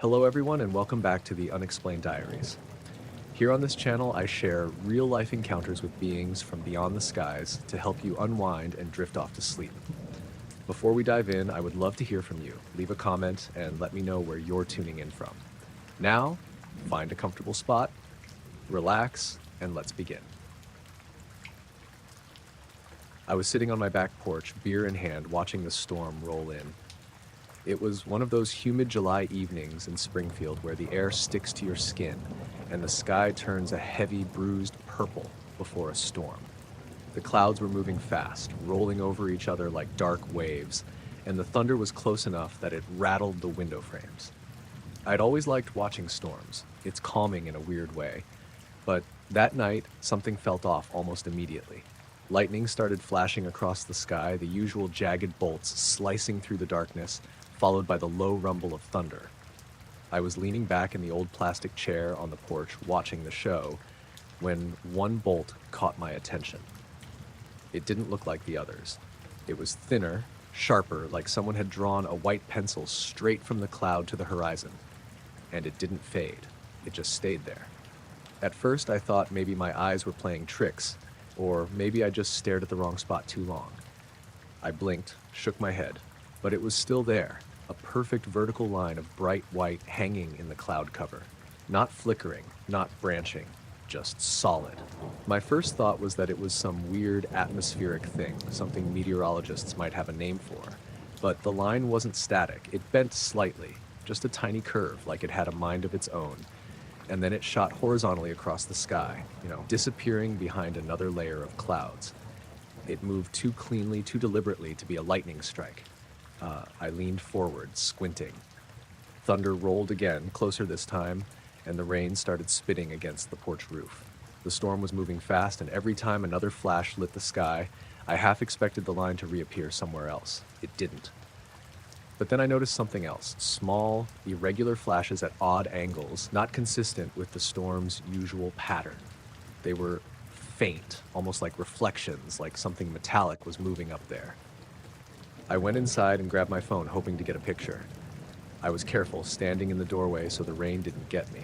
Hello everyone and welcome back to the Unexplained Diaries. Here on this channel I share real-life encounters with beings from beyond the skies to help you unwind and drift off to sleep. Before we dive in, I would love to hear from you. Leave a comment and let me know where you're tuning in from. Now, find a comfortable spot, relax, and let's begin. I was sitting on my back porch, beer in hand, watching the storm roll in. It was one of those humid July evenings in Springfield where the air sticks to your skin and the sky turns a heavy, bruised purple before a storm. The clouds were moving fast, rolling over each other like dark waves, and the thunder was close enough that it rattled the window frames. I'd always liked watching storms. It's calming in a weird way. But that night, something felt off almost immediately. Lightning started flashing across the sky, the usual jagged bolts slicing through the darkness, followed by the low rumble of thunder. I was leaning back in the old plastic chair on the porch watching the show when one bolt caught my attention. It didn't look like the others. It was thinner, sharper, like someone had drawn a white pencil straight from the cloud to the horizon. And it didn't fade. It just stayed there. At first I thought maybe my eyes were playing tricks, or maybe I just stared at the wrong spot too long. I blinked, shook my head, but it was still there, a perfect vertical line of bright white hanging in the cloud cover. Not flickering, not branching, just solid. My first thought was that it was some weird atmospheric thing, something meteorologists might have a name for. But the line wasn't static, it bent slightly, just a tiny curve like it had a mind of its own. And then it shot horizontally across the sky, disappearing behind another layer of clouds. It moved too cleanly, too deliberately to be a lightning strike. I leaned forward, squinting. Thunder rolled again, closer this time, and the rain started spitting against the porch roof. The storm was moving fast, and every time another flash lit the sky, I half expected the line to reappear somewhere else. It didn't. But then I noticed something else. Small, irregular flashes at odd angles, not consistent with the storm's usual pattern. They were faint, almost like reflections, like something metallic was moving up there. I went inside and grabbed my phone, hoping to get a picture. I was careful, standing in the doorway so the rain didn't get me.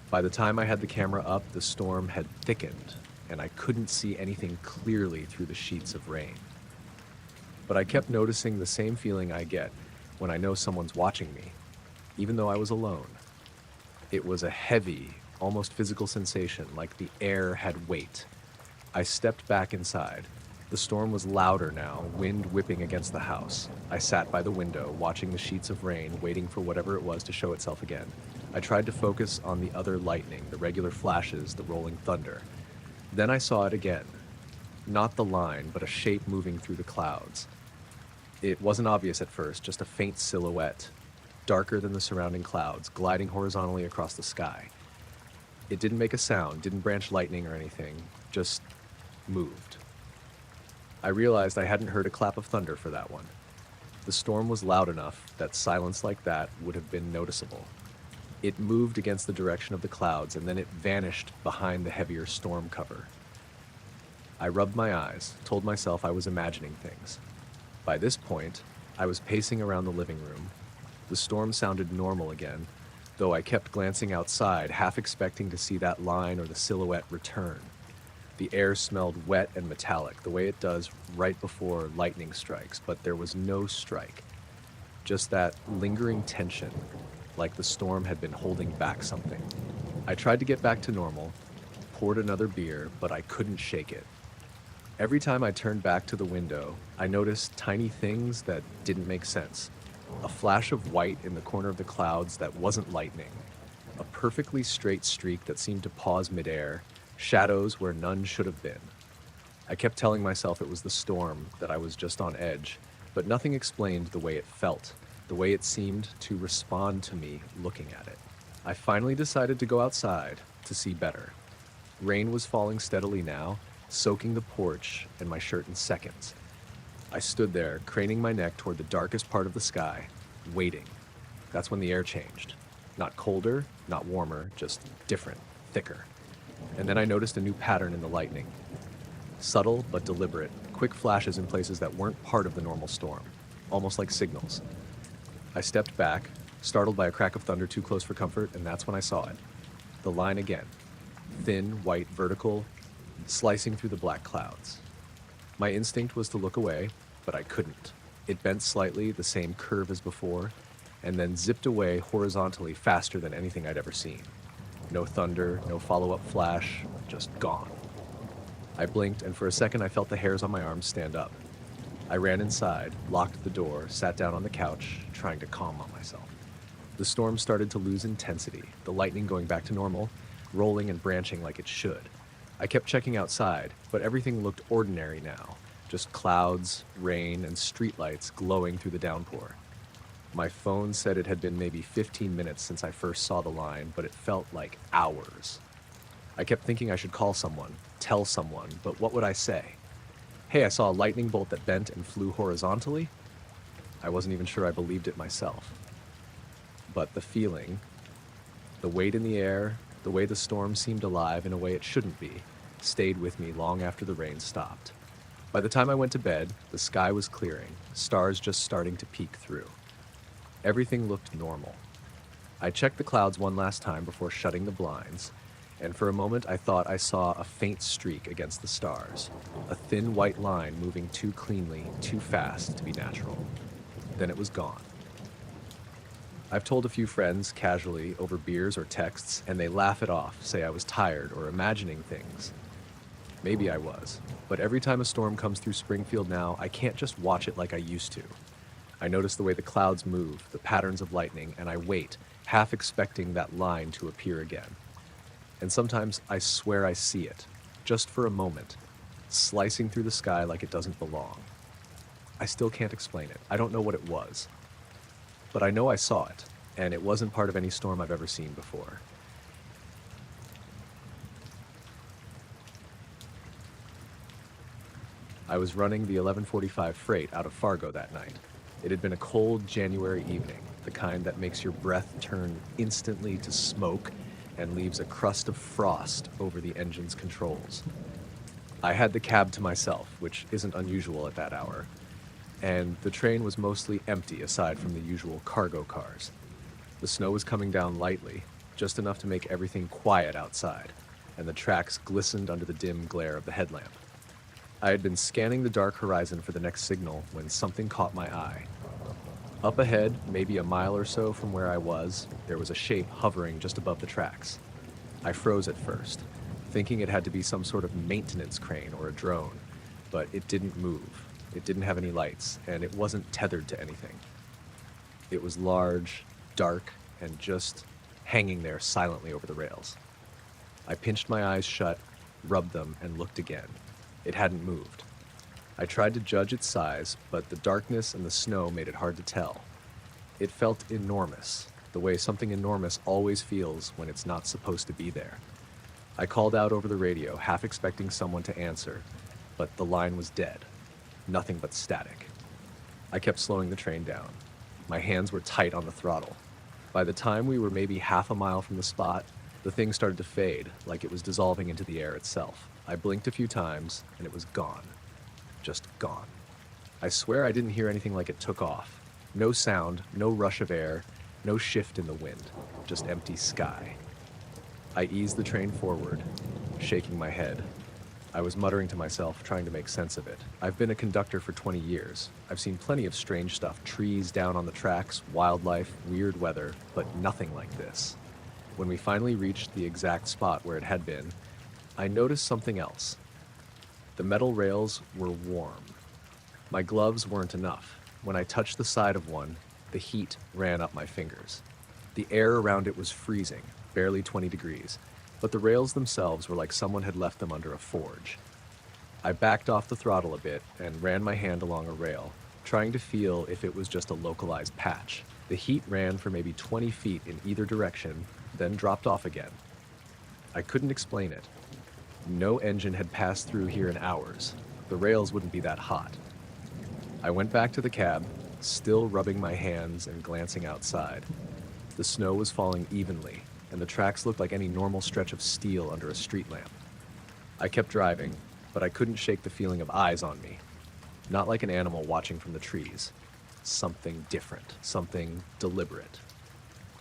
By the time I had the camera up, the storm had thickened, and I couldn't see anything clearly through the sheets of rain. But I kept noticing the same feeling I get when I know someone's watching me, even though I was alone. It was a heavy, almost physical sensation, like the air had weight. I stepped back inside. The storm was louder now, wind whipping against the house. I sat by the window, watching the sheets of rain, waiting for whatever it was to show itself again. I tried to focus on the other lightning, the regular flashes, the rolling thunder. Then I saw it again. Not the line, but a shape moving through the clouds. It wasn't obvious at first, just a faint silhouette, darker than the surrounding clouds, gliding horizontally across the sky. It didn't make a sound, didn't branch lightning or anything, just moved. I realized I hadn't heard a clap of thunder for that one. The storm was loud enough that silence like that would have been noticeable. It moved against the direction of the clouds, and then it vanished behind the heavier storm cover. I rubbed my eyes, told myself I was imagining things. By this point, I was pacing around the living room. The storm sounded normal again, though I kept glancing outside, half expecting to see that line or the silhouette return. The air smelled wet and metallic, the way it does right before lightning strikes, but there was no strike. Just that lingering tension, like the storm had been holding back something. I tried to get back to normal, poured another beer, but I couldn't shake it. Every time I turned back to the window, I noticed tiny things that didn't make sense. A flash of white in the corner of the clouds that wasn't lightning. A perfectly straight streak that seemed to pause midair. Shadows where none should have been. I kept telling myself it was the storm, that I was just on edge, but nothing explained the way it felt, the way it seemed to respond to me looking at it. I finally decided to go outside to see better. Rain was falling steadily now, soaking the porch and my shirt in seconds. I stood there, craning my neck toward the darkest part of the sky, waiting. That's when the air changed. Not colder, not warmer, just different, thicker. And then I noticed a new pattern in the lightning. Subtle but deliberate, quick flashes in places that weren't part of the normal storm, almost like signals. I stepped back, startled by a crack of thunder too close for comfort, and that's when I saw it. The line again. Thin, white, vertical, slicing through the black clouds. My instinct was to look away, but I couldn't. It bent slightly, the same curve as before, and then zipped away horizontally faster than anything I'd ever seen. No thunder, no follow-up flash, just gone. I blinked, and for a second I felt the hairs on my arms stand up. I ran inside, locked the door, sat down on the couch, trying to calm myself. The storm started to lose intensity, the lightning going back to normal, rolling and branching like it should. I kept checking outside, but everything looked ordinary now. Just clouds, rain, and streetlights glowing through the downpour. My phone said it had been maybe 15 minutes since I first saw the line, but it felt like hours. I kept thinking I should call someone, tell someone, but what would I say? Hey, I saw a lightning bolt that bent and flew horizontally? I wasn't even sure I believed it myself. But the feeling, the weight in the air, the way the storm seemed alive in a way it shouldn't be, stayed with me long after the rain stopped. By the time I went to bed, the sky was clearing, stars just starting to peek through. Everything looked normal. I checked the clouds one last time before shutting the blinds, and for a moment I thought I saw a faint streak against the stars, a thin white line moving too cleanly, too fast to be natural. Then it was gone. I've told a few friends casually over beers or texts, and they laugh it off, say I was tired or imagining things. Maybe I was, but every time a storm comes through Springfield now, I can't just watch it like I used to. I notice the way the clouds move, the patterns of lightning, and I wait, half expecting that line to appear again. And sometimes I swear I see it, just for a moment, slicing through the sky like it doesn't belong. I still can't explain it. I don't know what it was. But I know I saw it, and it wasn't part of any storm I've ever seen before. I was running the 11:45 freight out of Fargo that night. It had been a cold January evening, the kind that makes your breath turn instantly to smoke and leaves a crust of frost over the engine's controls. I had the cab to myself, which isn't unusual at that hour, and the train was mostly empty aside from the usual cargo cars. The snow was coming down lightly, just enough to make everything quiet outside, and the tracks glistened under the dim glare of the headlamp. I had been scanning the dark horizon for the next signal when something caught my eye. Up ahead, maybe a mile or so from where I was, there was a shape hovering just above the tracks. I froze at first, thinking it had to be some sort of maintenance crane or a drone, but it didn't move. It didn't have any lights, and it wasn't tethered to anything. It was large, dark, and just hanging there silently over the rails. I pinched my eyes shut, rubbed them, and looked again. It hadn't moved. I tried to judge its size, but the darkness and the snow made it hard to tell. It felt enormous, the way something enormous always feels when it's not supposed to be there. I called out over the radio, half expecting someone to answer, but the line was dead. Nothing but static. I kept slowing the train down. My hands were tight on the throttle. By the time we were maybe half a mile from the spot, the thing started to fade, like it was dissolving into the air itself. I blinked a few times, and it was gone. Just gone. I swear I didn't hear anything like it took off. No sound, no rush of air, no shift in the wind, just empty sky. I eased the train forward, shaking my head. I was muttering to myself, trying to make sense of it. I've been a conductor for 20 years. I've seen plenty of strange stuff, trees down on the tracks, wildlife, weird weather, but nothing like this. When we finally reached the exact spot where it had been, I noticed something else. The metal rails were warm. My gloves weren't enough. When I touched the side of one, the heat ran up my fingers. The air around it was freezing, barely 20 degrees, but the rails themselves were like someone had left them under a forge. I backed off the throttle a bit and ran my hand along a rail, trying to feel if it was just a localized patch. The heat ran for maybe 20 feet in either direction, then dropped off again. I couldn't explain it. No engine had passed through here in hours. The rails wouldn't be that hot. I went back to the cab, still rubbing my hands and glancing outside. The snow was falling evenly, and the tracks looked like any normal stretch of steel under a street lamp. I kept driving, but I couldn't shake the feeling of eyes on me. Not like an animal watching from the trees. Something different, something deliberate.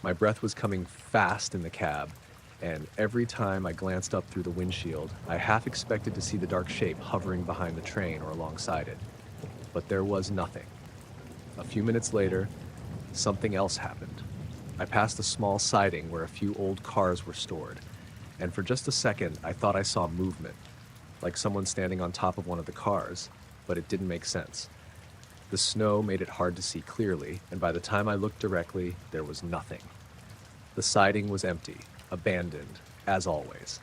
My breath was coming fast in the cab, and every time I glanced up through the windshield, I half expected to see the dark shape hovering behind the train or alongside it. But there was nothing. A few minutes later, something else happened. I passed a small siding where a few old cars were stored, and for just a second, I thought I saw movement, like someone standing on top of one of the cars, but it didn't make sense. The snow made it hard to see clearly, and by the time I looked directly, there was nothing. The siding was empty, abandoned, as always.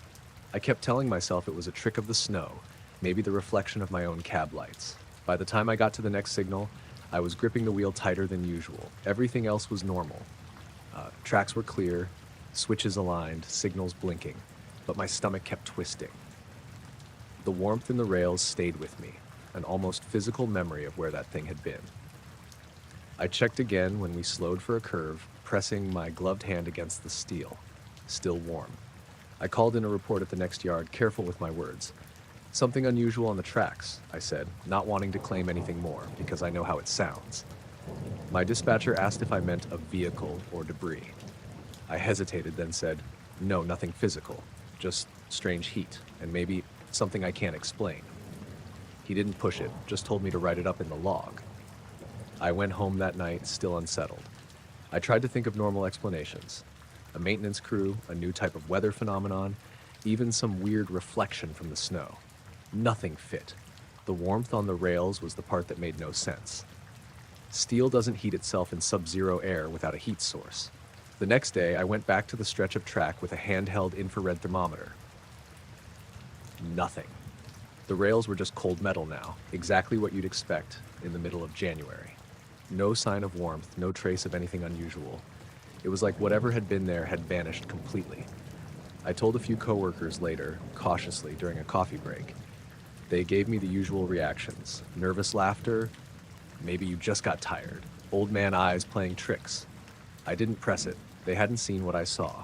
I kept telling myself it was a trick of the snow, maybe the reflection of my own cab lights. By the time I got to the next signal, I was gripping the wheel tighter than usual. Everything else was normal. Tracks were clear, switches aligned, signals blinking, but my stomach kept twisting. The warmth in the rails stayed with me, an almost physical memory of where that thing had been. I checked again when we slowed for a curve, pressing my gloved hand against the steel, still warm. I called in a report at the next yard, careful with my words. Something unusual on the tracks, I said, not wanting to claim anything more, because I know how it sounds. My dispatcher asked if I meant a vehicle or debris. I hesitated, then said, no, nothing physical, just strange heat, and maybe something I can't explain. He didn't push it, just told me to write it up in the log. I went home that night, still unsettled. I tried to think of normal explanations. A maintenance crew, a new type of weather phenomenon, even some weird reflection from the snow. Nothing fit. The warmth on the rails was the part that made no sense. Steel doesn't heat itself in sub-zero air without a heat source. The next day, I went back to the stretch of track with a handheld infrared thermometer. Nothing. The rails were just cold metal now, exactly what you'd expect in the middle of January. No sign of warmth, no trace of anything unusual. It was like whatever had been there had vanished completely. I told a few coworkers later, cautiously, during a coffee break. They gave me the usual reactions. Nervous laughter, maybe you just got tired. Old man eyes playing tricks. I didn't press it. They hadn't seen what I saw.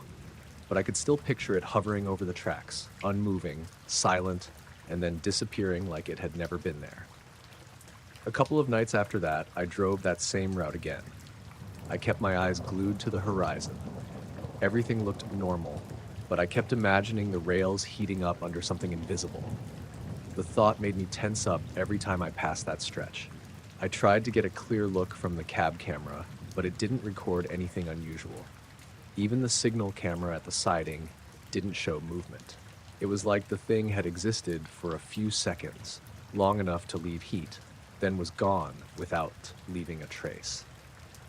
But I could still picture it hovering over the tracks, unmoving, silent, and then disappearing like it had never been there. A couple of nights after that, I drove that same route again. I kept my eyes glued to the horizon. Everything looked normal, but I kept imagining the rails heating up under something invisible. The thought made me tense up every time I passed that stretch. I tried to get a clear look from the cab camera, but it didn't record anything unusual. Even the signal camera at the siding didn't show movement. It was like the thing had existed for a few seconds, long enough to leave heat, then was gone without leaving a trace.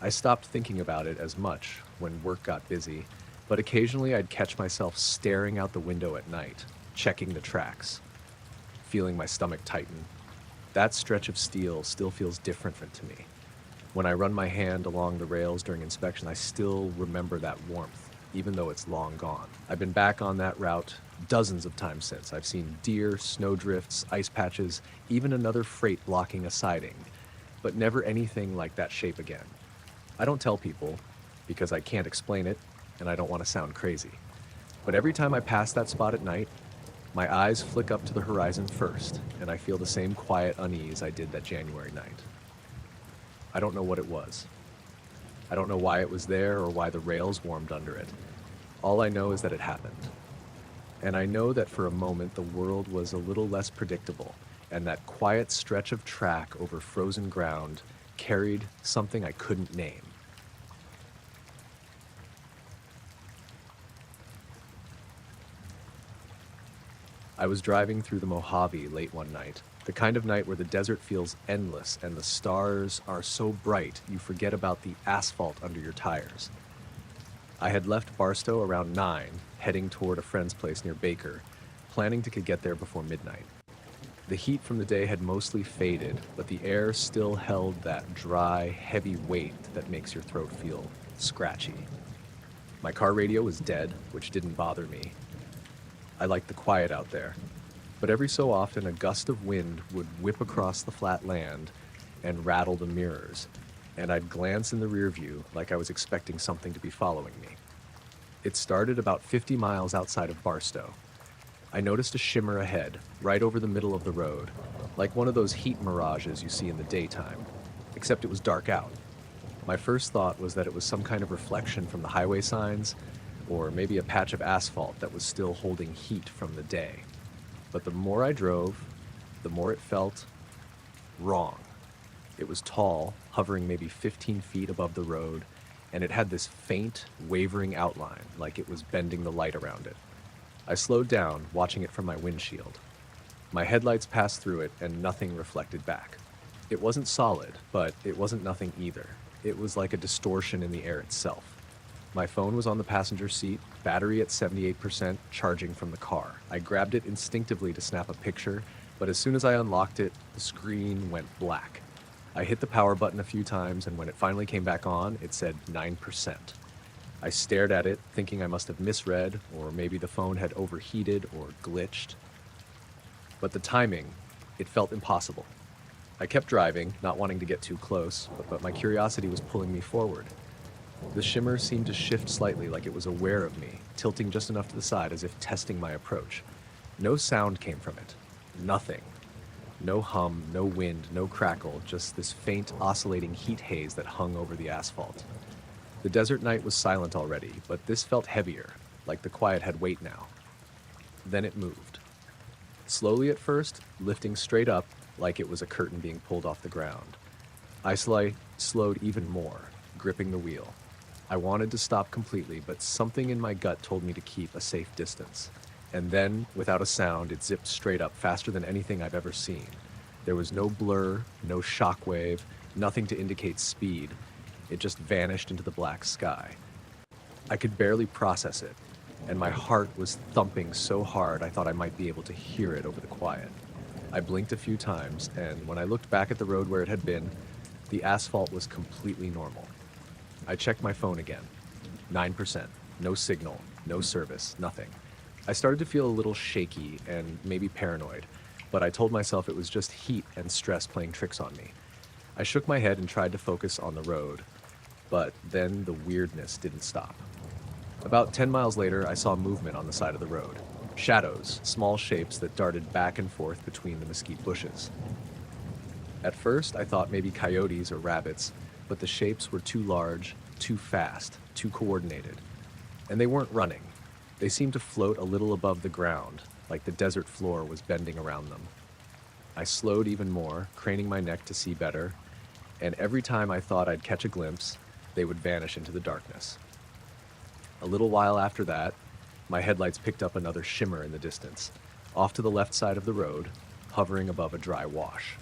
I stopped thinking about it as much when work got busy, but occasionally I'd catch myself staring out the window at night, checking the tracks, feeling my stomach tighten. That stretch of steel still feels different to me. When I run my hand along the rails during inspection, I still remember that warmth, even though it's long gone. I've been back on that route dozens of times since. I've seen deer, snowdrifts, ice patches, even another freight blocking a siding, but never anything like that shape again. I don't tell people because I can't explain it and I don't want to sound crazy. But every time I pass that spot at night, my eyes flick up to the horizon first, and I feel the same quiet unease I did that January night. I don't know what it was. I don't know why it was there or why the rails warmed under it. All I know is that it happened. And I know that for a moment the world was a little less predictable, and that quiet stretch of track over frozen ground carried something I couldn't name. I was driving through the Mojave late one night, the kind of night where the desert feels endless and the stars are so bright you forget about the asphalt under your tires. I had left Barstow around 9, heading toward a friend's place near Baker, planning to get there before midnight. The heat from the day had mostly faded, but the air still held that dry, heavy weight that makes your throat feel scratchy. My car radio was dead, which didn't bother me. I liked the quiet out there, but every so often a gust of wind would whip across the flat land and rattle the mirrors, and I'd glance in the rear view like I was expecting something to be following me. It started about 50 miles outside of Barstow. I noticed a shimmer ahead, right over the middle of the road, like one of those heat mirages you see in the daytime, except it was dark out. My first thought was that it was some kind of reflection from the highway signs, or maybe a patch of asphalt that was still holding heat from the day. But the more I drove, the more it felt wrong. It was tall, hovering maybe 15 feet above the road, and it had this faint, wavering outline, like it was bending the light around it. I slowed down, watching it from my windshield. My headlights passed through it, and nothing reflected back. It wasn't solid, but it wasn't nothing either. It was like a distortion in the air itself. My phone was on the passenger seat, battery at 78%, charging from the car. I grabbed it instinctively to snap a picture, but as soon as I unlocked it, the screen went black. I hit the power button a few times, and when it finally came back on, it said 9%. I stared at it, thinking I must have misread, or maybe the phone had overheated or glitched. But the timing, it felt impossible. I kept driving, not wanting to get too close, but my curiosity was pulling me forward. The shimmer seemed to shift slightly, like it was aware of me, tilting just enough to the side as if testing my approach. No sound came from it. Nothing. No hum, no wind, no crackle, just this faint, oscillating heat haze that hung over the asphalt. The desert night was silent already, but this felt heavier, like the quiet had weight now. Then it moved. Slowly at first, lifting straight up, like it was a curtain being pulled off the ground. I slowed even more, gripping the wheel. I wanted to stop completely, but something in my gut told me to keep a safe distance. And then, without a sound, it zipped straight up, faster than anything I've ever seen. There was no blur, no shockwave, nothing to indicate speed. It just vanished into the black sky. I could barely process it, and my heart was thumping so hard I thought I might be able to hear it over the quiet. I blinked a few times, and when I looked back at the road where it had been, the asphalt was completely normal. I checked my phone again. 9%. No signal, no service, nothing. I started to feel a little shaky and maybe paranoid, but I told myself it was just heat and stress playing tricks on me. I shook my head and tried to focus on the road, but then the weirdness didn't stop. About 10 miles later, I saw movement on the side of the road. Shadows, small shapes that darted back and forth between the mesquite bushes. At first, I thought maybe coyotes or rabbits, but the shapes were too large, too fast, too coordinated. And they weren't running. They seemed to float a little above the ground, like the desert floor was bending around them. I slowed even more, craning my neck to see better, and every time I thought I'd catch a glimpse, they would vanish into the darkness. A little while after that, my headlights picked up another shimmer in the distance, off to the left side of the road, hovering above a dry wash.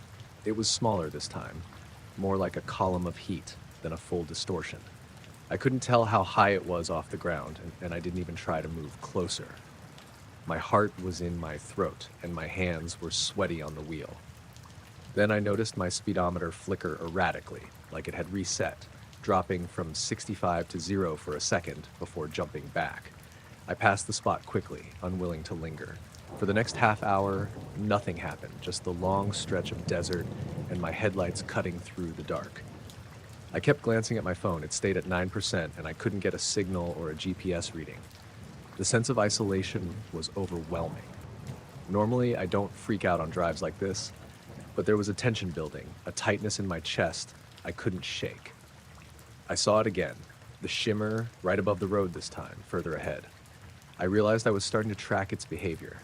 It was smaller this time, more like a column of heat than a full distortion. I couldn't tell how high it was off the ground, and I didn't even try to move closer. My heart was in my throat, and my hands were sweaty on the wheel. Then I noticed my speedometer flicker erratically, like it had reset, dropping from 65 to 0 for a second before jumping back. I passed the spot quickly, unwilling to linger. For the next half hour, nothing happened, just the long stretch of desert and my headlights cutting through the dark. I kept glancing at my phone. It stayed at 9%, and I couldn't get a signal or a GPS reading. The sense of isolation was overwhelming. Normally, I don't freak out on drives like this, but there was a tension building, a tightness in my chest I couldn't shake. I saw it again, the shimmer right above the road this time, further ahead. I realized I was starting to track its behavior.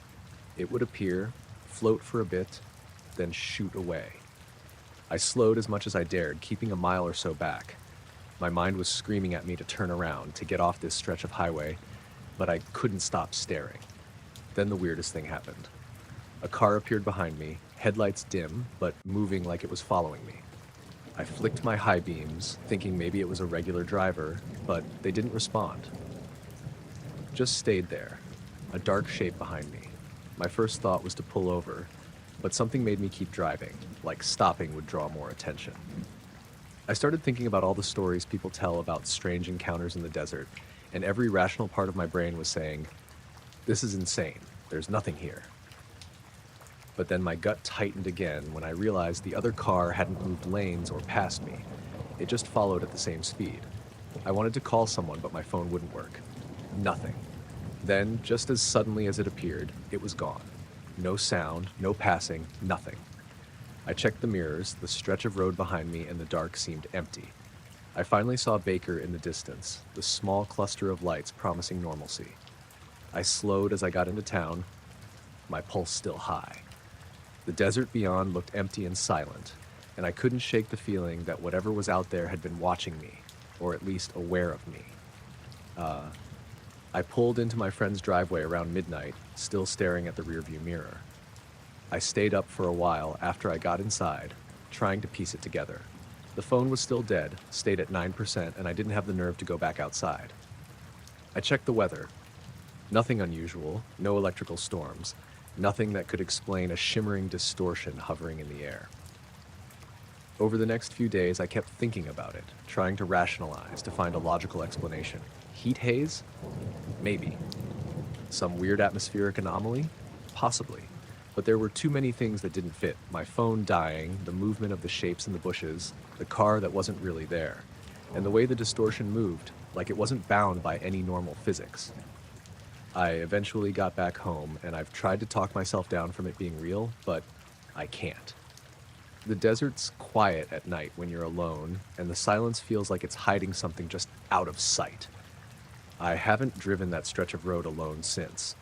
It would appear, float for a bit, then shoot away. I slowed as much as I dared, keeping a mile or so back. My mind was screaming at me to turn around, to get off this stretch of highway, but I couldn't stop staring. Then the weirdest thing happened. A car appeared behind me, headlights dim, but moving like it was following me. I flicked my high beams, thinking maybe it was a regular driver, but they didn't respond. Just stayed there, a dark shape behind me. My first thought was to pull over, but something made me keep driving, like stopping would draw more attention. I started thinking about all the stories people tell about strange encounters in the desert, and every rational part of my brain was saying, "This is insane. There's nothing here." But then my gut tightened again when I realized the other car hadn't moved lanes or passed me. It just followed at the same speed. I wanted to call someone, but my phone wouldn't work. Nothing. Then, just as suddenly as it appeared, it was gone. No sound, no passing, nothing. I checked the mirrors, the stretch of road behind me, and the dark seemed empty. I finally saw Baker in the distance, the small cluster of lights promising normalcy. I slowed as I got into town, my pulse still high. The desert beyond looked empty and silent, and I couldn't shake the feeling that whatever was out there had been watching me, or at least aware of me. I pulled into my friend's driveway around midnight, still staring at the rearview mirror. I stayed up for a while after I got inside, trying to piece it together. The phone was still dead, stayed at 9%, and I didn't have the nerve to go back outside. I checked the weather. Nothing unusual, no electrical storms, nothing that could explain a shimmering distortion hovering in the air. Over the next few days, I kept thinking about it, trying to rationalize, to find a logical explanation. Heat haze? Maybe. Some weird atmospheric anomaly? Possibly. But there were too many things that didn't fit. My phone dying, the movement of the shapes in the bushes, the car that wasn't really there, and the way the distortion moved, like it wasn't bound by any normal physics. I eventually got back home, and I've tried to talk myself down from it being real, but I can't. The desert's quiet at night when you're alone, and the silence feels like it's hiding something just out of sight. I haven't driven that stretch of road alone since.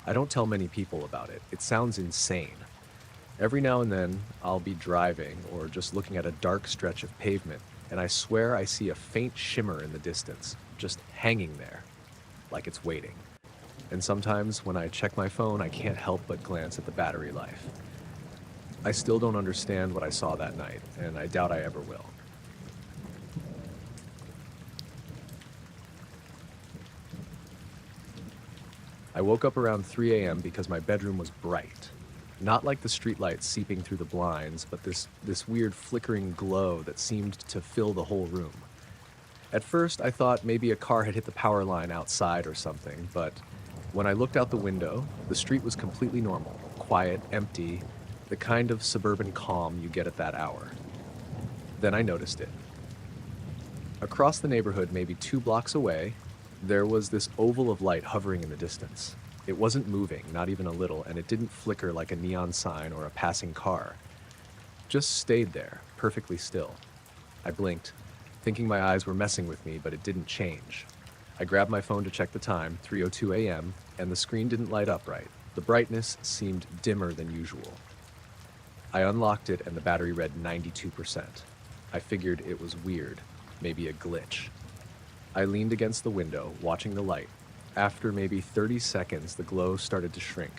I don't tell many people about it. It sounds insane. Every now and then, I'll be driving or just looking at a dark stretch of pavement, and I swear I see a faint shimmer in the distance, just hanging there, like it's waiting. And sometimes when I check my phone, I can't help but glance at the battery life. I still don't understand what I saw that night, and I doubt I ever will. I woke up around 3 a.m. because my bedroom was bright. Not like the streetlights seeping through the blinds, but this weird flickering glow that seemed to fill the whole room. At first, I thought maybe a car had hit the power line outside or something, but when I looked out the window, the street was completely normal, quiet, empty, the kind of suburban calm you get at that hour. Then I noticed it. Across the neighborhood, maybe 2 blocks away, there was this oval of light hovering in the distance. It wasn't moving, not even a little, and it didn't flicker like a neon sign or a passing car. Just stayed there, perfectly still. I blinked, thinking my eyes were messing with me, but it didn't change. I grabbed my phone to check the time, 3:02 a.m., and the screen didn't light up right. The brightness seemed dimmer than usual. I unlocked it and the battery read 92%. I figured it was weird, maybe a glitch. I leaned against the window, watching the light. After maybe 30 seconds, the glow started to shrink.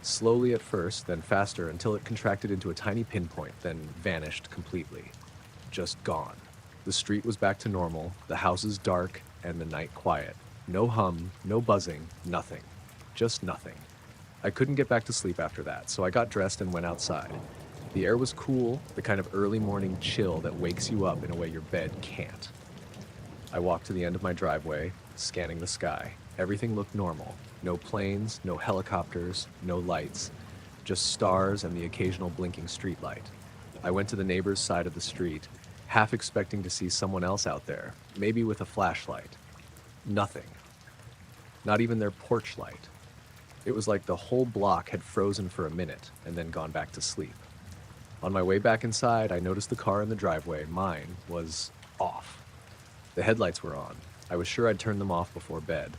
Slowly at first, then faster until it contracted into a tiny pinpoint, then vanished completely. Just gone. The street was back to normal, the houses dark, and the night quiet. No hum, no buzzing, nothing. Just nothing. I couldn't get back to sleep after that, so I got dressed and went outside. The air was cool, the kind of early morning chill that wakes you up in a way your bed can't. I walked to the end of my driveway, scanning the sky. Everything looked normal. No planes, no helicopters, no lights. Just stars and the occasional blinking streetlight. I went to the neighbor's side of the street, half expecting to see someone else out there, maybe with a flashlight. Nothing. Not even their porch light. It was like the whole block had frozen for a minute and then gone back to sleep. On my way back inside, I noticed the car in the driveway, mine, was off. The headlights were on. I was sure I'd turned them off before bed.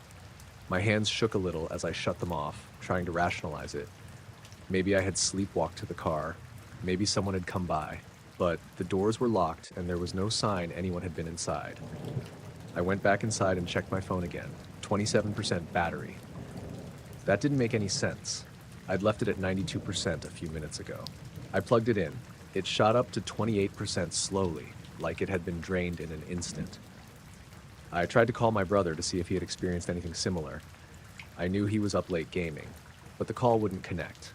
My hands shook a little as I shut them off, trying to rationalize it. Maybe I had sleepwalked to the car. Maybe someone had come by. But the doors were locked and there was no sign anyone had been inside. I went back inside and checked my phone again. 27% battery. That didn't make any sense. I'd left it at 92% a few minutes ago. I plugged it in. It shot up to 28% slowly, like it had been drained in an instant. I tried to call my brother to see if he had experienced anything similar. I knew he was up late gaming, but the call wouldn't connect.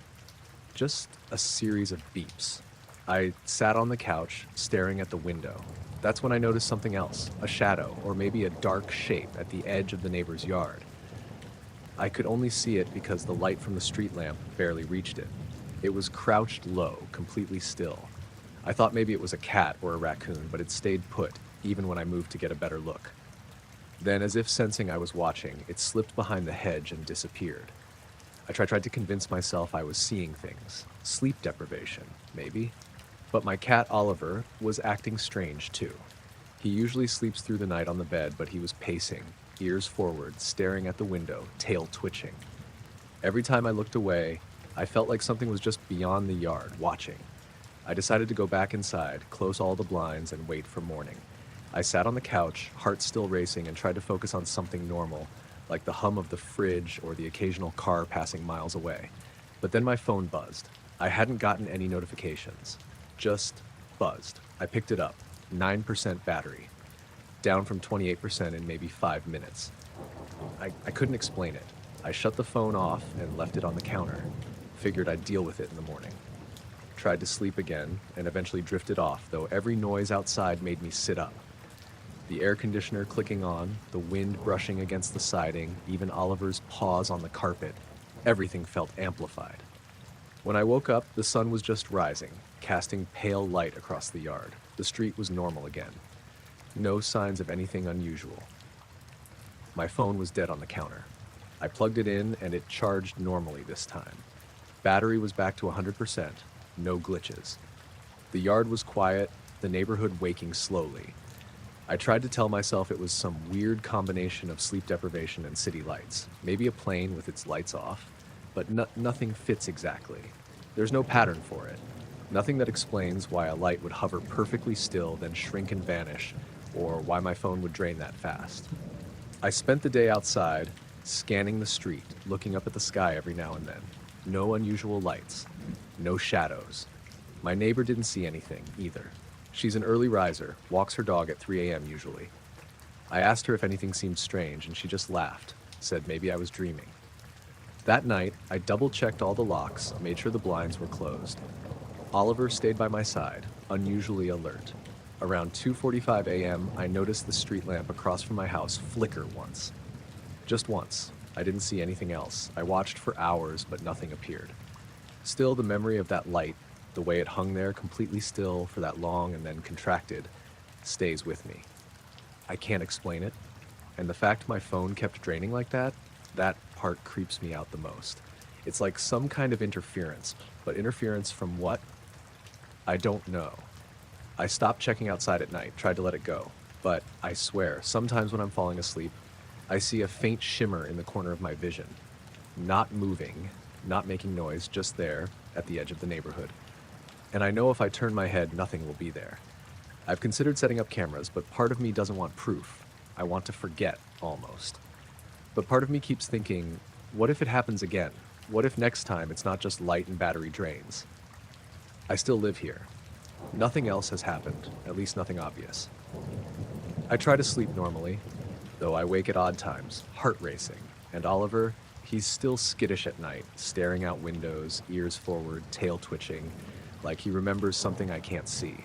Just a series of beeps. I sat on the couch, staring at the window. That's when I noticed something else, a shadow, or maybe a dark shape at the edge of the neighbor's yard. I could only see it because the light from the street lamp barely reached it. It was crouched low, completely still. I thought maybe it was a cat or a raccoon, but it stayed put, even when I moved to get a better look. Then, as if sensing I was watching, it slipped behind the hedge and disappeared. I tried to convince myself I was seeing things. Sleep deprivation, maybe. But my cat, Oliver, was acting strange, too. He usually sleeps through the night on the bed, but he was pacing, ears forward, staring at the window, tail twitching. Every time I looked away, I felt like something was just beyond the yard, watching. I decided to go back inside, close all the blinds, and wait for morning. I sat on the couch, heart still racing, and tried to focus on something normal, like the hum of the fridge or the occasional car passing miles away. But then my phone buzzed. I hadn't gotten any notifications. Just buzzed. I picked it up. 9% battery. Down from 28% in maybe 5 minutes. I couldn't explain it. I shut the phone off and left it on the counter. Figured I'd deal with it in the morning. Tried to sleep again and eventually drifted off, though every noise outside made me sit up. The air conditioner clicking on, the wind brushing against the siding, even Oliver's paws on the carpet. Everything felt amplified. When I woke up, the sun was just rising, casting pale light across the yard. The street was normal again. No signs of anything unusual. My phone was dead on the counter. I plugged it in and it charged normally this time. Battery was back to 100%, no glitches. The yard was quiet, the neighborhood waking slowly. I tried to tell myself it was some weird combination of sleep deprivation and city lights, maybe a plane with its lights off, but nothing fits exactly. There's no pattern for it. Nothing that explains why a light would hover perfectly still, then shrink and vanish, or why my phone would drain that fast. I spent the day outside, scanning the street, looking up at the sky every now and then. No unusual lights, no shadows. My neighbor didn't see anything, either. She's an early riser, walks her dog at 3 a.m. usually. I asked her if anything seemed strange, and she just laughed, said maybe I was dreaming. That night, I double-checked all the locks, made sure the blinds were closed. Oliver stayed by my side, unusually alert. Around 2:45 a.m., I noticed the street lamp across from my house flicker once. Just once. I didn't see anything else. I watched for hours, but nothing appeared. Still, the memory of that light, the way it hung there completely still for that long and then contracted, stays with me. I can't explain it, and the fact my phone kept draining like that part creeps me out the most. It's like some kind of interference, but interference from what? I don't know. I stopped checking outside at night, tried to let it go, but I swear, sometimes when I'm falling asleep, I see a faint shimmer in the corner of my vision. Not moving, not making noise, just there, at the edge of the neighborhood. And I know if I turn my head, nothing will be there. I've considered setting up cameras, but part of me doesn't want proof. I want to forget, almost. But part of me keeps thinking, what if it happens again? What if next time it's not just light and battery drains? I still live here. Nothing else has happened, at least nothing obvious. I try to sleep normally, though I wake at odd times, heart racing. And Oliver, he's still skittish at night, staring out windows, ears forward, tail twitching, like he remembers something I can't see.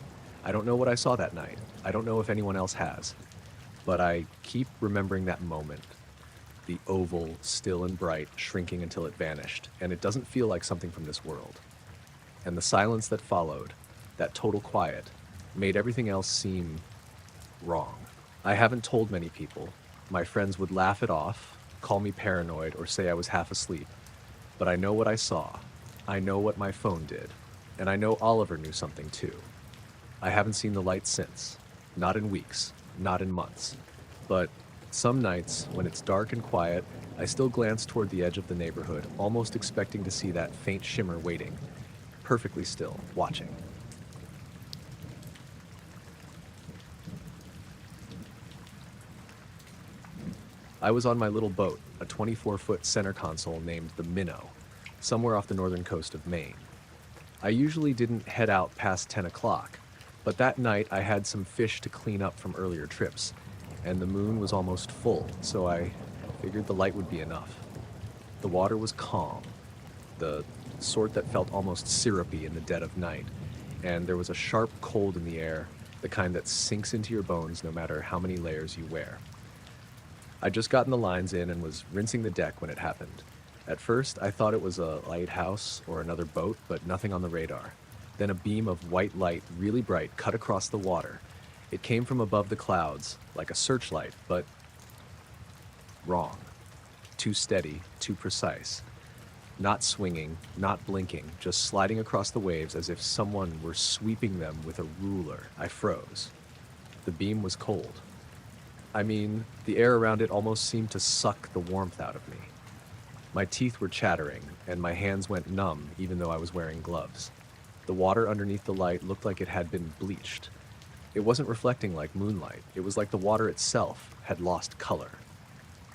I don't know what I saw that night. I don't know if anyone else has. But I keep remembering that moment. The oval, still and bright, shrinking until it vanished, and it doesn't feel like something from this world. And the silence that followed, that total quiet, made everything else seem wrong. I haven't told many people. My friends would laugh it off, call me paranoid, or say I was half asleep. But I know what I saw. I know what my phone did. And I know Oliver knew something too. I haven't seen the light since. Not in weeks, not in months. But some nights, when it's dark and quiet, I still glance toward the edge of the neighborhood, almost expecting to see that faint shimmer waiting, perfectly still, watching. I was on my little boat, a 24-foot center console named the Minnow, somewhere off the northern coast of Maine. I usually didn't head out past 10 o'clock, but that night I had some fish to clean up from earlier trips, and the moon was almost full, so I figured the light would be enough. The water was calm, the sort that felt almost syrupy in the dead of night, and there was a sharp cold in the air, the kind that sinks into your bones no matter how many layers you wear. I'd just gotten the lines in and was rinsing the deck when it happened. At first, I thought it was a lighthouse or another boat, but nothing on the radar. Then a beam of white light, really bright, cut across the water. It came from above the clouds, like a searchlight, but wrong. Too steady, too precise. Not swinging, not blinking, just sliding across the waves as if someone were sweeping them with a ruler. I froze. The beam was cold. I mean, the air around it almost seemed to suck the warmth out of me. My teeth were chattering, and my hands went numb even though I was wearing gloves. The water underneath the light looked like it had been bleached. It wasn't reflecting like moonlight. It was like the water itself had lost color.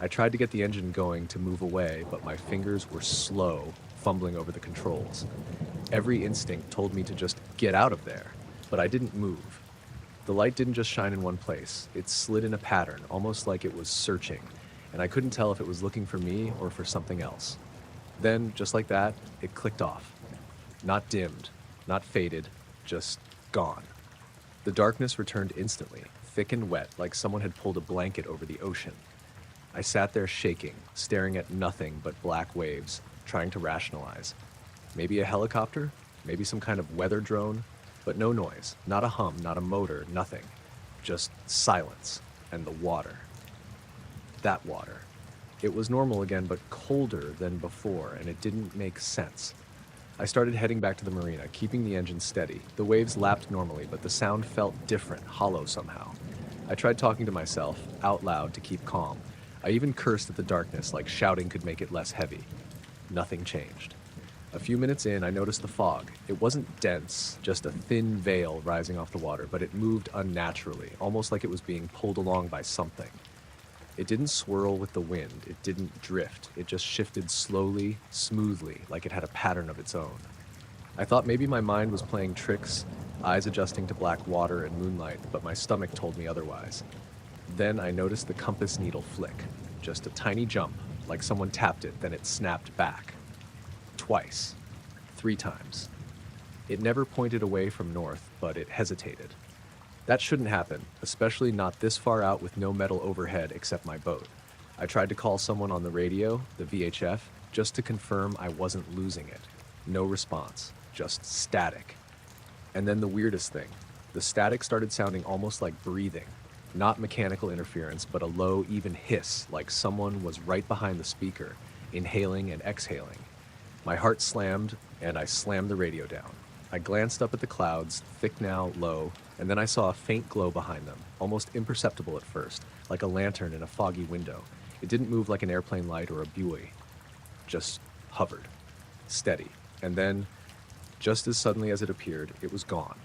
I tried to get the engine going to move away, but my fingers were slow, fumbling over the controls. Every instinct told me to just get out of there, but I didn't move. The light didn't just shine in one place. It slid in a pattern, almost like it was searching, and I couldn't tell if it was looking for me or for something else. Then, just like that, it clicked off. Not dimmed, not faded, just gone. The darkness returned instantly, thick and wet, like someone had pulled a blanket over the ocean. I sat there shaking, staring at nothing but black waves, trying to rationalize. Maybe a helicopter? Maybe some kind of weather drone? But no noise, not a hum, not a motor, nothing. Just silence and the water. That water. It was normal again, but colder than before, and it didn't make sense. I started heading back to the marina, keeping the engine steady. The waves lapped normally, but the sound felt different, hollow somehow. I tried talking to myself, out loud, to keep calm. I even cursed at the darkness, like shouting could make it less heavy. Nothing changed. A few minutes in, I noticed the fog. It wasn't dense, just a thin veil rising off the water, but it moved unnaturally, almost like it was being pulled along by something. It didn't swirl with the wind, it didn't drift, it just shifted slowly, smoothly, like it had a pattern of its own. I thought maybe my mind was playing tricks, eyes adjusting to black water and moonlight, but my stomach told me otherwise. Then I noticed the compass needle flick, just a tiny jump, like someone tapped it, then it snapped back. Twice. 3 times. It never pointed away from north, but it hesitated. That shouldn't happen, especially not this far out with no metal overhead except my boat. I tried to call someone on the radio, the VHF, just to confirm I wasn't losing it. No response, just static. And then the weirdest thing, the static started sounding almost like breathing. Not mechanical interference, but a low, even hiss, like someone was right behind the speaker, inhaling and exhaling. My heart slammed, and I slammed the radio down. I glanced up at the clouds, thick now, low, and then I saw a faint glow behind them, almost imperceptible at first, like a lantern in a foggy window. It didn't move like an airplane light or a buoy. Just hovered, steady, and then, just as suddenly as it appeared, it was gone.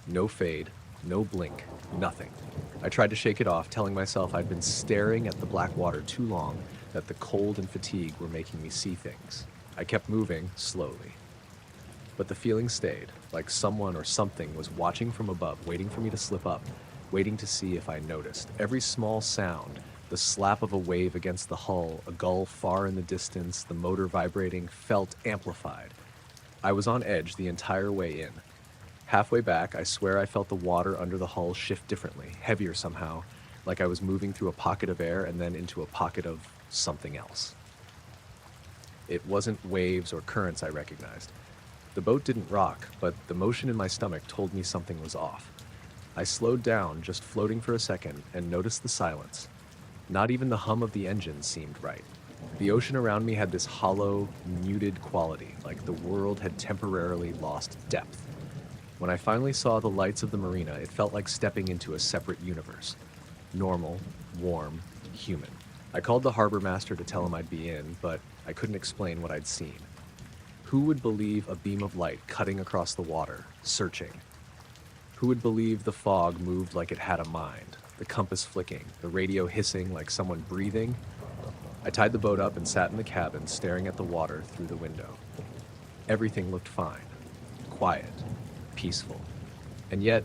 No fade, no blink, nothing. I tried to shake it off, telling myself I'd been staring at the black water too long, that the cold and fatigue were making me see things. I kept moving, slowly. But the feeling stayed, like someone or something was watching from above, waiting for me to slip up, waiting to see if I noticed. Every small sound, the slap of a wave against the hull, a gull far in the distance, the motor vibrating, felt amplified. I was on edge the entire way in. Halfway back, I swear I felt the water under the hull shift differently, heavier somehow, like I was moving through a pocket of air and then into a pocket of something else. It wasn't waves or currents I recognized. The boat didn't rock, but the motion in my stomach told me something was off. I slowed down, just floating for a second, and noticed the silence. Not even the hum of the engine seemed right. The ocean around me had this hollow, muted quality, like the world had temporarily lost depth. When I finally saw the lights of the marina, it felt like stepping into a separate universe. Normal, warm, human. I called the harbor master to tell him I'd be in, but I couldn't explain what I'd seen. Who would believe a beam of light cutting across the water, searching? Who would believe the fog moved like it had a mind, the compass flicking, the radio hissing like someone breathing? I tied the boat up and sat in the cabin, staring at the water through the window. Everything looked fine, quiet, peaceful. And yet,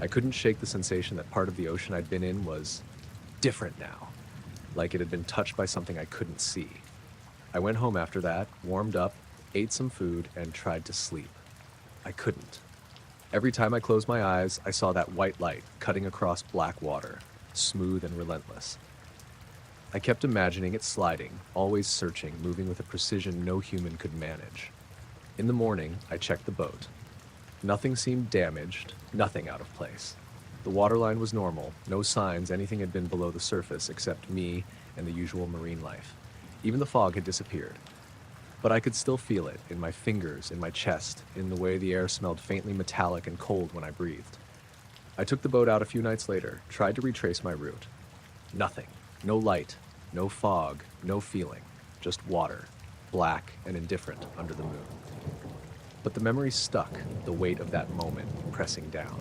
I couldn't shake the sensation that part of the ocean I'd been in was different now, like it had been touched by something I couldn't see. I went home after that, warmed up, ate some food, and tried to sleep. I couldn't. Every time I closed my eyes, I saw that white light cutting across black water, smooth and relentless. I kept imagining it sliding, always searching, moving with a precision no human could manage. In the morning, I checked the boat. Nothing seemed damaged, nothing out of place. The waterline was normal, no signs anything had been below the surface except me and the usual marine life. Even the fog had disappeared. But I could still feel it in my fingers, in my chest, in the way the air smelled faintly metallic and cold when I breathed. I took the boat out a few nights later, tried to retrace my route. Nothing. No light, no fog, no feeling. Just water, black and indifferent under the moon. But the memory stuck, the weight of that moment pressing down.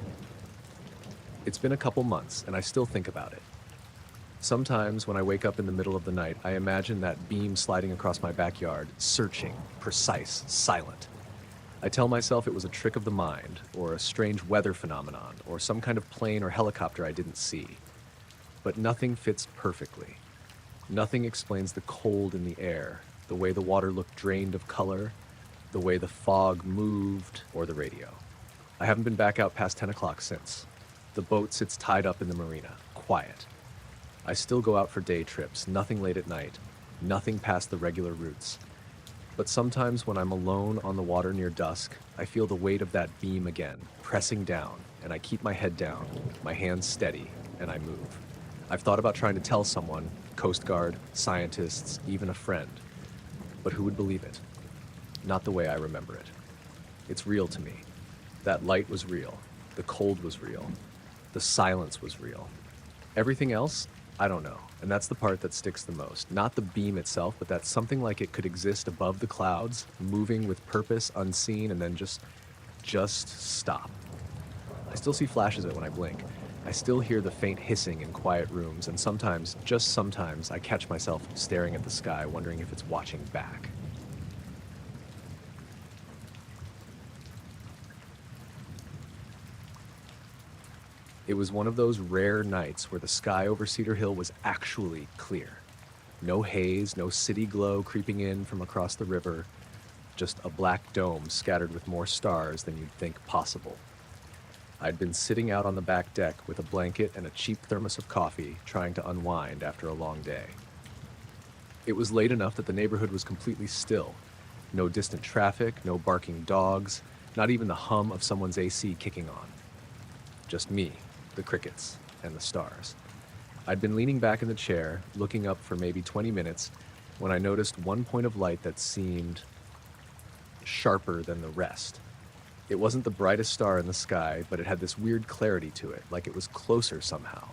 It's been a couple months, and I still think about it. Sometimes, when I wake up in the middle of the night, I imagine that beam sliding across my backyard, searching, precise, silent. I tell myself it was a trick of the mind, or a strange weather phenomenon, or some kind of plane or helicopter I didn't see. But nothing fits perfectly. Nothing explains the cold in the air, the way the water looked drained of color, the way the fog moved, or the radio. I haven't been back out past 10 o'clock since. The boat sits tied up in the marina, quiet. I still go out for day trips, nothing late at night, nothing past the regular routes. But sometimes when I'm alone on the water near dusk, I feel the weight of that beam again, pressing down, and I keep my head down, my hands steady, and I move. I've thought about trying to tell someone, Coast Guard, scientists, even a friend. But who would believe it? Not the way I remember it. It's real to me. That light was real. The cold was real. The silence was real. Everything else, I don't know. And that's the part that sticks the most. Not the beam itself, but that something like it could exist above the clouds, moving with purpose, unseen, and then just stop. I still see flashes of it when I blink. I still hear the faint hissing in quiet rooms, and sometimes, just sometimes, I catch myself staring at the sky, wondering if it's watching back. It was one of those rare nights where the sky over Cedar Hill was actually clear. No haze, no city glow creeping in from across the river, just a black dome scattered with more stars than you'd think possible. I'd been sitting out on the back deck with a blanket and a cheap thermos of coffee, trying to unwind after a long day. It was late enough that the neighborhood was completely still. No distant traffic, no barking dogs, not even the hum of someone's AC kicking on. Just me, the crickets, and the stars. I'd been leaning back in the chair, looking up for maybe 20 minutes, when I noticed one point of light that seemed sharper than the rest. It wasn't the brightest star in the sky, but it had this weird clarity to it, like it was closer somehow.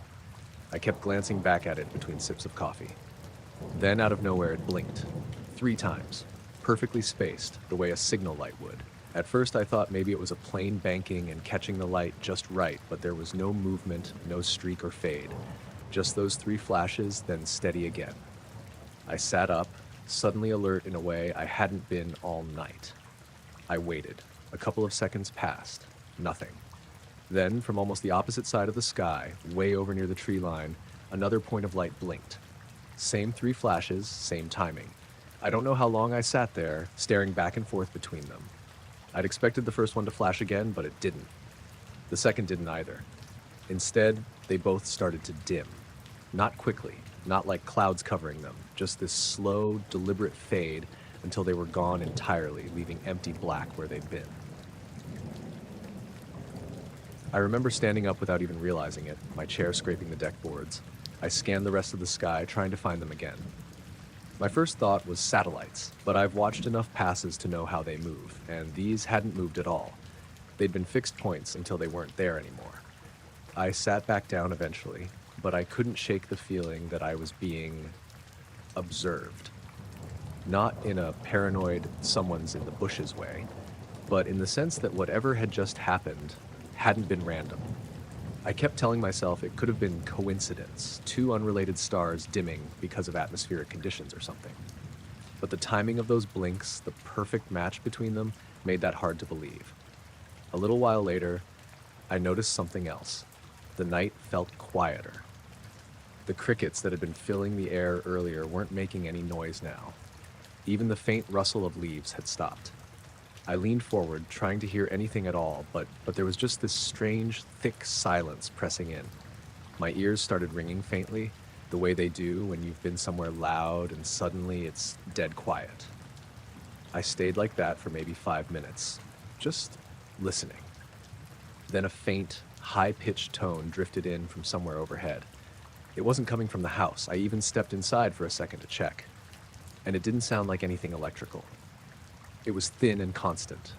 I kept glancing back at it between sips of coffee. Then, out of nowhere, it blinked. 3 times, perfectly spaced, the way a signal light would. At first, I thought maybe it was a plane banking and catching the light just right, but there was no movement, no streak or fade. Just those 3 flashes, then steady again. I sat up, suddenly alert in a way I hadn't been all night. I waited. A couple of seconds passed. Nothing. Then, from almost the opposite side of the sky, way over near the tree line, another point of light blinked. Same 3 flashes, same timing. I don't know how long I sat there, staring back and forth between them. I'd expected the first one to flash again, but it didn't. The second didn't either. Instead, they both started to dim. Not quickly, not like clouds covering them, just this slow, deliberate fade until they were gone entirely, leaving empty black where they'd been. I remember standing up without even realizing it, my chair scraping the deck boards. I scanned the rest of the sky, trying to find them again. My first thought was satellites, but I've watched enough passes to know how they move, and these hadn't moved at all. They'd been fixed points until they weren't there anymore. I sat back down eventually, but I couldn't shake the feeling that I was being observed. Not in a paranoid, someone's in the bushes way, but in the sense that whatever had just happened hadn't been random. I kept telling myself it could have been coincidence, 2 unrelated stars dimming because of atmospheric conditions or something. But the timing of those blinks, the perfect match between them, made that hard to believe. A little while later, I noticed something else. The night felt quieter. The crickets that had been filling the air earlier weren't making any noise now. Even the faint rustle of leaves had stopped. I leaned forward, trying to hear anything at all, but there was just this strange, thick silence pressing in. My ears started ringing faintly, the way they do when you've been somewhere loud and suddenly it's dead quiet. I stayed like that for maybe 5 minutes, just listening. Then a faint, high-pitched tone drifted in from somewhere overhead. It wasn't coming from the house. I even stepped inside for a second to check. And it didn't sound like anything electrical. It was thin and constant,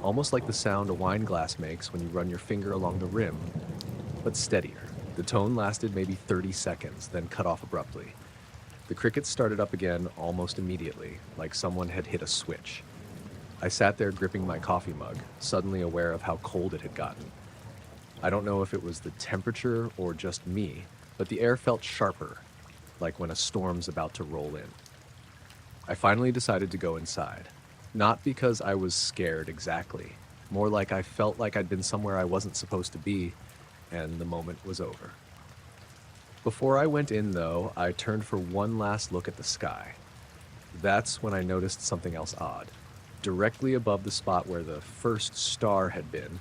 almost like the sound a wine glass makes when you run your finger along the rim, but steadier. The tone lasted maybe 30 seconds, then cut off abruptly. The crickets started up again almost immediately, like someone had hit a switch. I sat there gripping my coffee mug, suddenly aware of how cold it had gotten. I don't know if it was the temperature or just me, but the air felt sharper, like when a storm's about to roll in. I finally decided to go inside. Not because I was scared exactly, more like I felt like I'd been somewhere I wasn't supposed to be, and the moment was over. Before I went in, though, I turned for one last look at the sky. That's when I noticed something else odd. Directly above the spot where the first star had been,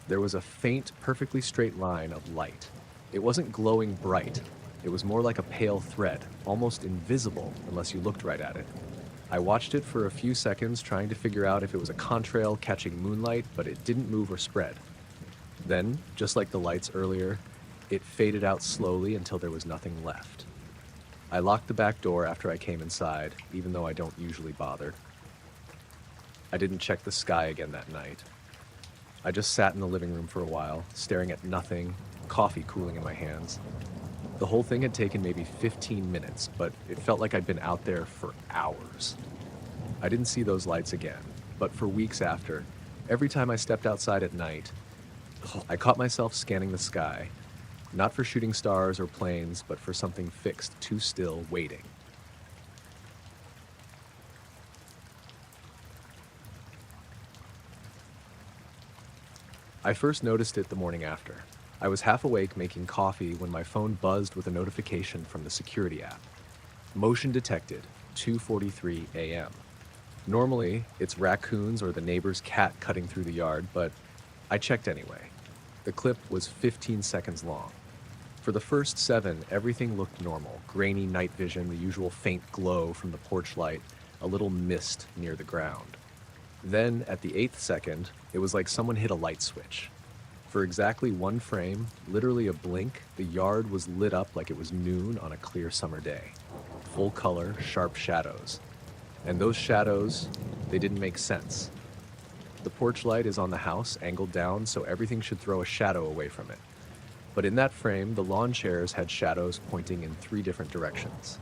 there was a faint, perfectly straight line of light. It wasn't glowing bright. It was more like a pale thread, almost invisible unless you looked right at it. I watched it for a few seconds, trying to figure out if it was a contrail catching moonlight, but it didn't move or spread. Then, just like the lights earlier, it faded out slowly until there was nothing left. I locked the back door after I came inside, even though I don't usually bother. I didn't check the sky again that night. I just sat in the living room for a while, staring at nothing, coffee cooling in my hands. The whole thing had taken maybe 15 minutes, but it felt like I'd been out there for hours. I didn't see those lights again, but for weeks after, every time I stepped outside at night, I caught myself scanning the sky, not for shooting stars or planes, but for something fixed, too still, waiting. I first noticed it the morning after. I was half awake making coffee when my phone buzzed with a notification from the security app. Motion detected, 2:43 a.m. Normally, it's raccoons or the neighbor's cat cutting through the yard, but I checked anyway. The clip was 15 seconds long. For the first 7, everything looked normal. Grainy night vision, the usual faint glow from the porch light, a little mist near the ground. Then, at the 8th second, it was like someone hit a light switch. For exactly one frame, literally a blink, the yard was lit up like it was noon on a clear summer day. Full color, sharp shadows. And those shadows, they didn't make sense. The porch light is on the house, angled down, so everything should throw a shadow away from it. But in that frame, the lawn chairs had shadows pointing in 3 different directions.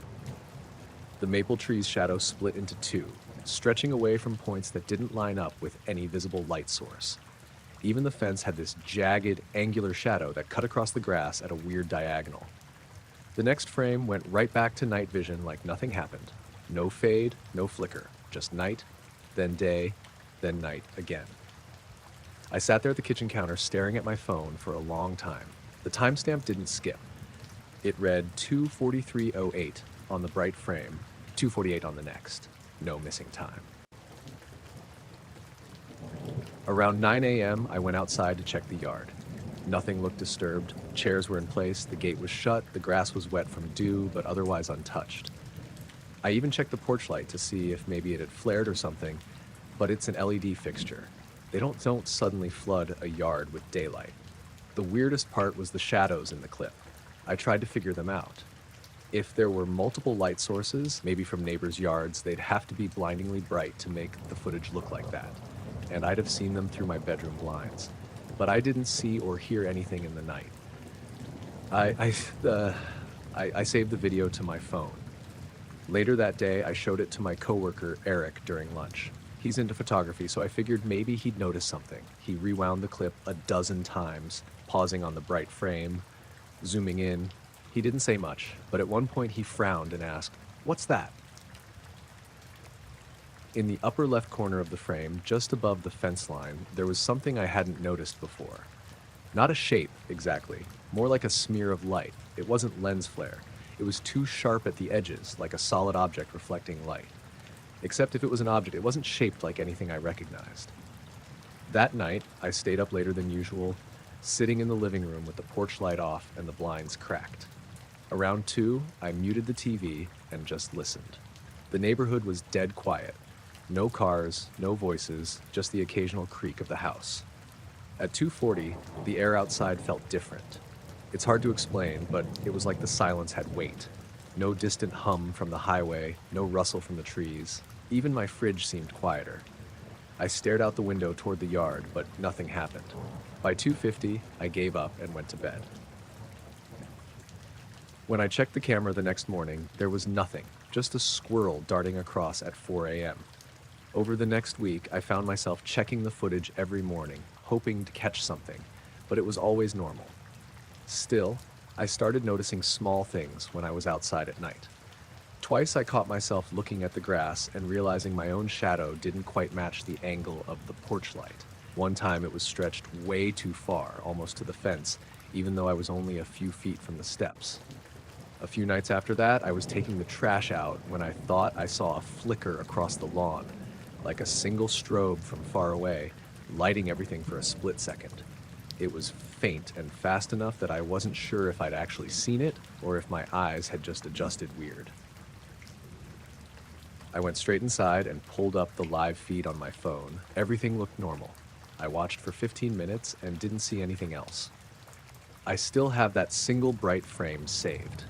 The maple tree's shadow split into 2, stretching away from points that didn't line up with any visible light source. Even the fence had this jagged, angular shadow that cut across the grass at a weird diagonal. The next frame went right back to night vision like nothing happened. No fade, no flicker, just night, then day, then night again. I sat there at the kitchen counter staring at my phone for a long time. The timestamp didn't skip. It read 2:43:08 on the bright frame, 2:48 on the next. No missing time. Around 9 a.m., I went outside to check the yard. Nothing looked disturbed. Chairs were in place, the gate was shut, the grass was wet from dew, but otherwise untouched. I even checked the porch light to see if maybe it had flared or something, but it's an LED fixture. They don't suddenly flood a yard with daylight. The weirdest part was the shadows in the clip. I tried to figure them out. If there were multiple light sources, maybe from neighbors' yards, they'd have to be blindingly bright to make the footage look like that. And I'd have seen them through my bedroom blinds. But I didn't see or hear anything in the night. I saved the video to my phone. Later that day, I showed it to my coworker, Eric, during lunch. He's into photography, so I figured maybe he'd notice something. He rewound the clip a dozen times, pausing on the bright frame, zooming in. He didn't say much, but at one point he frowned and asked, "What's that?" In the upper left corner of the frame, just above the fence line, there was something I hadn't noticed before. Not a shape, exactly. More like a smear of light. It wasn't lens flare. It was too sharp at the edges, like a solid object reflecting light. Except if it was an object, it wasn't shaped like anything I recognized. That night, I stayed up later than usual, sitting in the living room with the porch light off and the blinds cracked. Around 2, I muted the TV and just listened. The neighborhood was dead quiet. No cars, no voices, just the occasional creak of the house. At 2:40, the air outside felt different. It's hard to explain, but it was like the silence had weight. No distant hum from the highway, no rustle from the trees. Even my fridge seemed quieter. I stared out the window toward the yard, but nothing happened. By 2:50, I gave up and went to bed. When I checked the camera the next morning, there was nothing, just a squirrel darting across at 4 a.m. Over the next week, I found myself checking the footage every morning, hoping to catch something, but it was always normal. Still, I started noticing small things when I was outside at night. Twice I caught myself looking at the grass and realizing my own shadow didn't quite match the angle of the porch light. One time it was stretched way too far, almost to the fence, even though I was only a few feet from the steps. A few nights after that, I was taking the trash out when I thought I saw a flicker across the lawn, like a single strobe from far away, lighting everything for a split second. It was faint and fast enough that I wasn't sure if I'd actually seen it or if my eyes had just adjusted weird. I went straight inside and pulled up the live feed on my phone. Everything looked normal. I watched for 15 minutes and didn't see anything else. I still have that single bright frame saved.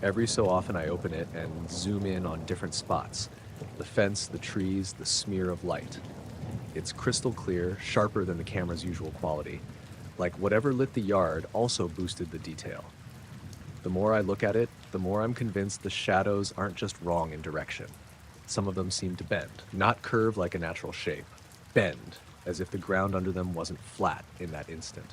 Every so often I open it and zoom in on different spots. The fence, the trees, the smear of light. It's crystal clear, sharper than the camera's usual quality. Like whatever lit the yard also boosted the detail. The more I look at it, the more I'm convinced the shadows aren't just wrong in direction. Some of them seem to bend, not curve like a natural shape. Bend, as if the ground under them wasn't flat in that instant.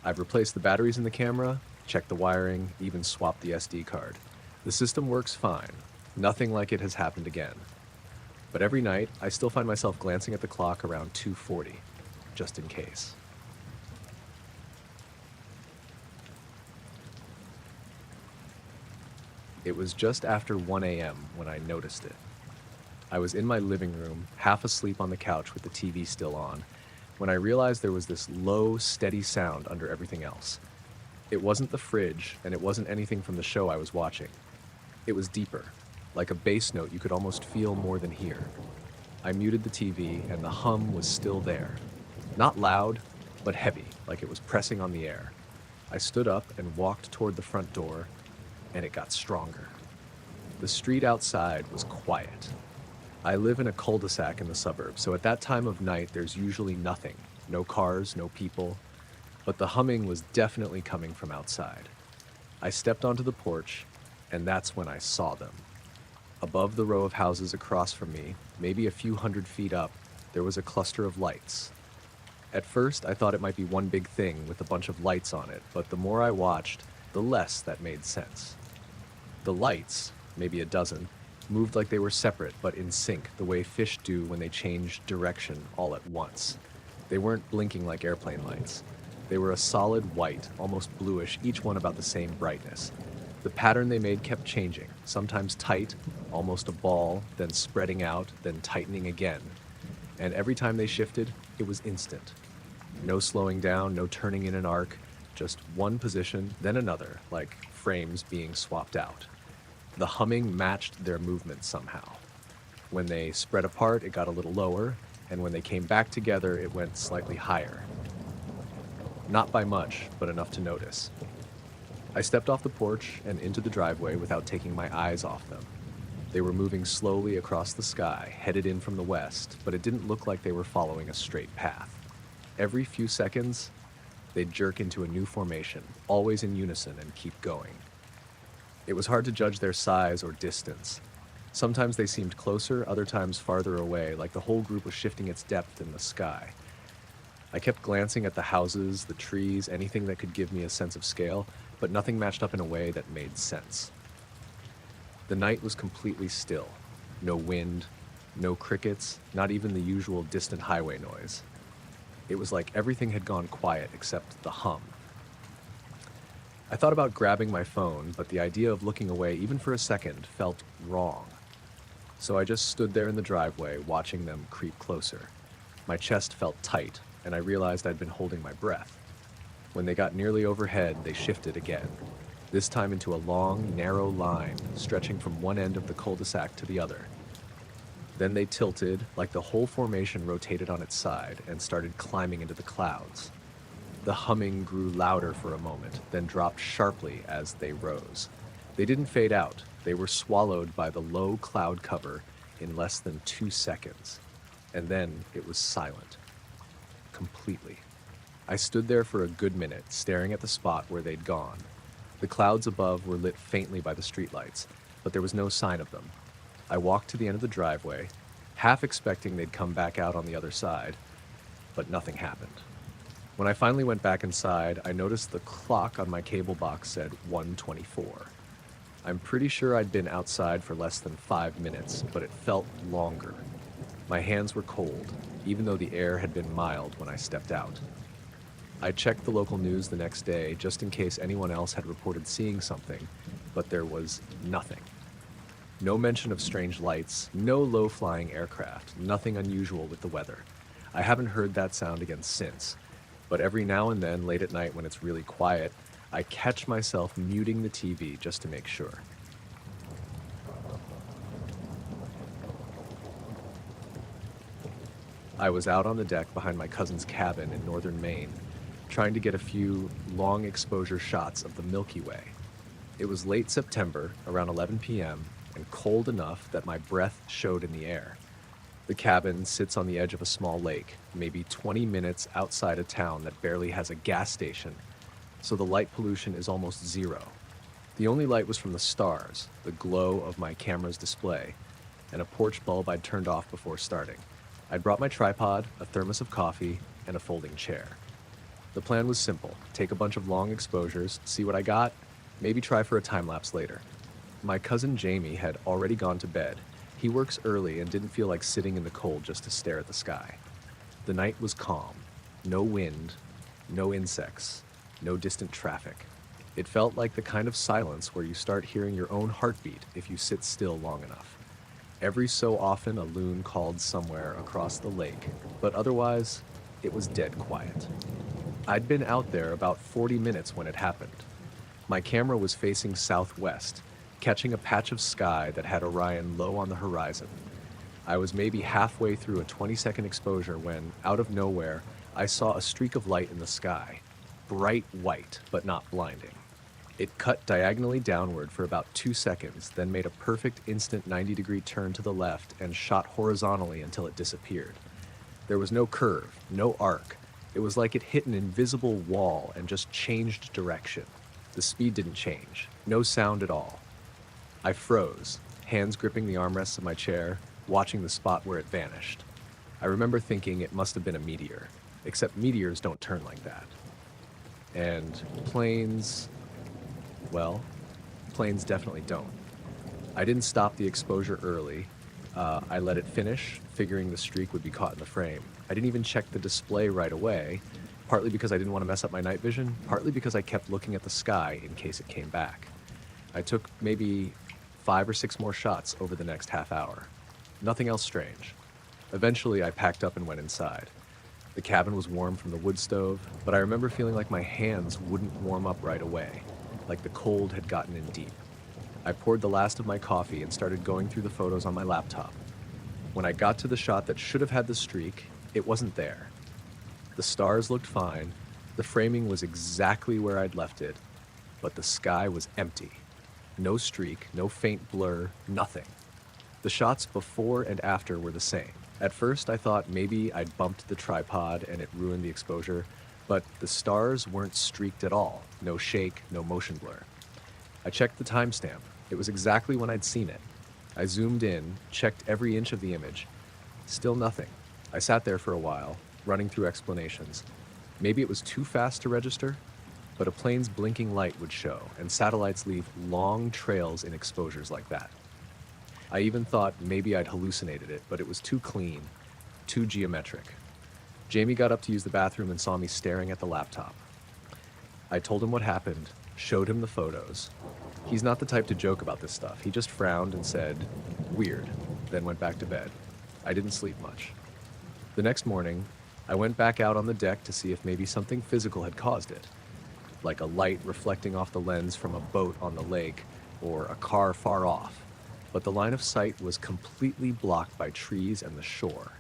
I've replaced the batteries in the camera, checked the wiring, even swapped the SD card. The system works fine. Nothing like it has happened again. But every night, I still find myself glancing at the clock around 2:40, just in case. It was just after 1 a.m. when I noticed it. I was in my living room, half asleep on the couch with the TV still on, when I realized there was this low, steady sound under everything else. It wasn't the fridge, and it wasn't anything from the show I was watching. It was deeper, like a bass note you could almost feel more than hear. I muted the TV, and the hum was still there. Not loud, but heavy, like it was pressing on the air. I stood up and walked toward the front door, and it got stronger. The street outside was quiet. I live in a cul-de-sac in the suburbs, so at that time of night there's usually nothing. No cars, no people. But the humming was definitely coming from outside. I stepped onto the porch, and that's when I saw them. Above the row of houses across from me, maybe a few hundred feet up, there was a cluster of lights. At first, I thought it might be one big thing with a bunch of lights on it, but the more I watched, the less that made sense. The lights, maybe a dozen, moved like they were separate but in sync, the way fish do when they change direction all at once. They weren't blinking like airplane lights. They were a solid white, almost bluish, each one about the same brightness. The pattern they made kept changing, sometimes tight, almost a ball, then spreading out, then tightening again. And every time they shifted, it was instant. No slowing down, no turning in an arc, just one position, then another, like frames being swapped out. The humming matched their movement somehow. When they spread apart, it got a little lower, and when they came back together, it went slightly higher. Not by much, but enough to notice. I stepped off the porch and into the driveway without taking my eyes off them. They were moving slowly across the sky, headed in from the west, but it didn't look like they were following a straight path. Every few seconds, they'd jerk into a new formation, always in unison, and keep going. It was hard to judge their size or distance. Sometimes they seemed closer, other times farther away, like the whole group was shifting its depth in the sky. I kept glancing at the houses, the trees, anything that could give me a sense of scale, but nothing matched up in a way that made sense. The night was completely still. No wind, no crickets, not even the usual distant highway noise. It was like everything had gone quiet except the hum. I thought about grabbing my phone, but the idea of looking away even for a second felt wrong. So I just stood there in the driveway, watching them creep closer. My chest felt tight, and I realized I'd been holding my breath. When they got nearly overhead, they shifted again, this time into a long, narrow line stretching from one end of the cul-de-sac to the other. Then they tilted, like the whole formation rotated on its side, and started climbing into the clouds. The humming grew louder for a moment, then dropped sharply as they rose. They didn't fade out. They were swallowed by the low cloud cover in less than 2 seconds. and then it was silent. Completely. I stood there for a good minute, staring at the spot where they'd gone. The clouds above were lit faintly by the streetlights, but there was no sign of them. I walked to the end of the driveway, half expecting they'd come back out on the other side, but nothing happened. When I finally went back inside, I noticed the clock on my cable box said 1:24. I'm pretty sure I'd been outside for less than 5 minutes, but it felt longer. My hands were cold, even though the air had been mild when I stepped out. I checked the local news the next day just in case anyone else had reported seeing something, but there was nothing. No mention of strange lights, no low-flying aircraft, nothing unusual with the weather. I haven't heard that sound again since, but every now and then, late at night when it's really quiet, I catch myself muting the TV just to make sure. I was out on the deck behind my cousin's cabin in northern Maine, trying to get a few long exposure shots of the Milky Way. It was late September, around 11 p.m., and cold enough that my breath showed in the air. The cabin sits on the edge of a small lake, maybe 20 minutes outside a town that barely has a gas station, so the light pollution is almost zero. The only light was from the stars, the glow of my camera's display, and a porch bulb I'd turned off before starting. I'd brought my tripod, a thermos of coffee, and a folding chair. The plan was simple: take a bunch of long exposures, see what I got, maybe try for a time-lapse later. My cousin Jamie had already gone to bed. He works early and didn't feel like sitting in the cold just to stare at the sky. The night was calm. No wind, no insects, no distant traffic. It felt like the kind of silence where you start hearing your own heartbeat if you sit still long enough. Every so often a loon called somewhere across the lake, but otherwise, it was dead quiet. I'd been out there about 40 minutes when it happened. My camera was facing southwest, catching a patch of sky that had Orion low on the horizon. I was maybe halfway through a 20-second exposure when, out of nowhere, I saw a streak of light in the sky. Bright white, but not blinding. It cut diagonally downward for about 2 seconds, then made a perfect instant 90-degree turn to the left and shot horizontally until it disappeared. There was no curve, no arc. It was like it hit an invisible wall and just changed direction. The speed didn't change, no sound at all. I froze, hands gripping the armrests of my chair, watching the spot where it vanished. I remember thinking it must have been a meteor, except meteors don't turn like that. And planes, well, planes definitely don't. I didn't stop the exposure early. I let it finish, figuring the streak would be caught in the frame. I didn't even check the display right away, partly because I didn't want to mess up my night vision, partly because I kept looking at the sky in case it came back. I took maybe 5 or 6 more shots over the next half hour. Nothing else strange. Eventually, I packed up and went inside. The cabin was warm from the wood stove, but I remember feeling like my hands wouldn't warm up right away, like the cold had gotten in deep. I poured the last of my coffee and started going through the photos on my laptop. When I got to the shot that should have had the streak, it wasn't there. The stars looked fine, the framing was exactly where I'd left it, but the sky was empty. No streak, no faint blur, nothing. The shots before and after were the same. At first, I thought maybe I'd bumped the tripod and it ruined the exposure, but the stars weren't streaked at all. No shake, no motion blur. I checked the timestamp. It was exactly when I'd seen it. I zoomed in, checked every inch of the image. Still nothing. I sat there for a while, running through explanations. Maybe it was too fast to register, but a plane's blinking light would show, and satellites leave long trails in exposures like that. I even thought maybe I'd hallucinated it, but it was too clean, too geometric. Jamie got up to use the bathroom and saw me staring at the laptop. I told him what happened, showed him the photos. He's not the type to joke about this stuff. He just frowned and said, "Weird," then went back to bed. I didn't sleep much. The next morning, I went back out on the deck to see if maybe something physical had caused it, like a light reflecting off the lens from a boat on the lake or a car far off. But the line of sight was completely blocked by trees and the shore.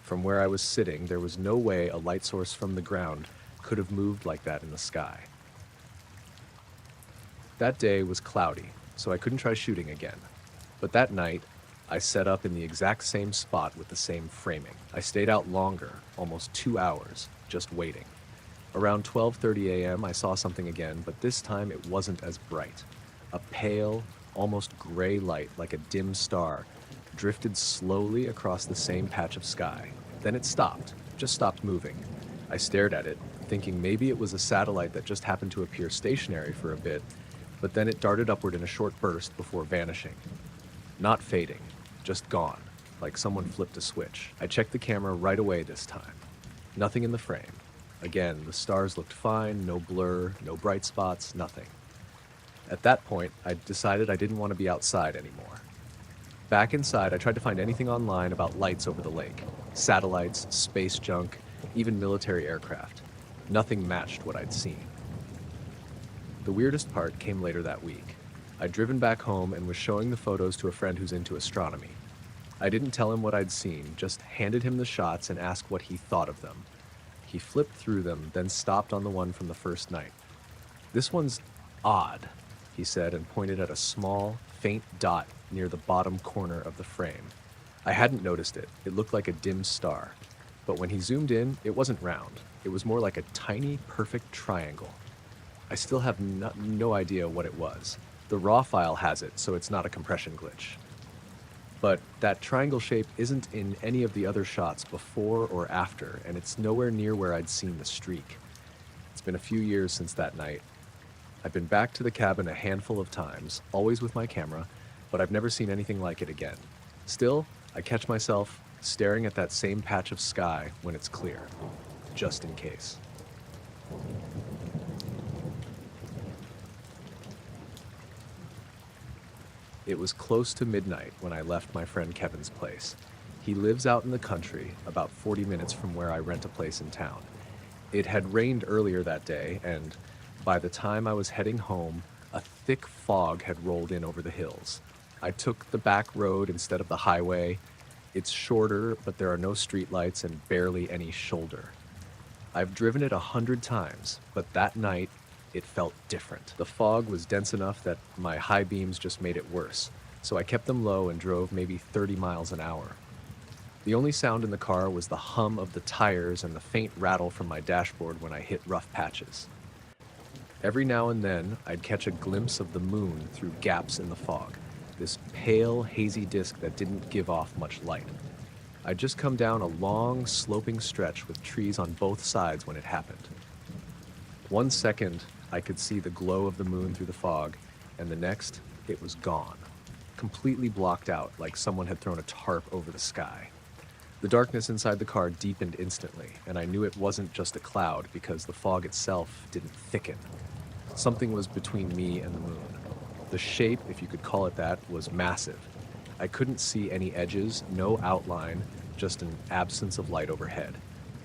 From where I was sitting, there was no way a light source from the ground could have moved like that in the sky. That day was cloudy, so I couldn't try shooting again. But that night, I set up in the exact same spot with the same framing. I stayed out longer, almost 2 hours, just waiting. Around 12:30 a.m., I saw something again, but this time it wasn't as bright. A pale, almost gray light, like a dim star, drifted slowly across the same patch of sky. Then it stopped, just stopped moving. I stared at it, thinking maybe it was a satellite that just happened to appear stationary for a bit, but then it darted upward in a short burst before vanishing. Not fading, just gone, like someone flipped a switch. I checked the camera right away this time. Nothing in the frame. Again, the stars looked fine, no blur, no bright spots, nothing. At that point, I decided I didn't want to be outside anymore. Back inside, I tried to find anything online about lights over the lake. Satellites, space junk, even military aircraft. Nothing matched what I'd seen. The weirdest part came later that week. I'd driven back home and was showing the photos to a friend who's into astronomy. I didn't tell him what I'd seen, just handed him the shots and asked what he thought of them. He flipped through them, then stopped on the one from the first night. "This one's odd," he said, and pointed at a small, faint dot near the bottom corner of the frame. I hadn't noticed it. It looked like a dim star. But when he zoomed in, it wasn't round. It was more like a tiny, perfect triangle. I still have no idea what it was. The raw file has it, so it's not a compression glitch. But that triangle shape isn't in any of the other shots before or after, and it's nowhere near where I'd seen the streak. It's been a few years since that night. I've been back to the cabin a handful of times, always with my camera, but I've never seen anything like it again. Still, I catch myself staring at that same patch of sky when it's clear, just in case. It was close to midnight when I left my friend Kevin's place. He lives out in the country, about 40 minutes from where I rent a place in town. It had rained earlier that day, and by the time I was heading home, a thick fog had rolled in over the hills. I took the back road instead of the highway. It's shorter, but there are no streetlights and barely any shoulder. I've driven it 100 times, but that night, it felt different. The fog was dense enough that my high beams just made it worse, so I kept them low and drove maybe 30 miles an hour. The only sound in the car was the hum of the tires and the faint rattle from my dashboard when I hit rough patches. Every now and then, I'd catch a glimpse of the moon through gaps in the fog, this pale, hazy disk that didn't give off much light. I'd just come down a long, sloping stretch with trees on both sides when it happened. 1 second, I could see the glow of the moon through the fog, and the next, it was gone, completely blocked out like someone had thrown a tarp over the sky. The darkness inside the car deepened instantly, and I knew it wasn't just a cloud because the fog itself didn't thicken. Something was between me and the moon. The shape, if you could call it that, was massive. I couldn't see any edges, no outline, just an absence of light overhead.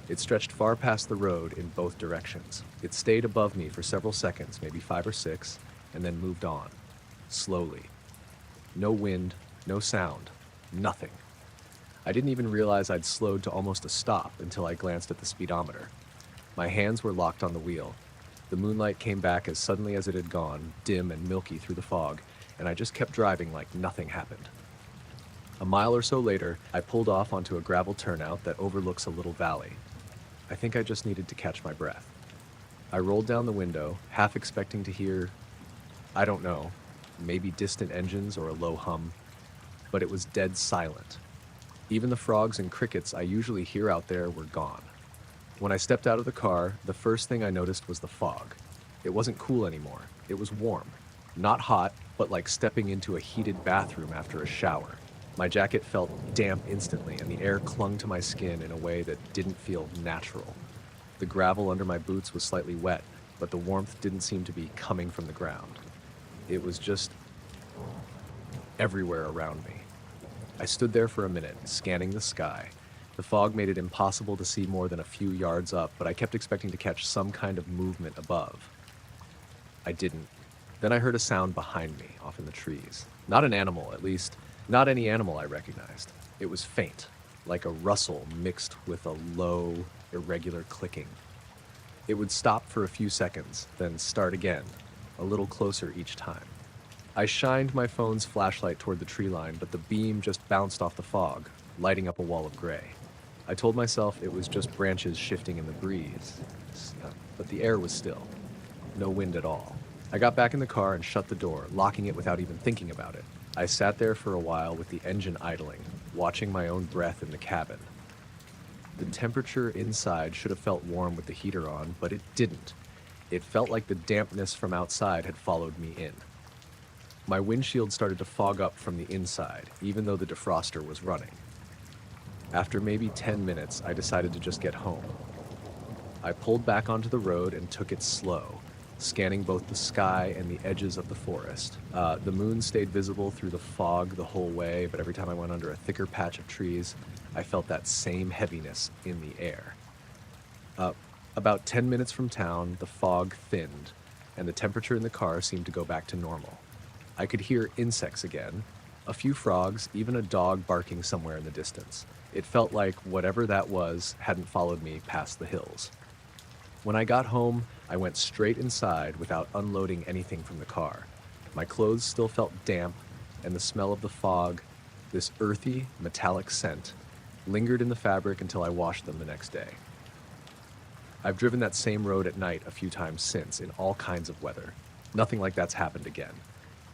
It stretched far past the road in both directions. It stayed above me for several seconds, maybe 5 or 6, and then moved on, slowly. No wind, no sound, nothing. I didn't even realize I'd slowed to almost a stop until I glanced at the speedometer. My hands were locked on the wheel. The moonlight came back as suddenly as it had gone, dim and milky through the fog, and I just kept driving like nothing happened. A mile or so later, I pulled off onto a gravel turnout that overlooks a little valley. I think I just needed to catch my breath. I rolled down the window, half expecting to hear, I don't know, maybe distant engines or a low hum, but it was dead silent. Even the frogs and crickets I usually hear out there were gone. When I stepped out of the car, the first thing I noticed was the fog. It wasn't cool anymore. It was warm. Not hot, but like stepping into a heated bathroom after a shower. My jacket felt damp instantly, and the air clung to my skin in a way that didn't feel natural. The gravel under my boots was slightly wet, but the warmth didn't seem to be coming from the ground. It was just everywhere around me. I stood there for a minute, scanning the sky. The fog made it impossible to see more than a few yards up, but I kept expecting to catch some kind of movement above. I didn't. Then I heard a sound behind me, off in the trees. Not an animal, at least. Not any animal I recognized. It was faint, like a rustle mixed with a low, irregular clicking. It would stop for a few seconds, then start again, a little closer each time. I shined my phone's flashlight toward the tree line, but the beam just bounced off the fog, lighting up a wall of gray. I told myself it was just branches shifting in the breeze, but the air was still. No wind at all. I got back in the car and shut the door, locking it without even thinking about it. I sat there for a while with the engine idling, watching my own breath in the cabin. The temperature inside should have felt warm with the heater on, but it didn't. It felt like the dampness from outside had followed me in. My windshield started to fog up from the inside, even though the defroster was running. After maybe 10 minutes, I decided to just get home. I pulled back onto the road and took it slow, scanning both the sky and the edges of the forest. The moon stayed visible through the fog the whole way, but every time I went under a thicker patch of trees, I felt that same heaviness in the air. About 10 minutes from town, the fog thinned, and the temperature in the car seemed to go back to normal. I could hear insects again, a few frogs, even a dog barking somewhere in the distance. It felt like whatever that was hadn't followed me past the hills. When I got home, I went straight inside without unloading anything from the car. My clothes still felt damp, and the smell of the fog, this earthy, metallic scent, lingered in the fabric until I washed them the next day. I've driven that same road at night a few times since, in all kinds of weather. Nothing like that's happened again,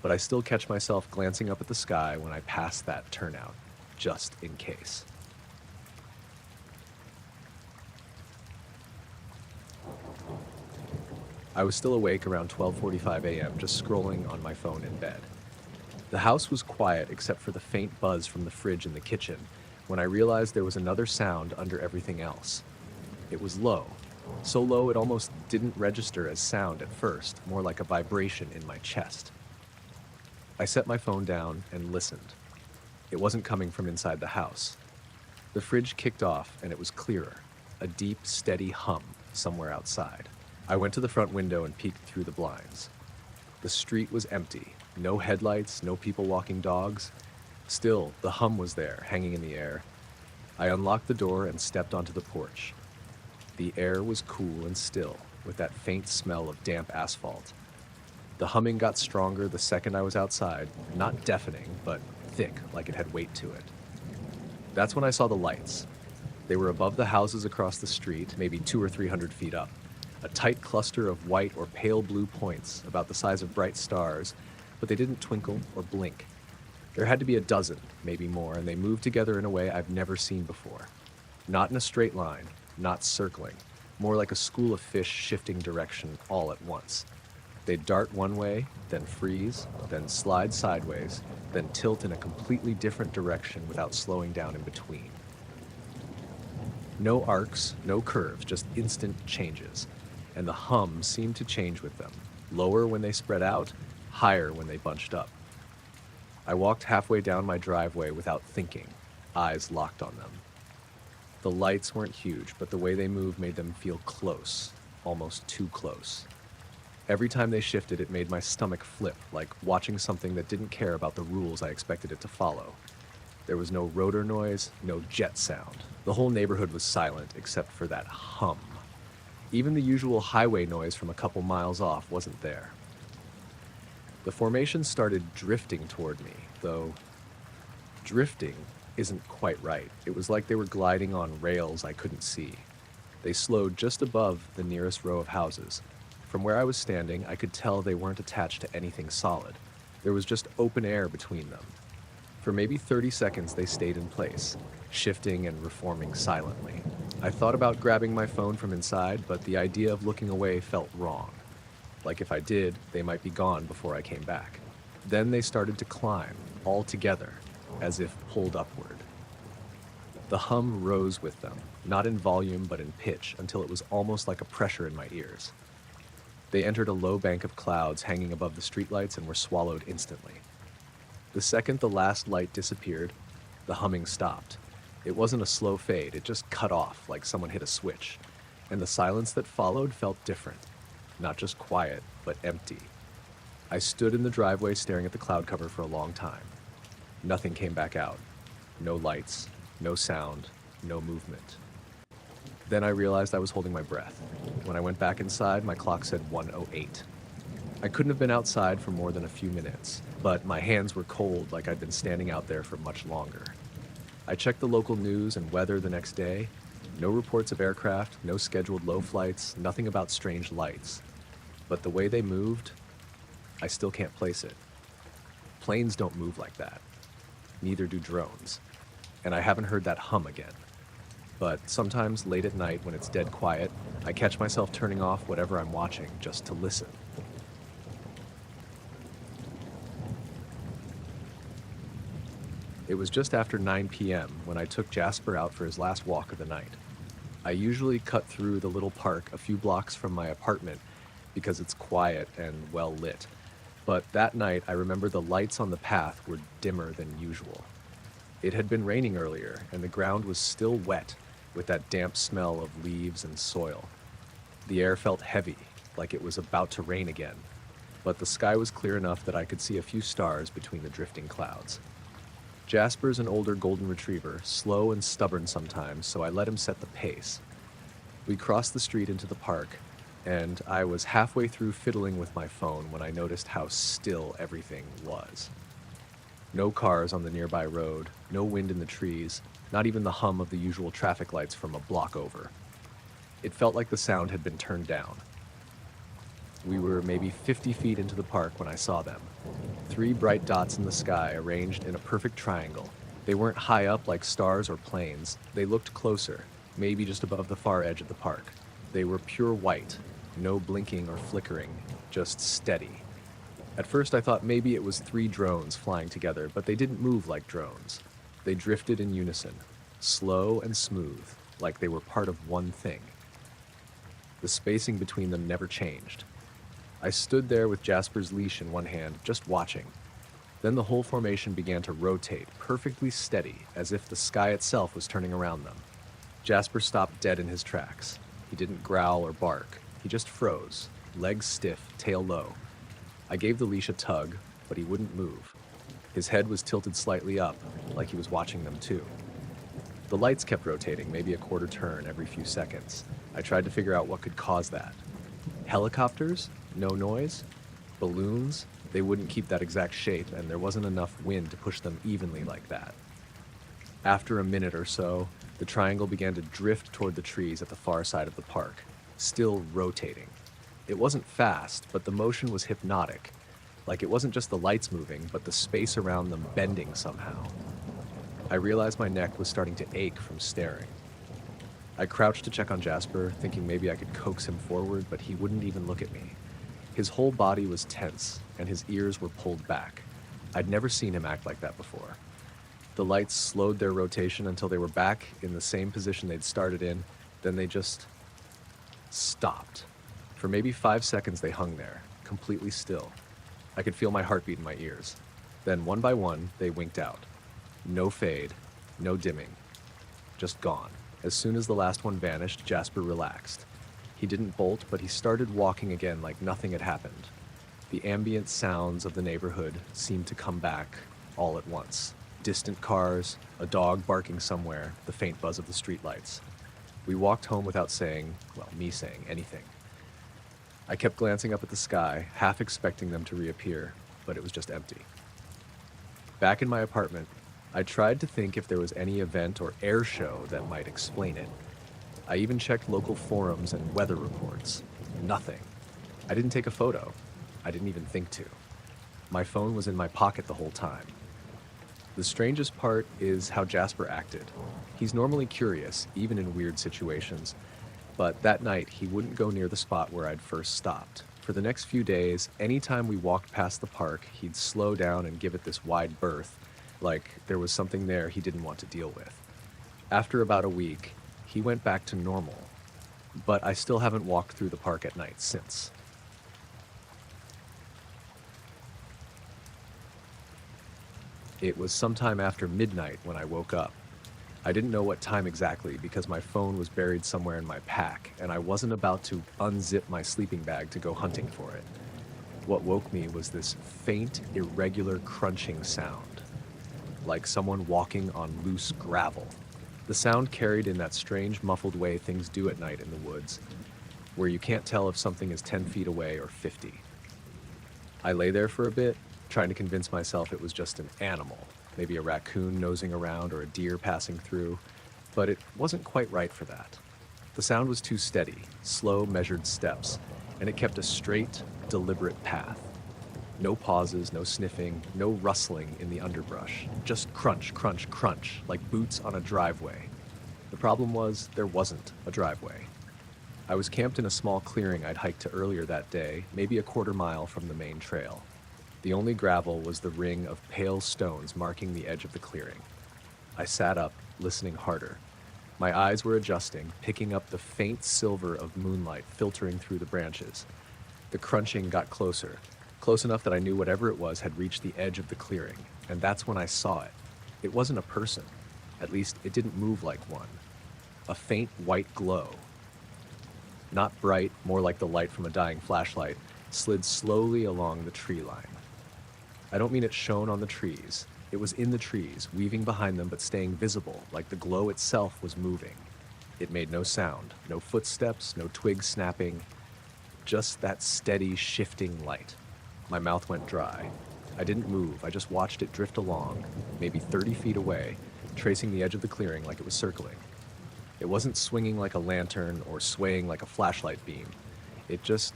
but I still catch myself glancing up at the sky when I pass that turnout, just in case. I was still awake around 12:45 a.m., just scrolling on my phone in bed. The house was quiet except for the faint buzz from the fridge in the kitchen, when I realized there was another sound under everything else. It was low, so low it almost didn't register as sound at first, more like a vibration in my chest. I set my phone down and listened. It wasn't coming from inside the house. The fridge kicked off and it was clearer, a deep, steady hum somewhere outside. I went to the front window and peeked through the blinds. The street was empty, no headlights, no people walking dogs. Still, the hum was there, hanging in the air. I unlocked the door and stepped onto the porch. The air was cool and still, with that faint smell of damp asphalt. The humming got stronger the second I was outside, not deafening, but thick, like it had weight to it. That's when I saw the lights. They were above the houses across the street, maybe 200 or 300 feet up. A tight cluster of white or pale blue points, about the size of bright stars, but they didn't twinkle or blink. There had to be a dozen, maybe more, and they moved together in a way I've never seen before. Not in a straight line, not circling, more like a school of fish shifting direction all at once. They'd dart one way, then freeze, then slide sideways, then tilt in a completely different direction without slowing down in between. No arcs, no curves, just instant changes. And the hum seemed to change with them, lower when they spread out, higher when they bunched up. I walked halfway down my driveway without thinking, eyes locked on them. The lights weren't huge, but the way they moved made them feel close, almost too close. Every time they shifted, it made my stomach flip, like watching something that didn't care about the rules I expected it to follow. There was no rotor noise, no jet sound. The whole neighborhood was silent except for that hum. Even the usual highway noise from a couple miles off wasn't there. The formation started drifting toward me, though drifting isn't quite right. It was like they were gliding on rails I couldn't see. They slowed just above the nearest row of houses. From where I was standing, I could tell they weren't attached to anything solid. There was just open air between them. For maybe 30 seconds, they stayed in place, shifting and reforming silently. I thought about grabbing my phone from inside, but the idea of looking away felt wrong. Like if I did, they might be gone before I came back. Then they started to climb, all together, as if pulled upward. The hum rose with them, not in volume but in pitch, until it was almost like a pressure in my ears. They entered a low bank of clouds hanging above the streetlights and were swallowed instantly. The second the last light disappeared, the humming stopped. It wasn't a slow fade, it just cut off like someone hit a switch, and the silence that followed felt different. Not just quiet, but empty. I stood in the driveway staring at the cloud cover for a long time. Nothing came back out. No lights, no sound, no movement. Then I realized I was holding my breath. When I went back inside, my clock said 1:08. I couldn't have been outside for more than a few minutes. but my hands were cold like I'd been standing out there for much longer. I checked the local news and weather the next day. No reports of aircraft, no scheduled low flights, nothing about strange lights. But the way they moved, I still can't place it. Planes don't move like that. Neither do drones. And I haven't heard that hum again. But sometimes late at night when it's dead quiet, I catch myself turning off whatever I'm watching just to listen. It was just after 9 p.m. when I took Jasper out for his last walk of the night. I usually cut through the little park a few blocks from my apartment because it's quiet and well lit. But that night, I remember the lights on the path were dimmer than usual. It had been raining earlier, and the ground was still wet with that damp smell of leaves and soil. The air felt heavy, like it was about to rain again, but the sky was clear enough that I could see a few stars between the drifting clouds. Jasper's an older golden retriever, slow and stubborn sometimes, so I let him set the pace. We crossed the street into the park, and I was halfway through fiddling with my phone when I noticed how still everything was. No cars on the nearby road, no wind in the trees, not even the hum of the usual traffic lights from a block over. It felt like the sound had been turned down. We were maybe 50 feet into the park when I saw them. 3 bright dots in the sky arranged in a perfect triangle. They weren't high up like stars or planes. They looked closer, maybe just above the far edge of the park. They were pure white, no blinking or flickering, just steady. At first I thought maybe it was 3 drones flying together, but they didn't move like drones. They drifted in unison, slow and smooth, like they were part of one thing. The spacing between them never changed. I stood there with Jasper's leash in one hand, just watching. Then the whole formation began to rotate, perfectly steady, as if the sky itself was turning around them. Jasper stopped dead in his tracks. He didn't growl or bark. He just froze, legs stiff, tail low. I gave the leash a tug, but he wouldn't move. His head was tilted slightly up, like he was watching them too. The lights kept rotating, maybe a quarter turn every few seconds. I tried to figure out what could cause that. Helicopters? No noise? Balloons? They wouldn't keep that exact shape, and there wasn't enough wind to push them evenly like that. After a minute or so, the triangle began to drift toward the trees at the far side of the park, still rotating. It wasn't fast, but the motion was hypnotic. Like it wasn't just the lights moving, but the space around them bending somehow. I realized my neck was starting to ache from staring. I crouched to check on Jasper, thinking maybe I could coax him forward, but he wouldn't even look at me. His whole body was tense, and his ears were pulled back. I'd never seen him act like that before. The lights slowed their rotation until they were back in the same position they'd started in, then they just stopped. For maybe 5 seconds they hung there, completely still. I could feel my heartbeat in my ears. Then one by one, they winked out. No fade, no dimming, just gone. As soon as the last one vanished, Jasper relaxed. He didn't bolt, but he started walking again like nothing had happened. The ambient sounds of the neighborhood seemed to come back all at once. Distant cars, a dog barking somewhere, the faint buzz of the streetlights. We walked home without saying, well, me saying anything. I kept glancing up at the sky, half expecting them to reappear, but it was just empty. Back in my apartment, I tried to think if there was any event or air show that might explain it. I even checked local forums and weather reports. Nothing. I didn't take a photo. I didn't even think to. My phone was in my pocket the whole time. The strangest part is how Jasper acted. He's normally curious, even in weird situations, but that night he wouldn't go near the spot where I'd first stopped. For the next few days, anytime we walked past the park, he'd slow down and give it this wide berth, like there was something there he didn't want to deal with. After about a week, he went back to normal, but I still haven't walked through the park at night since. It was sometime after midnight when I woke up. I didn't know what time exactly because my phone was buried somewhere in my pack, and I wasn't about to unzip my sleeping bag to go hunting for it. What woke me was this faint, irregular crunching sound, like someone walking on loose gravel. The sound carried in that strange, muffled way things do at night in the woods, where you can't tell if something is 10 feet away or 50. I lay there for a bit, trying to convince myself it was just an animal, maybe a raccoon nosing around or a deer passing through, but it wasn't quite right for that. The sound was too steady, slow, measured steps, and it kept a straight, deliberate path. No pauses, no sniffing, no rustling in the underbrush. Just crunch, crunch, crunch, like boots on a driveway. The problem was, there wasn't a driveway. I was camped in a small clearing I'd hiked to earlier that day, maybe a quarter-mile from the main trail. The only gravel was the ring of pale stones marking the edge of the clearing. I sat up, listening harder. My eyes were adjusting, picking up the faint silver of moonlight filtering through the branches. The crunching got closer, close enough that I knew whatever it was had reached the edge of the clearing, and that's when I saw it. It wasn't a person. At least, it didn't move like one. A faint white glow. Not bright, more like the light from a dying flashlight, slid slowly along the tree line. I don't mean it shone on the trees. It was in the trees, weaving behind them but staying visible, like the glow itself was moving. It made no sound, no footsteps, no twigs snapping, just that steady, shifting light. My mouth went dry. I didn't move, I just watched it drift along, maybe 30 feet away, tracing the edge of the clearing like it was circling. It wasn't swinging like a lantern or swaying like a flashlight beam. It just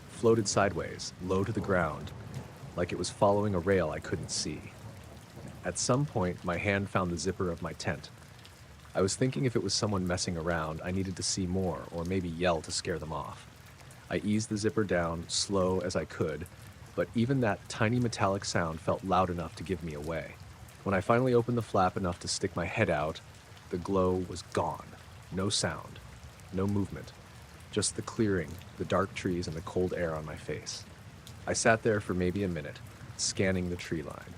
floated sideways, low to the ground, like it was following a rail I couldn't see. At some point, my hand found the zipper of my tent. I was thinking if it was someone messing around, I needed to see more, or maybe yell to scare them off. I eased the zipper down, slow as I could, but even that tiny metallic sound felt loud enough to give me away. When I finally opened the flap enough to stick my head out, the glow was gone. No sound, no movement, just the clearing, the dark trees, and the cold air on my face. I sat there for maybe a minute, scanning the tree line.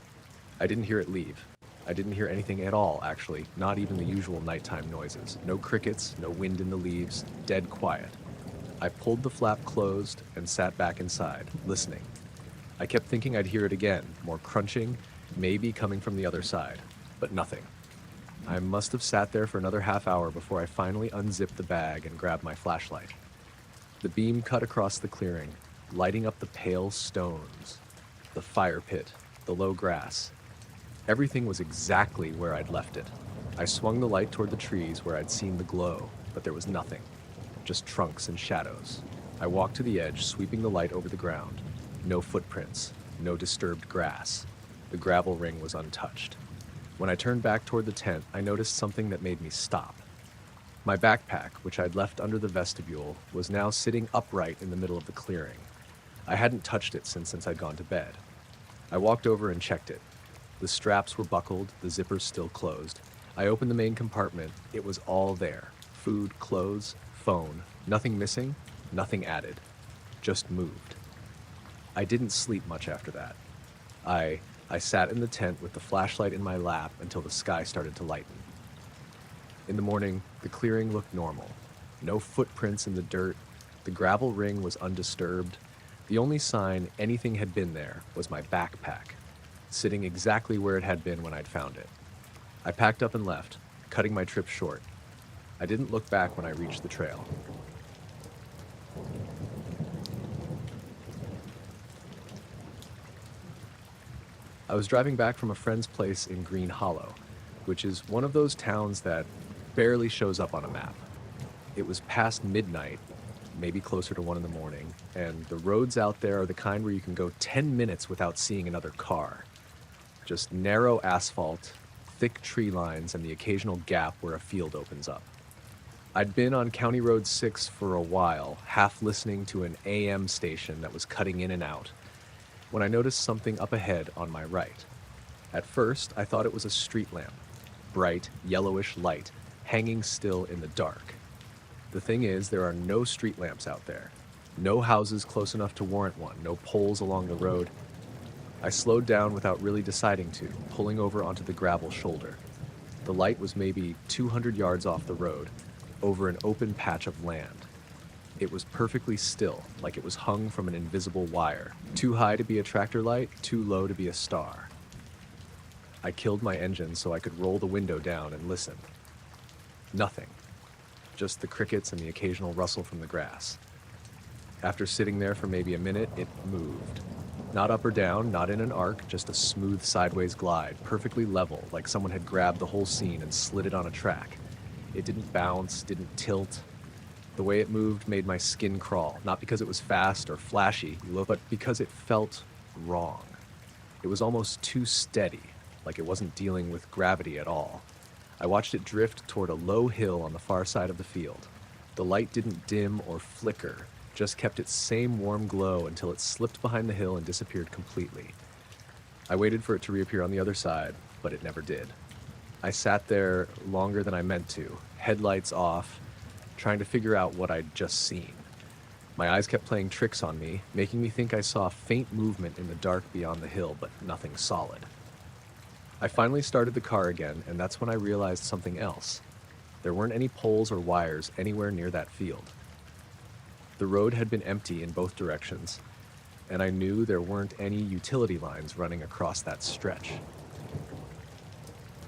I didn't hear it leave. I didn't hear anything at all, actually, not even the usual nighttime noises. No crickets, no wind in the leaves, dead quiet. I pulled the flap closed and sat back inside, listening. I kept thinking I'd hear it again, more crunching, maybe coming from the other side, but nothing. I must have sat there for another half hour before I finally unzipped the bag and grabbed my flashlight. The beam cut across the clearing, lighting up the pale stones, the fire pit, the low grass. Everything was exactly where I'd left it. I swung the light toward the trees where I'd seen the glow, but there was nothing, just trunks and shadows. I walked to the edge, sweeping the light over the ground. No footprints, no disturbed grass. The gravel ring was untouched. When I turned back toward the tent, I noticed something that made me stop. My backpack, which I'd left under the vestibule, was now sitting upright in the middle of the clearing. I hadn't touched it since I'd gone to bed. I walked over and checked it. The straps were buckled, the zippers still closed. I opened the main compartment. It was all there. Food, clothes, phone. Nothing missing, nothing added. Just moved. I didn't sleep much after that. I sat in the tent with the flashlight in my lap until the sky started to lighten. In the morning, the clearing looked normal. No footprints in the dirt. The gravel ring was undisturbed. The only sign anything had been there was my backpack, sitting exactly where it had been when I'd found it. I packed up and left, cutting my trip short. I didn't look back when I reached the trail. I was driving back from a friend's place in Green Hollow, which is one of those towns that barely shows up on a map. It was past midnight, maybe closer to 1 in the morning, and the roads out there are the kind where you can go 10 minutes without seeing another car. Just narrow asphalt, thick tree lines, and the occasional gap where a field opens up. I'd been on County Road 6 for a while, half listening to an AM station that was cutting in and out, when I noticed something up ahead on my right. At first, I thought it was a street lamp, bright, yellowish light, hanging still in the dark. The thing is, there are no street lamps out there. No houses close enough to warrant one, no poles along the road. I slowed down without really deciding to, pulling over onto the gravel shoulder. The light was maybe 200 yards off the road, over an open patch of land. It was perfectly still, like it was hung from an invisible wire. Too high to be a tractor light, too low to be a star. I killed my engine so I could roll the window down and listen. Nothing. Just the crickets and the occasional rustle from the grass. After sitting there for maybe a minute, it moved. Not up or down, not in an arc, just a smooth sideways glide, perfectly level, like someone had grabbed the whole scene and slid it on a track. It didn't bounce, didn't tilt. The way it moved made my skin crawl, not because it was fast or flashy, but because it felt wrong. It was almost too steady, like it wasn't dealing with gravity at all. I watched it drift toward a low hill on the far side of the field. The light didn't dim or flicker, just kept its same warm glow until it slipped behind the hill and disappeared completely. I waited for it to reappear on the other side, but it never did. I sat there longer than I meant to, headlights off, trying to figure out what I'd just seen. My eyes kept playing tricks on me, making me think I saw faint movement in the dark beyond the hill, but nothing solid. I finally started the car again, and that's when I realized something else. There weren't any poles or wires anywhere near that field. The road had been empty in both directions, and I knew there weren't any utility lines running across that stretch.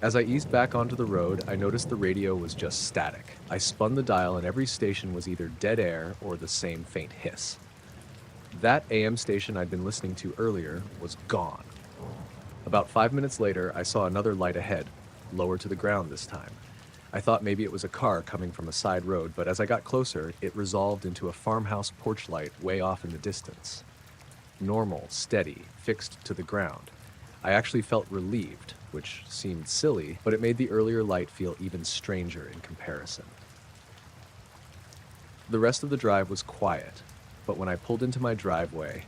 As I eased back onto the road, I noticed the radio was just static. I spun the dial and every station was either dead air or the same faint hiss. That AM station I'd been listening to earlier was gone. About 5 minutes later, I saw another light ahead, lower to the ground this time. I thought maybe it was a car coming from a side road, but as I got closer, it resolved into a farmhouse porch light way off in the distance. Normal, steady, fixed to the ground. I actually felt relieved, which seemed silly, but it made the earlier light feel even stranger in comparison. The rest of the drive was quiet, but when I pulled into my driveway,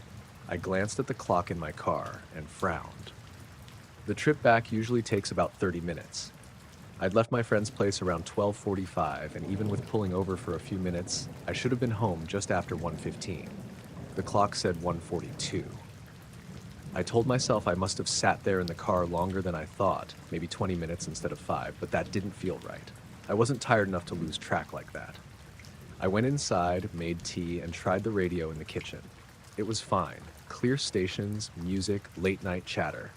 I glanced at the clock in my car and frowned. The trip back usually takes about 30 minutes. I'd left my friend's place around 12:45, and even with pulling over for a few minutes, I should have been home just after 1:15. The clock said 1:42. I told myself I must have sat there in the car longer than I thought, maybe 20 minutes instead of 5, but that didn't feel right. I wasn't tired enough to lose track like that. I went inside, made tea, and tried the radio in the kitchen. It was fine. Clear stations, music, late-night chatter.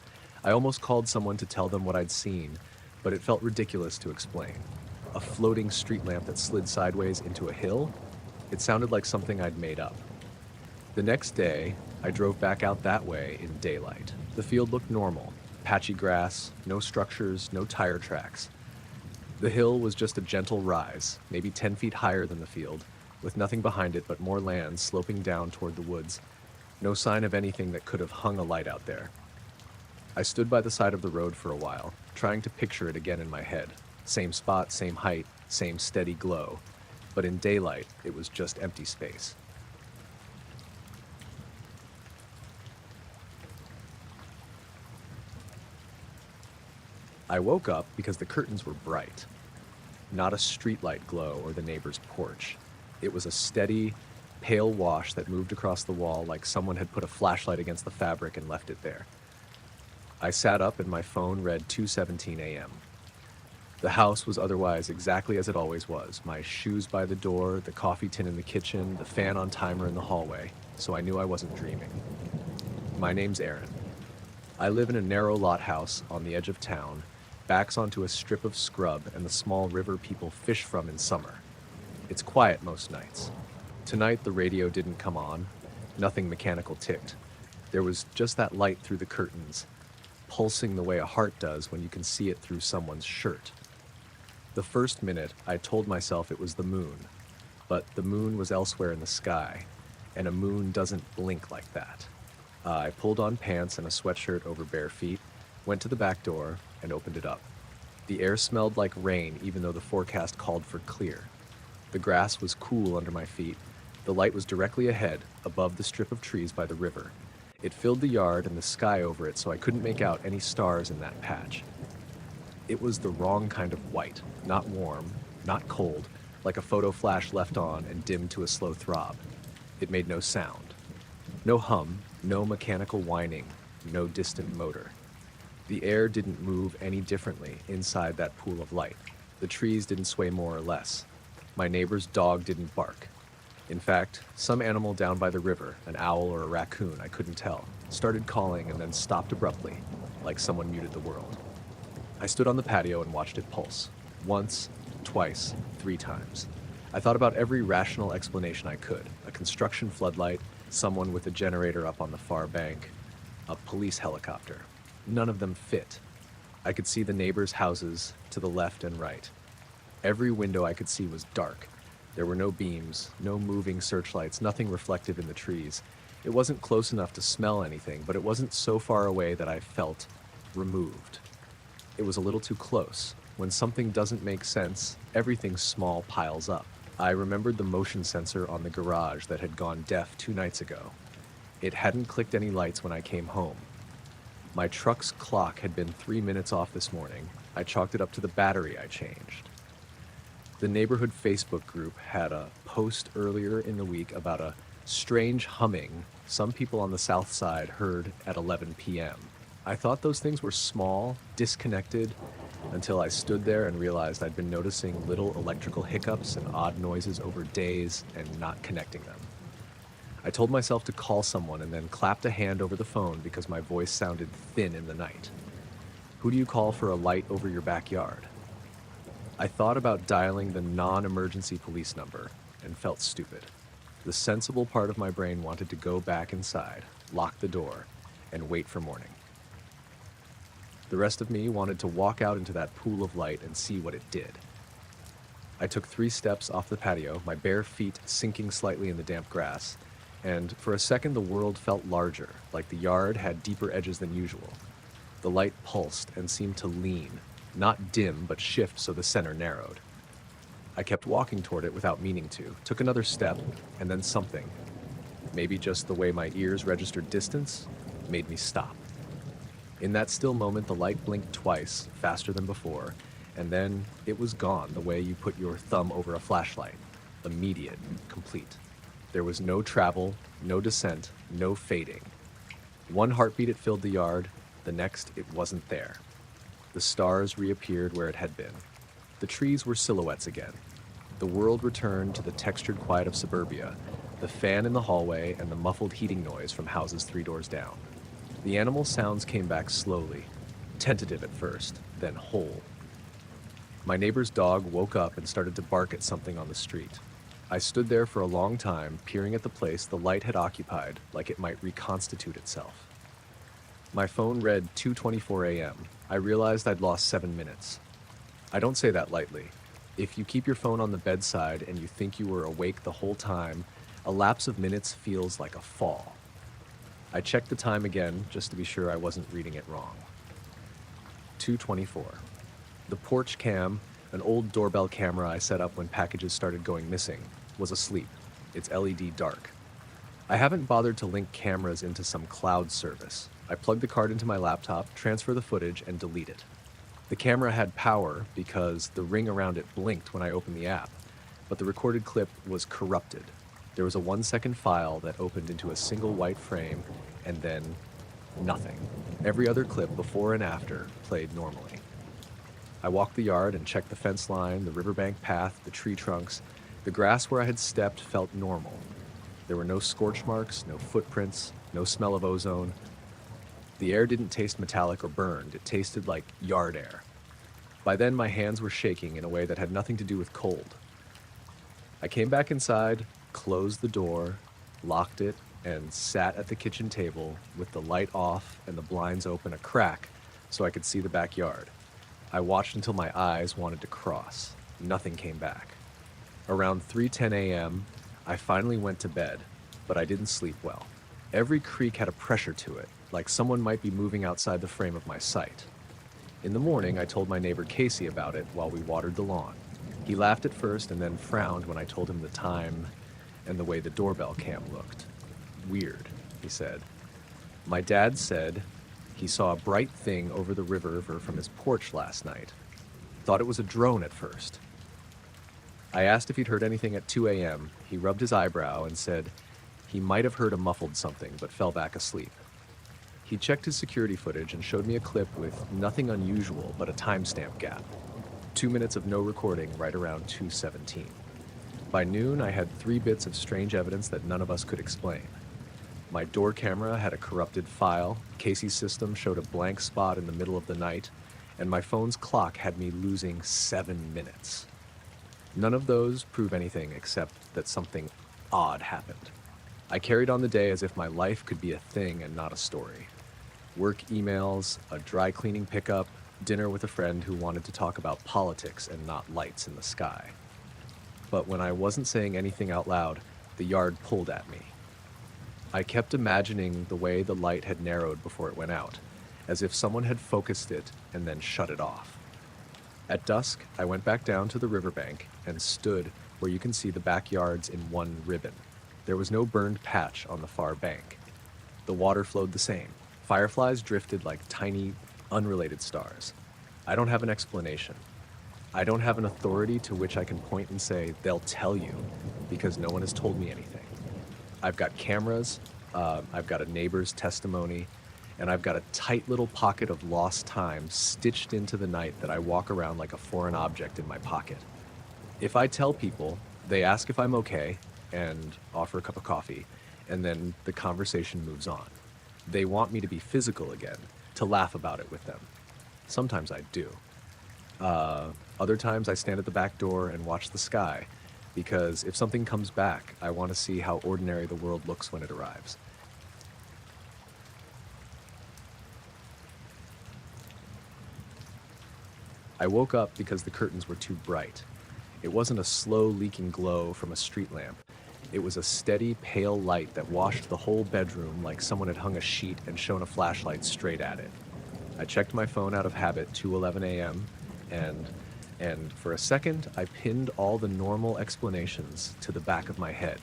I almost called someone to tell them what I'd seen, but it felt ridiculous to explain. A floating street lamp that slid sideways into a hill? It sounded like something I'd made up. The next day, I drove back out that way in daylight. The field looked normal. Patchy grass, no structures, no tire tracks. The hill was just a gentle rise, maybe 10 feet higher than the field, with nothing behind it but more land sloping down toward the woods. No sign of anything that could have hung a light out there. I stood by the side of the road for a while, trying to picture it again in my head. Same spot, same height, same steady glow. But in daylight, it was just empty space. I woke up because the curtains were bright. Not a streetlight glow or the neighbor's porch. It was a steady, pale wash that moved across the wall like someone had put a flashlight against the fabric and left it there. I sat up and my phone read 2:17 a.m. The house was otherwise exactly as it always was. My shoes by the door, the coffee tin in the kitchen, the fan on timer in the hallway, so I knew I wasn't dreaming. My name's Aaron. I live in a narrow lot house on the edge of town, backs onto a strip of scrub and the small river people fish from in summer. It's quiet most nights. Tonight the radio didn't come on. Nothing mechanical ticked. There was just that light through the curtains, pulsing the way a heart does when you can see it through someone's shirt. The first minute, I told myself it was the moon, but the moon was elsewhere in the sky, and a moon doesn't blink like that. I pulled on pants and a sweatshirt over bare feet, went to the back door, and opened it up. The air smelled like rain, even though the forecast called for clear. The grass was cool under my feet. The light was directly ahead, above the strip of trees by the river. It filled the yard and the sky over it, so I couldn't make out any stars in that patch. It was the wrong kind of white, not warm, not cold, like a photo flash left on and dimmed to a slow throb. It made no sound. No hum, no mechanical whining, no distant motor. The air didn't move any differently inside that pool of light. The trees didn't sway more or less. My neighbor's dog didn't bark. In fact, some animal down by the river, an owl or a raccoon, I couldn't tell, started calling and then stopped abruptly, like someone muted the world. I stood on the patio and watched it pulse. Once, twice, 3 times. I thought about every rational explanation I could. A construction floodlight, someone with a generator up on the far bank, a police helicopter. None of them fit. I could see the neighbors' houses to the left and right. Every window I could see was dark. There were no beams, no moving searchlights, nothing reflective in the trees. It wasn't close enough to smell anything, but it wasn't so far away that I felt removed. It was a little too close. When something doesn't make sense, everything small piles up. I remembered the motion sensor on the garage that had gone deaf 2 nights ago. It hadn't clicked any lights when I came home. My truck's clock had been 3 minutes off this morning. I chalked it up to the battery I changed. The neighborhood Facebook group had a post earlier in the week about a strange humming some people on the south side heard at 11 p.m. I thought those things were small, disconnected, until I stood there and realized I'd been noticing little electrical hiccups and odd noises over days and not connecting them. I told myself to call someone and then clapped a hand over the phone because my voice sounded thin in the night. Who do you call for a light over your backyard? I thought about dialing the non-emergency police number and felt stupid. The sensible part of my brain wanted to go back inside, lock the door, and wait for morning. The rest of me wanted to walk out into that pool of light and see what it did. I took 3 steps off the patio, my bare feet sinking slightly in the damp grass, and for a second the world felt larger, like the yard had deeper edges than usual. The light pulsed and seemed to lean, not dim, but shift so the center narrowed. I kept walking toward it without meaning to, took another step, and then something, maybe just the way my ears registered distance, made me stop. In that still moment, the light blinked twice, faster than before, and then it was gone the way you put your thumb over a flashlight. Immediate, complete. There was no travel, no descent, no fading. One heartbeat it filled the yard, the next it wasn't there. The stars reappeared where it had been. The trees were silhouettes again. The world returned to the textured quiet of suburbia, the fan in the hallway and the muffled heating noise from houses 3 doors down. The animal sounds came back slowly, tentative at first, then whole. My neighbor's dog woke up and started to bark at something on the street. I stood there for a long time, peering at the place the light had occupied, like it might reconstitute itself. My phone read 2:24 a.m. I realized I'd lost 7 minutes. I don't say that lightly. If you keep your phone on the bedside and you think you were awake the whole time, a lapse of minutes feels like a fall. I checked the time again, just to be sure I wasn't reading it wrong. 2:24. The porch cam, an old doorbell camera I set up when packages started going missing, was asleep, its LED dark. I haven't bothered to link cameras into some cloud service. I plugged the card into my laptop, transfer the footage, and delete it. The camera had power because the ring around it blinked when I opened the app, but the recorded clip was corrupted. There was a 1-second file that opened into a single white frame, and then nothing. Every other clip before and after played normally. I walked the yard and checked the fence line, the riverbank path, the tree trunks. The grass where I had stepped felt normal. There were no scorch marks, no footprints, no smell of ozone. The air didn't taste metallic or burned. It tasted like yard air. By then, my hands were shaking in a way that had nothing to do with cold. I came back inside, closed the door, locked it, and sat at the kitchen table with the light off and the blinds open a crack so I could see the backyard. I watched until my eyes wanted to cross. Nothing came back. Around 3:10 a.m., I finally went to bed, but I didn't sleep well. Every creak had a pressure to it, like someone might be moving outside the frame of my sight. In the morning, I told my neighbor Casey about it while we watered the lawn. He laughed at first and then frowned when I told him the time and the way the doorbell cam looked. Weird, he said. My dad said he saw a bright thing over the river from his porch last night. Thought it was a drone at first. I asked if he'd heard anything at 2 a.m. He rubbed his eyebrow and said he might have heard a muffled something but fell back asleep. He checked his security footage and showed me a clip with nothing unusual but a timestamp gap. 2 minutes of no recording right around 2:17. By noon, I had 3 bits of strange evidence that none of us could explain. My door camera had a corrupted file, Casey's system showed a blank spot in the middle of the night, and my phone's clock had me losing 7 minutes. None of those prove anything except that something odd happened. I carried on the day as if my life could be a thing and not a story. Work emails, a dry cleaning pickup, dinner with a friend who wanted to talk about politics and not lights in the sky. But when I wasn't saying anything out loud, the yard pulled at me. I kept imagining the way the light had narrowed before it went out, as if someone had focused it and then shut it off. At dusk, I went back down to the riverbank and stood where you can see the backyards in one ribbon. There was no burned patch on the far bank. The water flowed the same. Fireflies drifted like tiny, unrelated stars. I don't have an explanation. I don't have an authority to which I can point and say, they'll tell you, because no one has told me anything. I've got cameras, I've got a neighbor's testimony, and I've got a tight little pocket of lost time stitched into the night that I walk around like a foreign object in my pocket. If I tell people, they ask if I'm okay and offer a cup of coffee, and then the conversation moves on. They want me to be physical again, to laugh about it with them. Sometimes I do. Other times I stand at the back door and watch the sky, because if something comes back, I want to see how ordinary the world looks when it arrives. I woke up because the curtains were too bright. It wasn't a slow leaking glow from a street lamp. It was a steady, pale light that washed the whole bedroom like someone had hung a sheet and shone a flashlight straight at it. I checked my phone out of habit, 2:11 a.m., and for a second, I pinned all the normal explanations to the back of my head.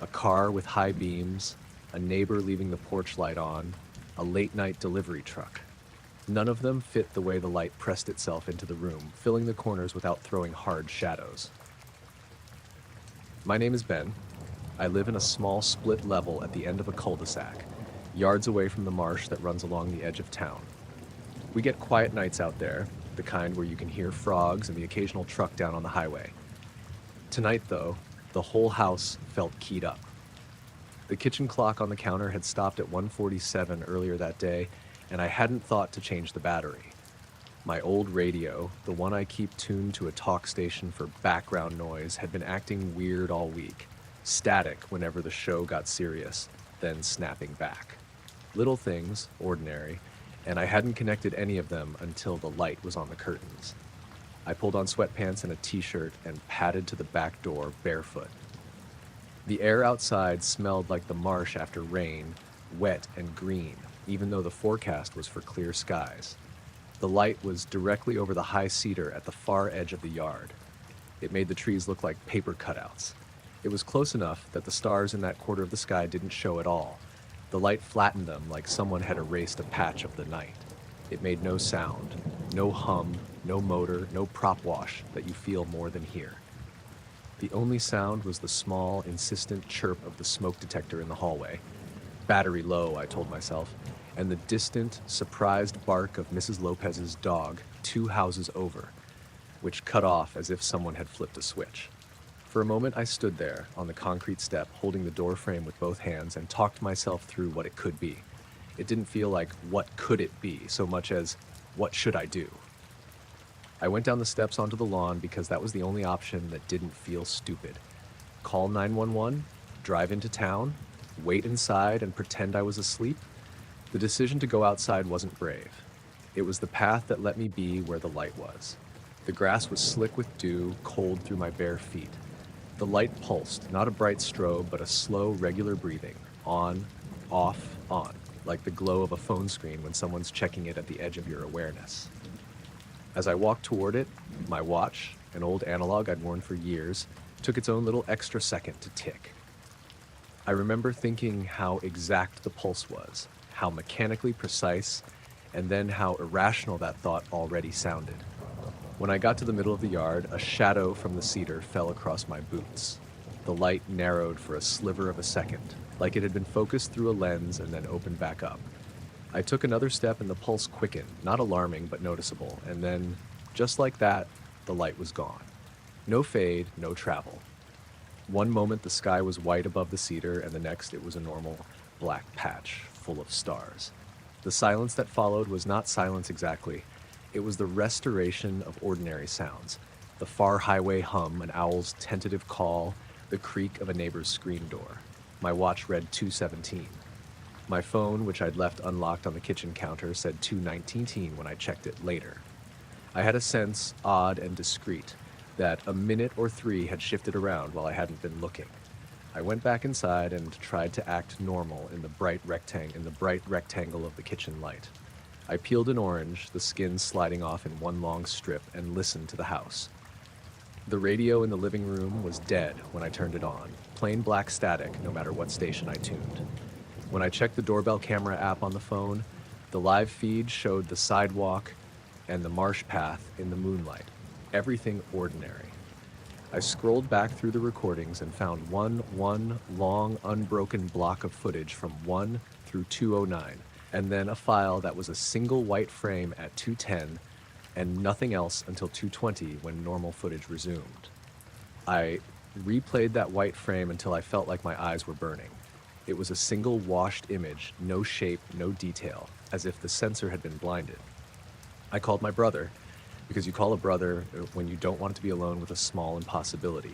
A car with high beams, a neighbor leaving the porch light on, a late-night delivery truck. None of them fit the way the light pressed itself into the room, filling the corners without throwing hard shadows. My name is Ben. I live in a small split level at the end of a cul-de-sac, yards away from the marsh that runs along the edge of town. We get quiet nights out there, the kind where you can hear frogs and the occasional truck down on the highway. Tonight, though, the whole house felt keyed up. The kitchen clock on the counter had stopped at 1:47 earlier that day, and I hadn't thought to change the battery. My old radio, the one I keep tuned to a talk station for background noise, had been acting weird all week, static whenever the show got serious, then snapping back. Little things, ordinary, and I hadn't connected any of them until the light was on the curtains. I pulled on sweatpants and a t-shirt and padded to the back door barefoot. The air outside smelled like the marsh after rain, wet and green, even though the forecast was for clear skies. The light was directly over the high cedar at the far edge of the yard. It made the trees look like paper cutouts. It was close enough that the stars in that quarter of the sky didn't show at all. The light flattened them like someone had erased a patch of the night. It made no sound, no hum, no motor, no prop wash that you feel more than hear. The only sound was the small, insistent chirp of the smoke detector in the hallway. Battery low, I told myself, and the distant, surprised bark of Mrs. Lopez's dog 2 houses over, which cut off as if someone had flipped a switch. For a moment I stood there on the concrete step, holding the door frame with both hands, and talked myself through what it could be. It didn't feel like what could it be so much as what should I do? I went down the steps onto the lawn because that was the only option that didn't feel stupid. Call 911, drive into town, wait inside and pretend I was asleep? The decision to go outside wasn't brave. It was the path that let me be where the light was. The grass was slick with dew, cold through my bare feet. The light pulsed, not a bright strobe, but a slow, regular breathing. On, off, on, like the glow of a phone screen when someone's checking it at the edge of your awareness. As I walked toward it, my watch, an old analog I'd worn for years, took its own little extra second to tick. I remember thinking how exact the pulse was, how mechanically precise, and then how irrational that thought already sounded. When I got to the middle of the yard, a shadow from the cedar fell across my boots. The light narrowed for a sliver of a second, like it had been focused through a lens and then opened back up. I took another step and the pulse quickened, not alarming but noticeable, and then, just like that, the light was gone. No fade, no travel. One moment the sky was white above the cedar, and the next it was a normal black patch full of stars. The silence that followed was not silence exactly. It was the restoration of ordinary sounds. The far highway hum, an owl's tentative call, the creak of a neighbor's screen door. My watch read 2:17. My phone, which I'd left unlocked on the kitchen counter, said 2:19 when I checked it later. I had a sense, odd and discreet, that a minute or three had shifted around while I hadn't been looking. I went back inside and tried to act normal in the bright rectangle of the kitchen light. I peeled an orange, the skin sliding off in one long strip, and listened to the house. The radio in the living room was dead when I turned it on, plain black static no matter what station I tuned. When I checked the doorbell camera app on the phone, the live feed showed the sidewalk and the marsh path in the moonlight. Everything ordinary. I scrolled back through the recordings and found one long, unbroken block of footage from 1 through 209, and then a file that was a single white frame at 210 and nothing else until 220 when normal footage resumed. I replayed that white frame until I felt like my eyes were burning. It was a single washed image, no shape, no detail, as if the sensor had been blinded. I called my brother, because you call a brother when you don't want to be alone with a small impossibility.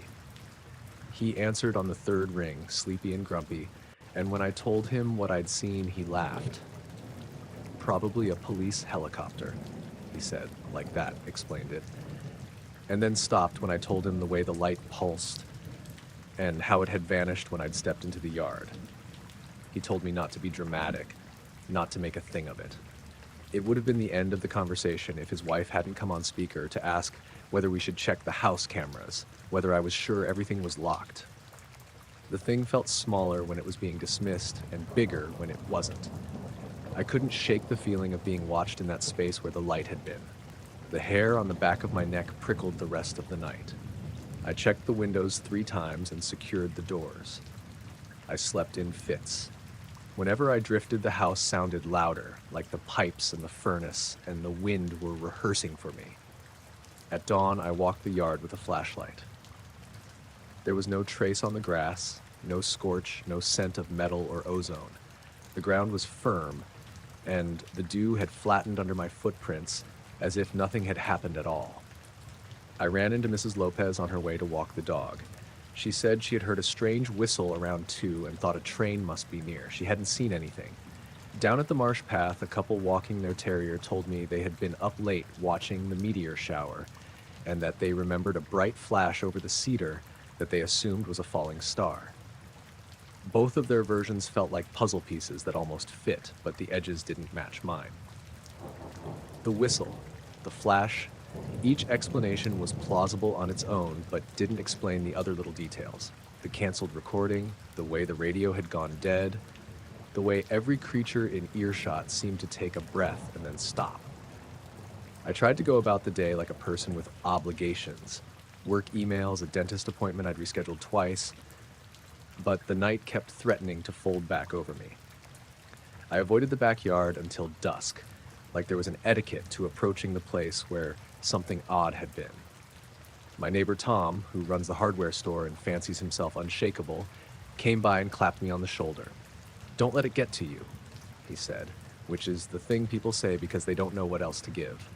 He answered on the third ring, sleepy and grumpy, and when I told him what I'd seen, he laughed. "Probably a police helicopter," he said, like that explained it, and then stopped when I told him the way the light pulsed and how it had vanished when I'd stepped into the yard. He told me not to be dramatic, not to make a thing of it. It would have been the end of the conversation if his wife hadn't come on speaker to ask whether we should check the house cameras, whether I was sure everything was locked. The thing felt smaller when it was being dismissed and bigger when it wasn't. I couldn't shake the feeling of being watched in that space where the light had been. The hair on the back of my neck prickled the rest of the night. I checked the windows 3 times and secured the doors. I slept in fits. Whenever I drifted, the house sounded louder, like the pipes and the furnace and the wind were rehearsing for me. At dawn, I walked the yard with a flashlight. There was no trace on the grass, no scorch, no scent of metal or ozone. The ground was firm, and the dew had flattened under my footprints as if nothing had happened at all. I ran into Mrs. Lopez on her way to walk the dog. She said she had heard a strange whistle around 2 and thought a train must be near. She hadn't seen anything. Down at the marsh path, a couple walking their terrier told me they had been up late watching the meteor shower and that they remembered a bright flash over the cedar that they assumed was a falling star. Both of their versions felt like puzzle pieces that almost fit, but the edges didn't match mine. The whistle, the flash, each explanation was plausible on its own, but didn't explain the other little details. The canceled recording, the way the radio had gone dead, the way every creature in earshot seemed to take a breath and then stop. I tried to go about the day like a person with obligations. Work emails, a dentist appointment I'd rescheduled twice, but the night kept threatening to fold back over me. I avoided the backyard until dusk, like there was an etiquette to approaching the place where something odd had been. My neighbor Tom, who runs the hardware store and fancies himself unshakable, came by and clapped me on the shoulder. "Don't let it get to you," he said, which is the thing people say because they don't know what else to give.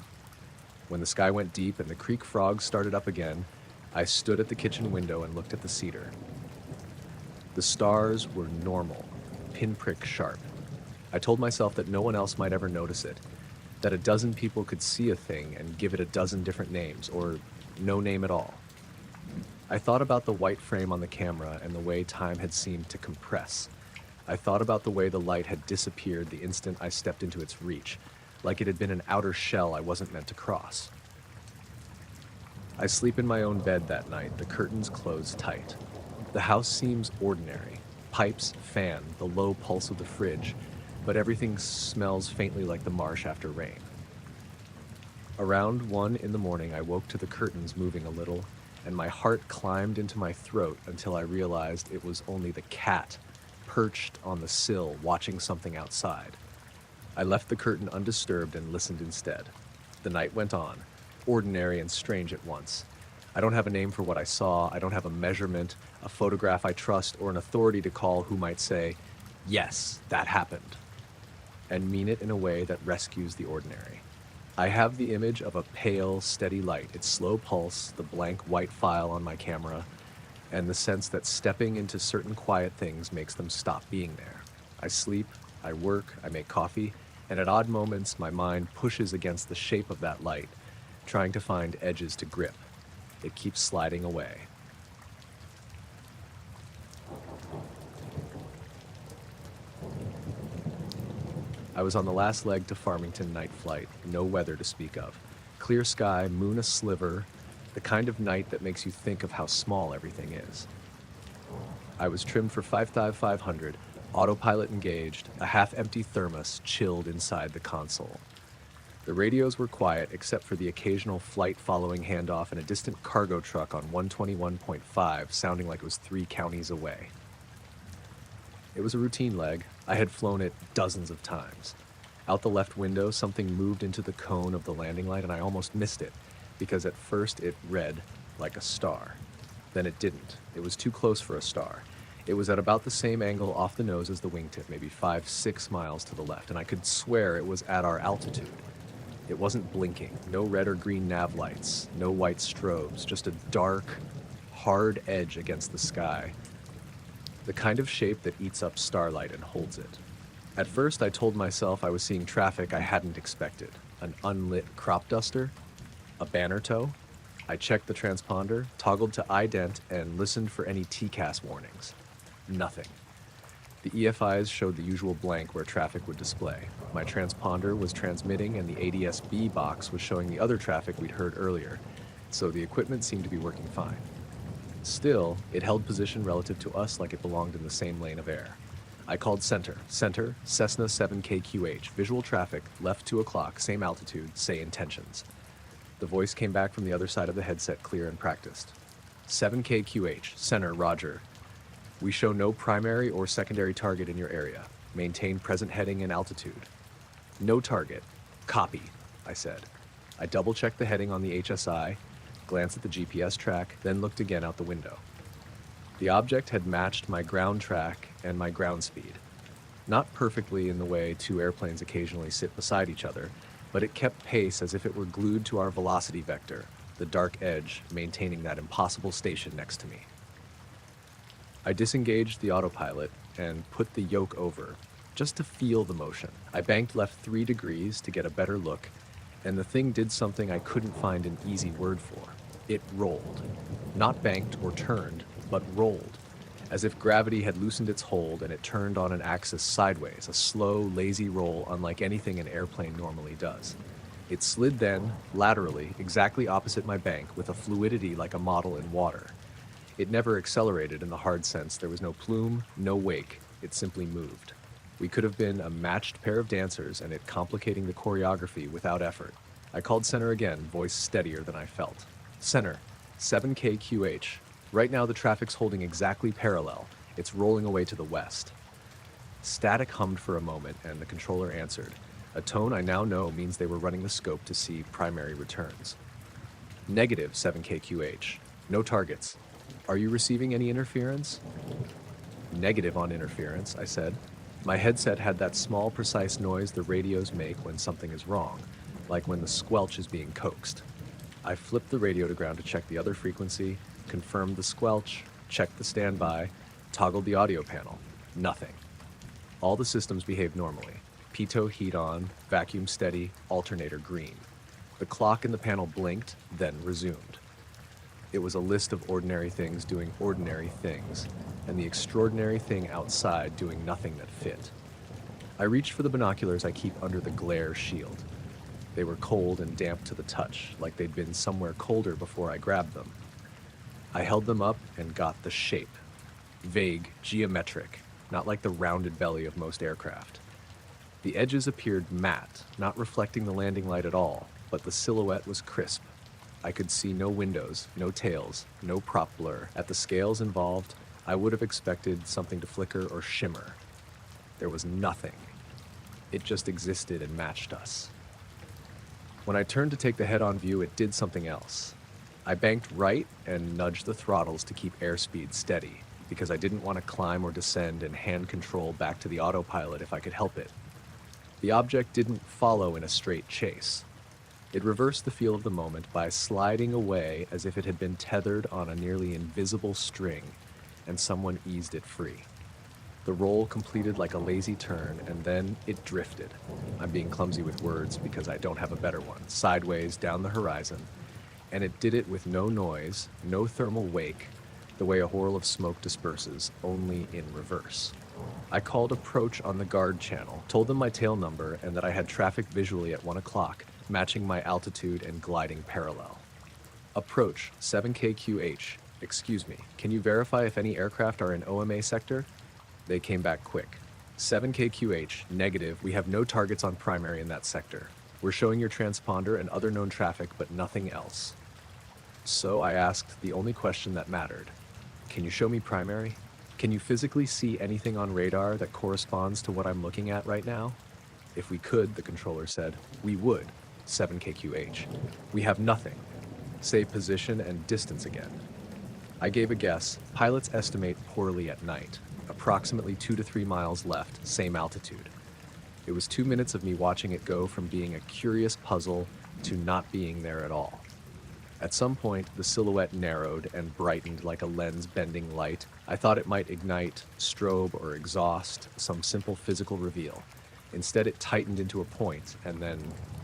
When the sky went deep and the creek frogs started up again, I stood at the kitchen window and looked at the cedar. The stars were normal, pinprick sharp. I told myself that no one else might ever notice it, that a dozen people could see a thing and give it a dozen different names, or no name at all. I thought about the white frame on the camera and the way time had seemed to compress. I thought about the way the light had disappeared the instant I stepped into its reach, like it had been an outer shell I wasn't meant to cross. I sleep in my own bed that night, the curtains closed tight. The house seems ordinary. Pipes, fan, the low pulse of the fridge, but everything smells faintly like the marsh after rain. Around 1 in the morning, I woke to the curtains moving a little, and my heart climbed into my throat until I realized it was only the cat perched on the sill watching something outside. I left the curtain undisturbed and listened instead. The night went on, ordinary and strange at once. I don't have a name for what I saw. I don't have a measurement, a photograph I trust, or an authority to call who might say, "Yes, that happened," and mean it in a way that rescues the ordinary. I have the image of a pale, steady light, its slow pulse, the blank white file on my camera, and the sense that stepping into certain quiet things makes them stop being there. I sleep, I work, I make coffee, and at odd moments my mind pushes against the shape of that light, trying to find edges to grip. It keeps sliding away. I was on the last leg to Farmington night flight, no weather to speak of. Clear sky, moon a sliver, the kind of night that makes you think of how small everything is. I was trimmed for 5,500, autopilot engaged, a half-empty thermos chilled inside the console. The radios were quiet except for the occasional flight-following handoff and a distant cargo truck on 121.5 sounding like it was 3 counties away. It was a routine leg. I had flown it dozens of times. Out the left window, something moved into the cone of the landing light and I almost missed it, because at first it read like a star. Then it didn't. It was too close for a star. It was at about the same angle off the nose as the wingtip, maybe 5-6 miles to the left, and I could swear it was at our altitude. It wasn't blinking, no red or green nav lights, no white strobes, just a dark, hard edge against the sky. The kind of shape that eats up starlight and holds it. At first, I told myself I was seeing traffic I hadn't expected. An unlit crop duster, a banner tow. I checked the transponder, toggled to ident, and listened for any TCAS warnings. Nothing. The EFIs showed the usual blank where traffic would display. My transponder was transmitting and the ADS-B box was showing the other traffic we'd heard earlier, so the equipment seemed to be working fine. Still, it held position relative to us like it belonged in the same lane of air. I called center. Center, Cessna 7KQH, visual traffic, left 2 o'clock, same altitude, say intentions. The voice came back from the other side of the headset, clear and practiced. 7KQH, center, roger. We show no primary or secondary target in your area. Maintain present heading and altitude. No target. Copy, I said. I double-checked the heading on the HSI, glanced at the GPS track, then looked again out the window. The object had matched my ground track and my ground speed. Not perfectly in the way 2 airplanes occasionally sit beside each other, but it kept pace as if it were glued to our velocity vector, the dark edge maintaining that impossible station next to me. I disengaged the autopilot and put the yoke over, just to feel the motion. I banked left 3 degrees to get a better look, and the thing did something I couldn't find an easy word for. It rolled. Not banked or turned, but rolled, as if gravity had loosened its hold and it turned on an axis sideways, a slow, lazy roll unlike anything an airplane normally does. It slid then, laterally, exactly opposite my bank, with a fluidity like a model in water. It never accelerated in the hard sense. There was no plume, no wake. It simply moved. We could have been a matched pair of dancers and it complicating the choreography without effort. I called center again, voice steadier than I felt. Center, 7KQH. Right now the traffic's holding exactly parallel. It's rolling away to the west. Static hummed for a moment and the controller answered. A tone I now know means they were running the scope to see primary returns. Negative, 7KQH. No targets. Are you receiving any interference? Negative on interference, I said. My headset had that small, precise noise the radios make when something is wrong, like when the squelch is being coaxed. I flipped the radio to ground to check the other frequency, confirmed the squelch, checked the standby, toggled the audio panel. Nothing. All the systems behaved normally. Pitot heat on, vacuum steady, alternator green. The clock in the panel blinked, then resumed. It was a list of ordinary things doing ordinary things, and the extraordinary thing outside doing nothing that fit. I reached for the binoculars I keep under the glare shield. They were cold and damp to the touch, like they'd been somewhere colder before I grabbed them. I held them up and got the shape. Vague, geometric, not like the rounded belly of most aircraft. The edges appeared matte, not reflecting the landing light at all, but the silhouette was crisp. I could see no windows, no tails, no prop blur. At the scales involved, I would have expected something to flicker or shimmer. There was nothing. It just existed and matched us. When I turned to take the head-on view, it did something else. I banked right and nudged the throttles to keep airspeed steady, because I didn't want to climb or descend and hand control back to the autopilot if I could help it. The object didn't follow in a straight chase. It reversed the feel of the moment by sliding away as if it had been tethered on a nearly invisible string, and someone eased it free. The roll completed like a lazy turn, and then it drifted. I'm being clumsy with words because I don't have a better one. Sideways down the horizon, and it did it with no noise, no thermal wake, the way a whirl of smoke disperses, only in reverse. I called approach on the guard channel, told them my tail number, and that I had traffic visually at 1 o'clock, matching my altitude and gliding parallel. Approach, 7KQH. Excuse me, can you verify if any aircraft are in OMA sector? They came back quick. 7KQH, negative, we have no targets on primary in that sector. We're showing your transponder and other known traffic, but nothing else. So I asked the only question that mattered. Can you show me primary? Can you physically see anything on radar that corresponds to what I'm looking at right now? If we could, the controller said, we would, 7KQH. We have nothing. Say position and distance again. I gave a guess. Pilots estimate poorly at night. Approximately 2 to 3 miles left, same altitude. It was 2 minutes of me watching it go from being a curious puzzle to not being there at all. At some point, the silhouette narrowed and brightened like a lens-bending light. I thought it might ignite, strobe, or exhaust, some simple physical reveal. Instead, it tightened into a point, and then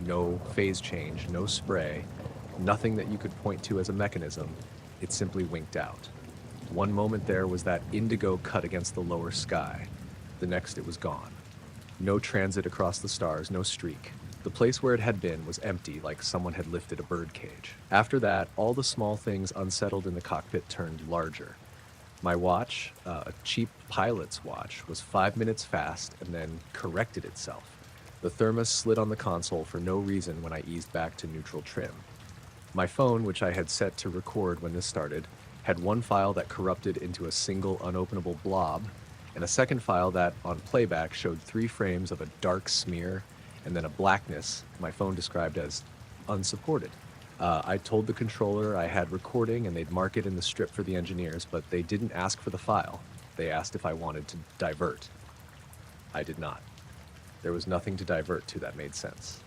no phase change, no spray, nothing that you could point to as a mechanism. It simply winked out. One moment there was that indigo cut against the lower sky. The next, it was gone. No transit across the stars, no streak. The place where it had been was empty, like someone had lifted a birdcage. After that, all the small things unsettled in the cockpit turned larger. My watch, a cheap pilot's watch, was 5 minutes fast and then corrected itself. The thermos slid on the console for no reason when I eased back to neutral trim. My phone, which I had set to record when this started, had one file that corrupted into a single unopenable blob, and a second file that, on playback, showed 3 frames of a dark smear and then a blackness my phone described as unsupported. I told the controller I had recording and they'd mark it in the strip for the engineers, but they didn't ask for the file. They asked if I wanted to divert. I did not. There was nothing to divert to that made sense.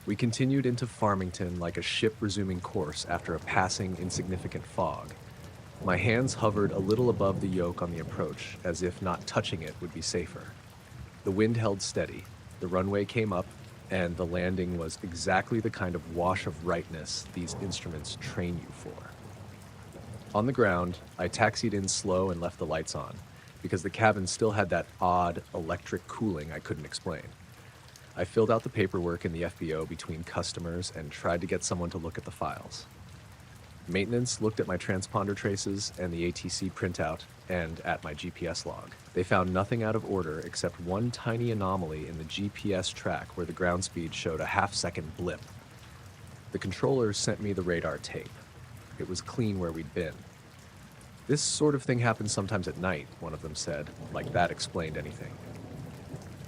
We continued into Farmington like a ship resuming course after a passing, insignificant fog. My hands hovered a little above the yoke on the approach, as if not touching it would be safer. The wind held steady, the runway came up, and the landing was exactly the kind of wash of rightness these instruments train you for. On the ground, I taxied in slow and left the lights on, because the cabin still had that odd electric cooling I couldn't explain. I filled out the paperwork in the FBO between customers and tried to get someone to look at the files. Maintenance looked at my transponder traces and the ATC printout and at my GPS log. They found nothing out of order except one tiny anomaly in the GPS track where the ground speed showed a half-second blip. The controllers sent me the radar tape. It was clean where we'd been. This sort of thing happens sometimes at night, one of them said, like that explained anything.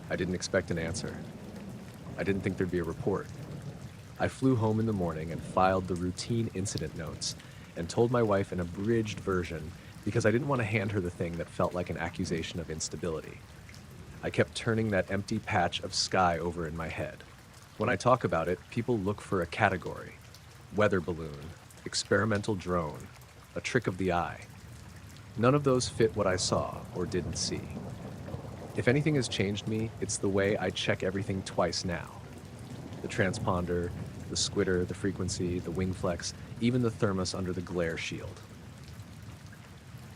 I didn't expect an answer. I didn't think there'd be a report. I flew home in the morning and filed the routine incident notes and told my wife an abridged version because I didn't want to hand her the thing that felt like an accusation of instability. I kept turning that empty patch of sky over in my head. When I talk about it, people look for a category. Weather balloon, experimental drone, a trick of the eye. None of those fit what I saw or didn't see. If anything has changed me, it's the way I check everything twice now. The transponder, the squitter, the frequency, the wing flex, even the thermos under the glare shield.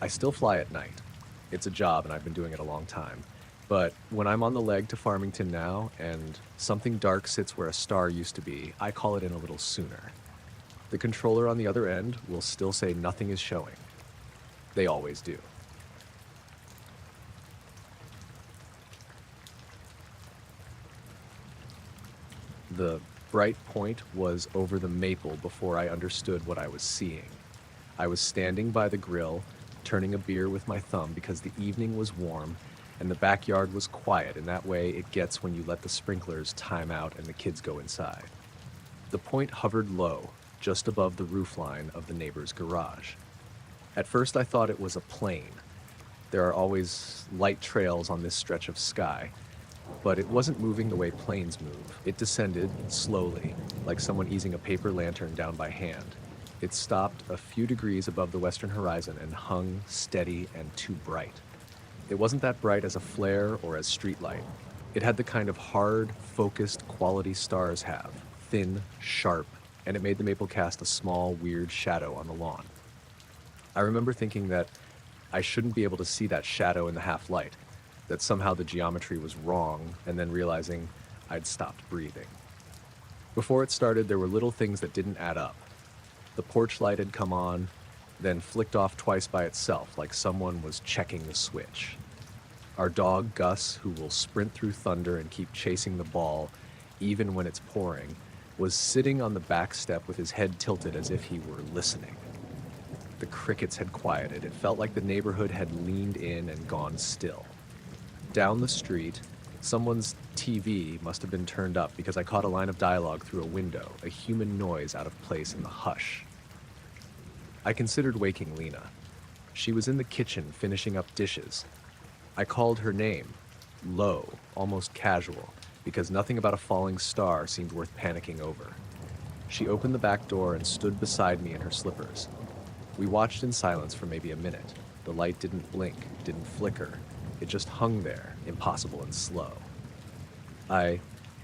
I still fly at night. It's a job and I've been doing it a long time. But when I'm on the leg to Farmington now and something dark sits where a star used to be, I call it in a little sooner. The controller on the other end will still say nothing is showing. They always do. The bright point was over the maple before I understood what I was seeing. I was standing by the grill, turning a beer with my thumb because the evening was warm and the backyard was quiet, and that way it gets when you let the sprinklers time out and the kids go inside. The point hovered low, just above the roofline of the neighbor's garage. At first I thought it was a plane. There are always light trails on this stretch of sky, but it wasn't moving the way planes move. It descended slowly, like someone easing a paper lantern down by hand. It stopped a few degrees above the western horizon and hung steady and too bright. It wasn't that bright as a flare or as streetlight. It had the kind of hard, focused quality stars have, thin, sharp, and it made the maple cast a small, weird shadow on the lawn. I remember thinking that I shouldn't be able to see that shadow in the half light, that somehow the geometry was wrong, and then realizing I'd stopped breathing. Before it started, there were little things that didn't add up. The porch light had come on, then flicked off twice by itself, like someone was checking the switch. Our dog, Gus, who will sprint through thunder and keep chasing the ball, even when it's pouring, was sitting on the back step with his head tilted as if he were listening. The crickets had quieted. It felt like the neighborhood had leaned in and gone still. Down the street, someone's TV must have been turned up because I caught a line of dialogue through a window, a human noise out of place in the hush. I considered waking Lena. She was in the kitchen finishing up dishes. I called her name, low, almost casual, because nothing about a falling star seemed worth panicking over. She opened the back door and stood beside me in her slippers. We watched in silence for maybe a minute. The light didn't blink, didn't flicker. It just hung there, impossible and slow. I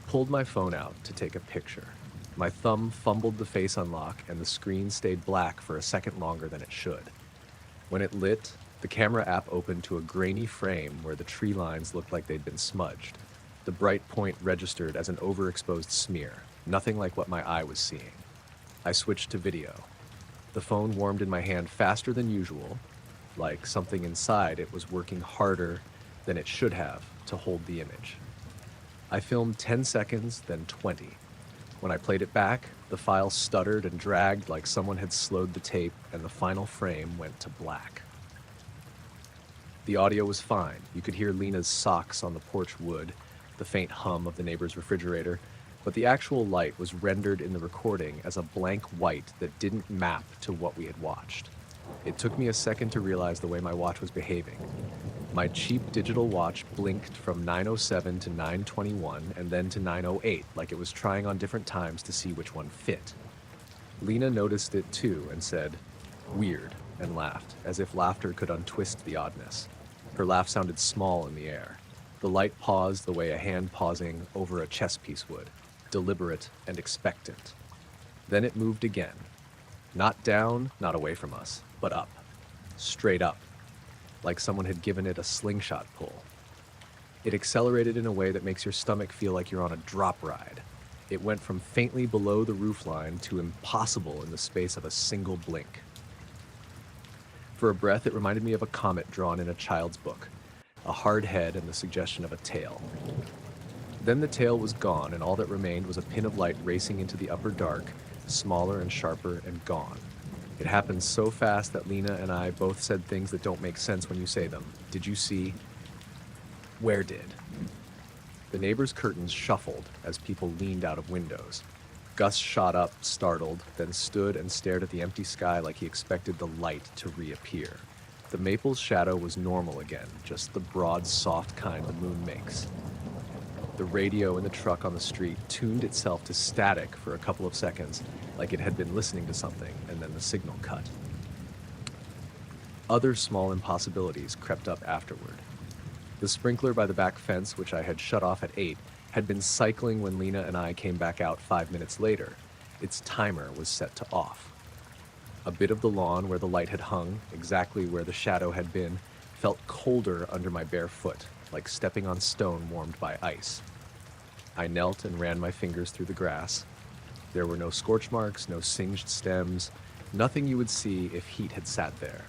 pulled my phone out to take a picture. My thumb fumbled the face unlock, and the screen stayed black for a second longer than it should. When it lit, the camera app opened to a grainy frame where the tree lines looked like they'd been smudged. The bright point registered as an overexposed smear, nothing like what my eye was seeing. I switched to video. The phone warmed in my hand faster than usual, like something inside it was working harder than it should have to hold the image. I filmed 10 seconds, then 20. When I played it back, the file stuttered and dragged like someone had slowed the tape, and the final frame went to black. The audio was fine. You could hear Lena's socks on the porch wood, the faint hum of the neighbor's refrigerator, but the actual light was rendered in the recording as a blank white that didn't map to what we had watched. It took me a second to realize the way my watch was behaving. My cheap digital watch blinked from 9:07 to 9:21 and then to 9:08, like it was trying on different times to see which one fit. Lena noticed it too and said, "Weird," and laughed, as if laughter could untwist the oddness. Her laugh sounded small in the air. The light paused the way a hand pausing over a chess piece would, deliberate and expectant. Then it moved again. Not down, not away from us, but up. Straight up. Like someone had given it a slingshot pull. It accelerated in a way that makes your stomach feel like you're on a drop ride. It went from faintly below the roofline to impossible in the space of a single blink. For a breath, it reminded me of a comet drawn in a child's book, a hard head and the suggestion of a tail. Then the tail was gone, and all that remained was a pin of light racing into the upper dark, smaller and sharper and gone. It happened so fast that Lena and I both said things that don't make sense when you say them. Did you see? Where did? The neighbor's curtains shuffled as people leaned out of windows. Gus shot up, startled, then stood and stared at the empty sky like he expected the light to reappear. The maple's shadow was normal again, just the broad, soft kind the moon makes. The radio in the truck on the street tuned itself to static for a couple of seconds, like it had been listening to something, and then the signal cut. Other small impossibilities crept up afterward. The sprinkler by the back fence, which I had shut off at 8, had been cycling when Lena and I came back out 5 minutes later. Its timer was set to off. A bit of the lawn where the light had hung, exactly where the shadow had been, felt colder under my bare foot, like stepping on stone warmed by ice. I knelt and ran my fingers through the grass. There were no scorch marks, no singed stems, nothing you would see if heat had sat there.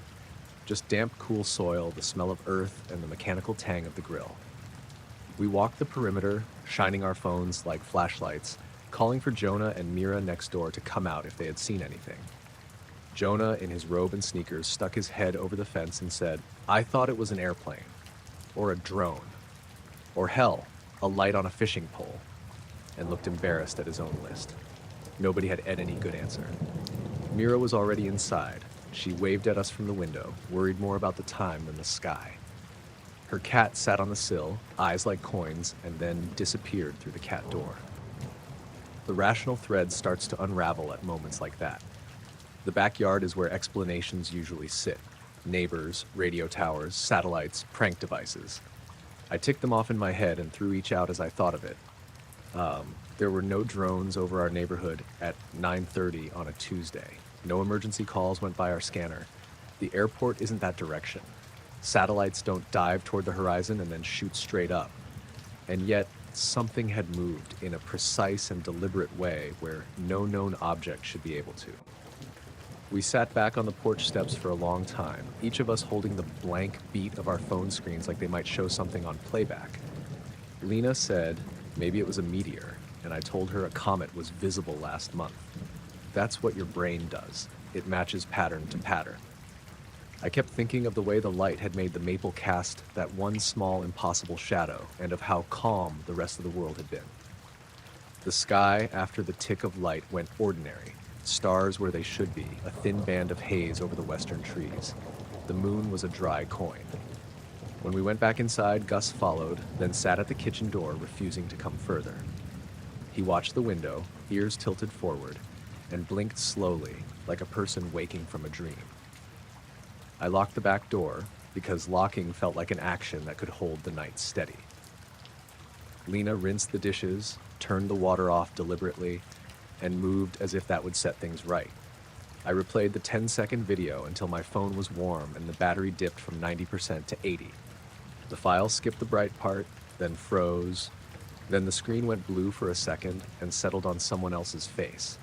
Just damp, cool soil, the smell of earth, and the mechanical tang of the grill. We walked the perimeter, shining our phones like flashlights, calling for Jonah and Mira next door to come out if they had seen anything. Jonah, in his robe and sneakers, stuck his head over the fence and said, "I thought it was an airplane. Or a drone. Or hell, a light on a fishing pole," and looked embarrassed at his own list. Nobody had any good answer. Mira was already inside. She waved at us from the window, worried more about the time than the sky. Her cat sat on the sill, eyes like coins, and then disappeared through the cat door. The rational thread starts to unravel at moments like that. The backyard is where explanations usually sit. neighbors, radio towers, satellites, prank devices. I ticked them off in my head and threw each out as I thought of it. There were no drones over our neighborhood at 9:30 on a Tuesday. No emergency calls went by our scanner. The airport isn't that direction. Satellites don't dive toward the horizon and then shoot straight up. And yet, something had moved in a precise and deliberate way where no known object should be able to. We sat back on the porch steps for a long time, each of us holding the blank beat of our phone screens like they might show something on playback. Lena said maybe it was a meteor, and I told her a comet was visible last month. That's what your brain does. It matches pattern to pattern. I kept thinking of the way the light had made the maple cast that one small impossible shadow, and of how calm the rest of the world had been. The sky, after the tick of light, went ordinary. Stars where they should be, a thin band of haze over the western trees. The moon was a dry coin. When we went back inside, Gus followed, then sat at the kitchen door, refusing to come further. He watched the window, ears tilted forward, and blinked slowly, like a person waking from a dream. I locked the back door, because locking felt like an action that could hold the night steady. Lena rinsed the dishes, turned the water off deliberately, and moved as if that would set things right. I replayed the 10-second video until my phone was warm and the battery dipped from 90% to 80. The file skipped the bright part, then froze. Then the screen went blue for a second and settled on someone else's face,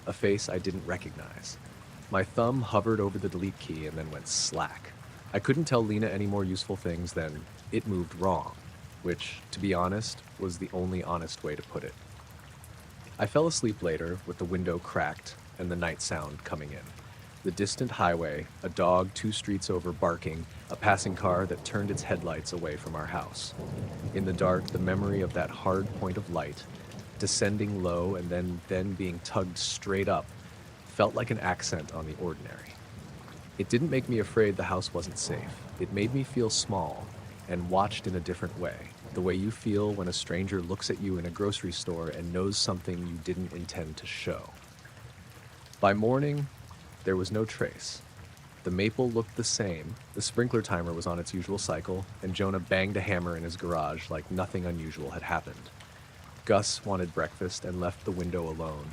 a face I didn't recognize. My thumb hovered over the delete key and then went slack. I couldn't tell Lena any more useful things than it moved wrong, which, to be honest, was the only honest way to put it. I fell asleep later with the window cracked and the night sound coming in. The distant highway, a dog 2 streets over barking, a passing car that turned its headlights away from our house. In the dark, the memory of that hard point of light, descending low and then being tugged straight up, felt like an accent on the ordinary. It didn't make me afraid the house wasn't safe. It made me feel small and watched in a different way. The way you feel when a stranger looks at you in a grocery store and knows something you didn't intend to show. By morning, there was no trace. The maple looked the same, the sprinkler timer was on its usual cycle, and Jonah banged a hammer in his garage like nothing unusual had happened. Gus wanted breakfast and left the window alone.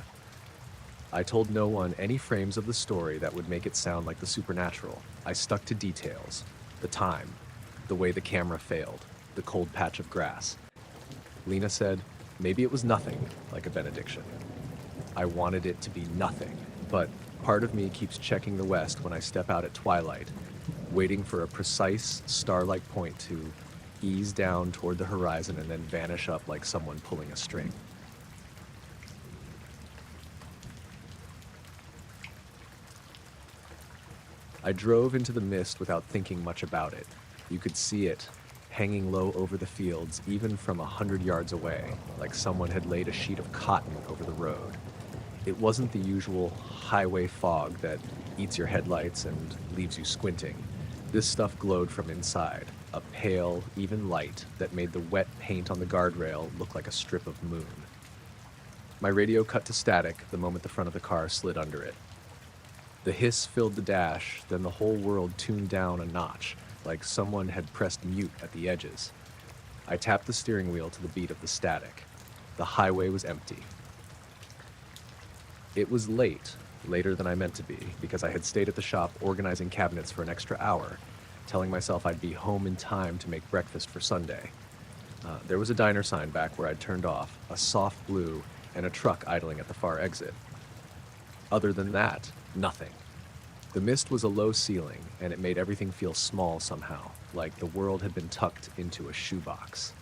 I told no one any frames of the story that would make it sound like the supernatural. I stuck to details, the time, the way the camera failed, the cold patch of grass. Lena said, maybe it was nothing, like a benediction. I wanted it to be nothing, but part of me keeps checking the west when I step out at twilight, waiting for a precise star-like point to ease down toward the horizon and then vanish up like someone pulling a string. I drove into the mist without thinking much about it. You could see it, hanging low over the fields, even from 100 yards away, like someone had laid a sheet of cotton over the road. It wasn't the usual highway fog that eats your headlights and leaves you squinting. This stuff glowed from inside, a pale, even light that made the wet paint on the guardrail look like a strip of moon. My radio cut to static the moment the front of the car slid under it. The hiss filled the dash, then the whole world tuned down a notch, like someone had pressed mute at the edges. I tapped the steering wheel to the beat of the static. The highway was empty. It was late, later than I meant to be, because I had stayed at the shop organizing cabinets for an extra hour, telling myself I'd be home in time to make breakfast for Sunday. There was a diner sign back where I'd turned off, a soft blue, and a truck idling at the far exit. Other than that, nothing. The mist was a low ceiling, and it made everything feel small somehow, like the world had been tucked into a shoebox.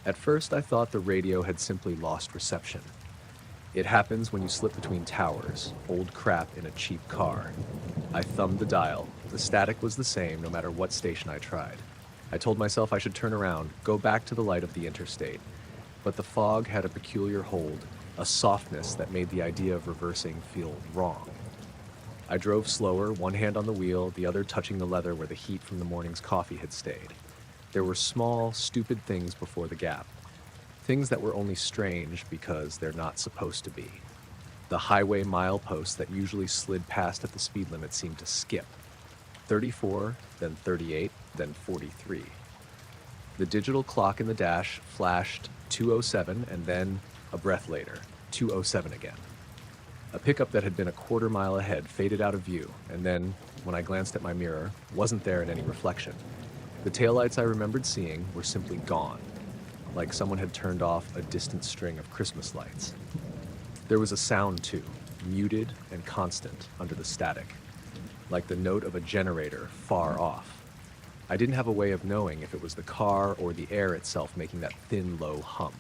At first, I thought the radio had simply lost reception. It happens when you slip between towers, old crap in a cheap car. I thumbed the dial. The static was the same no matter what station I tried. I told myself I should turn around, go back to the light of the interstate. But the fog had a peculiar hold, a softness that made the idea of reversing feel wrong. I drove slower, one hand on the wheel, the other touching the leather where the heat from the morning's coffee had stayed. There were small, stupid things before the gap. Things that were only strange because they're not supposed to be. The highway mileposts that usually slid past at the speed limit seemed to skip. 34, then 38, then 43. The digital clock in the dash flashed 2:07 and then, a breath later, 2:07 again. A pickup that had been a quarter mile ahead faded out of view, and then, when I glanced at my mirror, wasn't there in any reflection. The taillights I remembered seeing were simply gone, like someone had turned off a distant string of Christmas lights. There was a sound too, muted and constant under the static, like the note of a generator far off. I didn't have a way of knowing if it was the car or the air itself making that thin, low hum.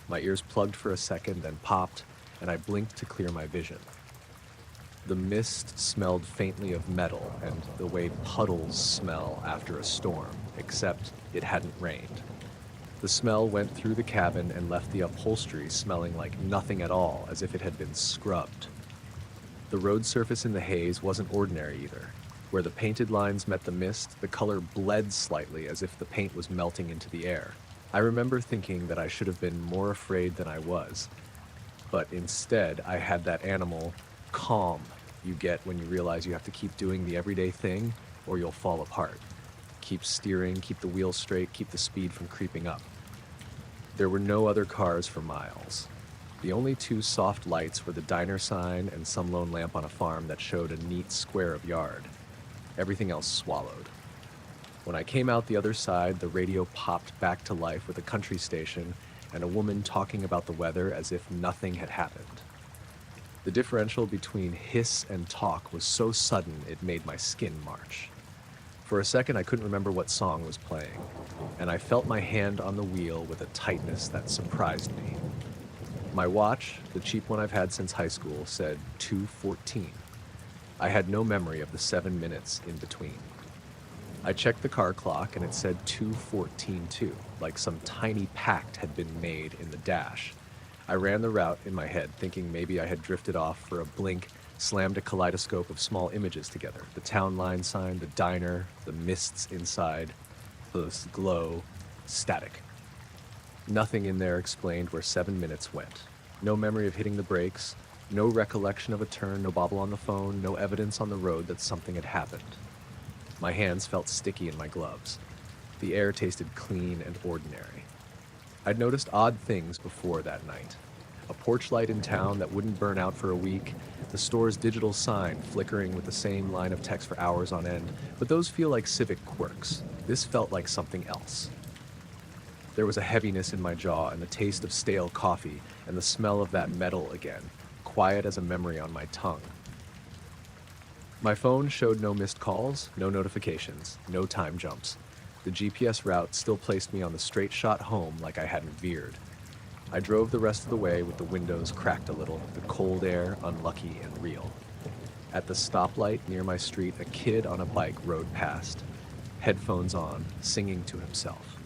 My ears plugged for a second, then popped, and I blinked to clear my vision. The mist smelled faintly of metal and the way puddles smell after a storm, except it hadn't rained. The smell went through the cabin and left the upholstery smelling like nothing at all, as if it had been scrubbed. The road surface in the haze wasn't ordinary either. Where the painted lines met the mist, the color bled slightly as if the paint was melting into the air. I remember thinking that I should have been more afraid than I was, but instead I had that animal calm you get when you realize you have to keep doing the everyday thing or you'll fall apart. Keep steering, keep the wheel straight, keep the speed from creeping up. There were no other cars for miles. The only two soft lights were the diner sign and some lone lamp on a farm that showed a neat square of yard. Everything else swallowed. When I came out the other side, the radio popped back to life with a country station and a woman talking about the weather as if nothing had happened. The differential between hiss and talk was so sudden it made my skin march. For a second, I couldn't remember what song was playing, and I felt my hand on the wheel with a tightness that surprised me. My watch, the cheap one I've had since high school, said 2:14. I had no memory of the 7 minutes in between. I checked the car clock and it said 2:14 too, like some tiny pact had been made in the dash. I ran the route in my head, thinking maybe I had drifted off for a blink, slammed a kaleidoscope of small images together. The town line sign, the diner, the mists inside, the glow, static. Nothing in there explained where 7 minutes went. No memory of hitting the brakes, no recollection of a turn, no bobble on the phone, no evidence on the road that something had happened. My hands felt sticky in my gloves. The air tasted clean and ordinary. I'd noticed odd things before that night. A porch light in town that wouldn't burn out for a week, the store's digital sign flickering with the same line of text for hours on end, but those feel like civic quirks. This felt like something else. There was a heaviness in my jaw and the taste of stale coffee and the smell of that metal again, quiet as a memory on my tongue. My phone showed no missed calls, no notifications, no time jumps. The GPS route still placed me on the straight shot home like I hadn't veered. I drove the rest of the way with the windows cracked a little, the cold air unlucky and real. At the stoplight near my street, a kid on a bike rode past, headphones on, singing to himself.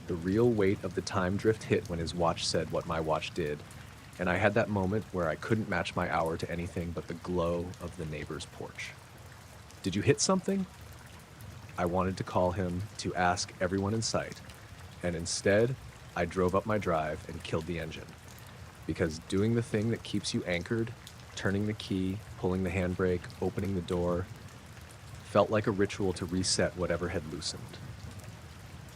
The real weight of the time drift hit when his watch said what my watch did, and I had that moment where I couldn't match my hour to anything but the glow of the neighbor's porch. Did you hit something? I wanted to call him to ask everyone in sight, and instead, I drove up my drive and killed the engine. Because doing the thing that keeps you anchored, turning the key, pulling the handbrake, opening the door, felt like a ritual to reset whatever had loosened.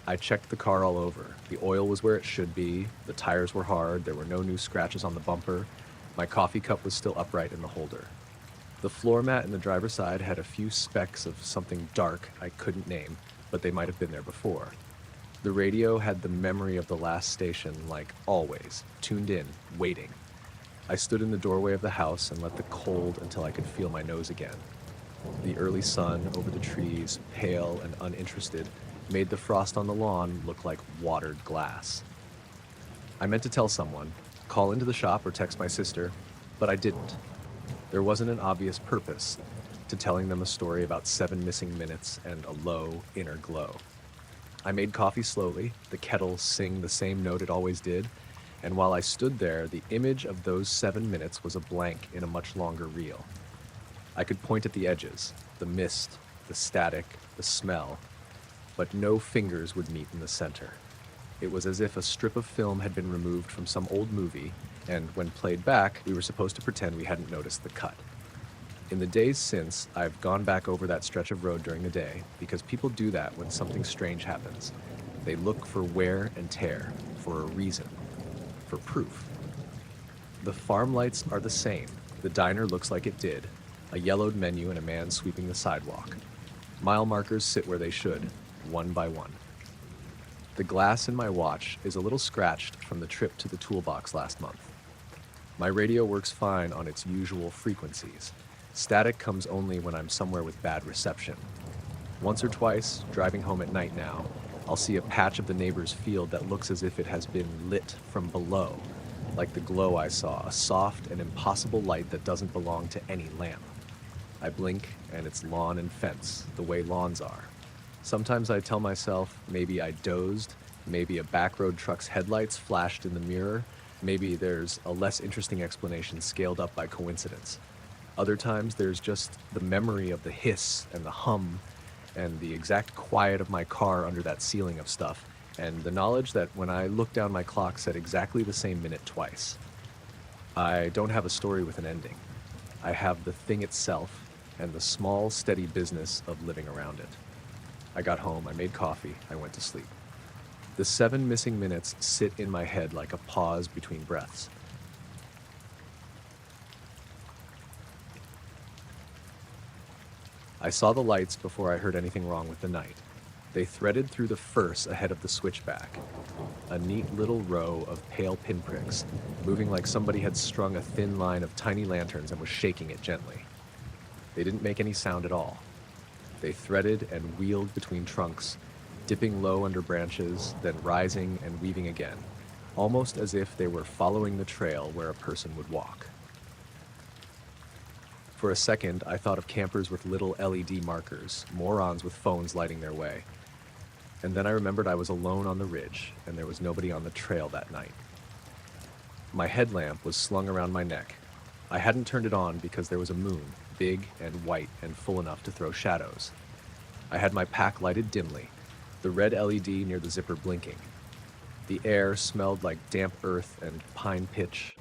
I checked the car all over. The oil was where it should be, the tires were hard, there were no new scratches on the bumper, my coffee cup was still upright in the holder. The floor mat in the driver's side had a few specks of something dark I couldn't name, but they might have been there before. The radio had the memory of the last station, like always, tuned in, waiting. I stood in the doorway of the house and let the cold until I could feel my nose again. The early sun over the trees, pale and uninterested, made the frost on the lawn look like watered glass. I meant to tell someone, call into the shop or text my sister, but I didn't. There wasn't an obvious purpose to telling them a story about 7 missing minutes and a low inner glow. I made coffee slowly, the kettle sing the same note it always did, and while I stood there, the image of those 7 minutes was a blank in a much longer reel. I could point at the edges, the mist, the static, the smell, but no fingers would meet in the center. It was as if a strip of film had been removed from some old movie, and when played back, we were supposed to pretend we hadn't noticed the cut. In the days since, I've gone back over that stretch of road during the day because people do that when something strange happens. They look for wear and tear, for a reason, for proof. The farm lights are the same. The diner looks like it did, a yellowed menu and a man sweeping the sidewalk. Mile markers sit where they should, one by one. The glass in my watch is a little scratched from the trip to the toolbox last month. My radio works fine on its usual frequencies. Static comes only when I'm somewhere with bad reception. Once or twice, driving home at night now, I'll see a patch of the neighbor's field that looks as if it has been lit from below, like the glow I saw, a soft and impossible light that doesn't belong to any lamp. I blink, and it's lawn and fence, the way lawns are. Sometimes I tell myself maybe I dozed, maybe a backroad truck's headlights flashed in the mirror, maybe there's a less interesting explanation scaled up by coincidence. Other times there's just the memory of the hiss and the hum and the exact quiet of my car under that ceiling of stuff, and the knowledge that when I looked down my clock said exactly the same minute twice. I don't have a story with an ending. I have the thing itself and the small, steady business of living around it. I got home, I made coffee, I went to sleep. The 7 missing minutes sit in my head like a pause between breaths. I saw the lights before I heard anything wrong with the night. They threaded through the furse ahead of the switchback, a neat little row of pale pinpricks, moving like somebody had strung a thin line of tiny lanterns and was shaking it gently. They didn't make any sound at all. They threaded and wheeled between trunks, dipping low under branches, then rising and weaving again, almost as if they were following the trail where a person would walk. For a second, I thought of campers with little LED markers, morons with phones lighting their way. And then I remembered I was alone on the ridge, and there was nobody on the trail that night. My headlamp was slung around my neck. I hadn't turned it on because there was a moon, big and white and full enough to throw shadows. I had my pack lighted dimly, the red LED near the zipper blinking. The air smelled like damp earth and pine pitch.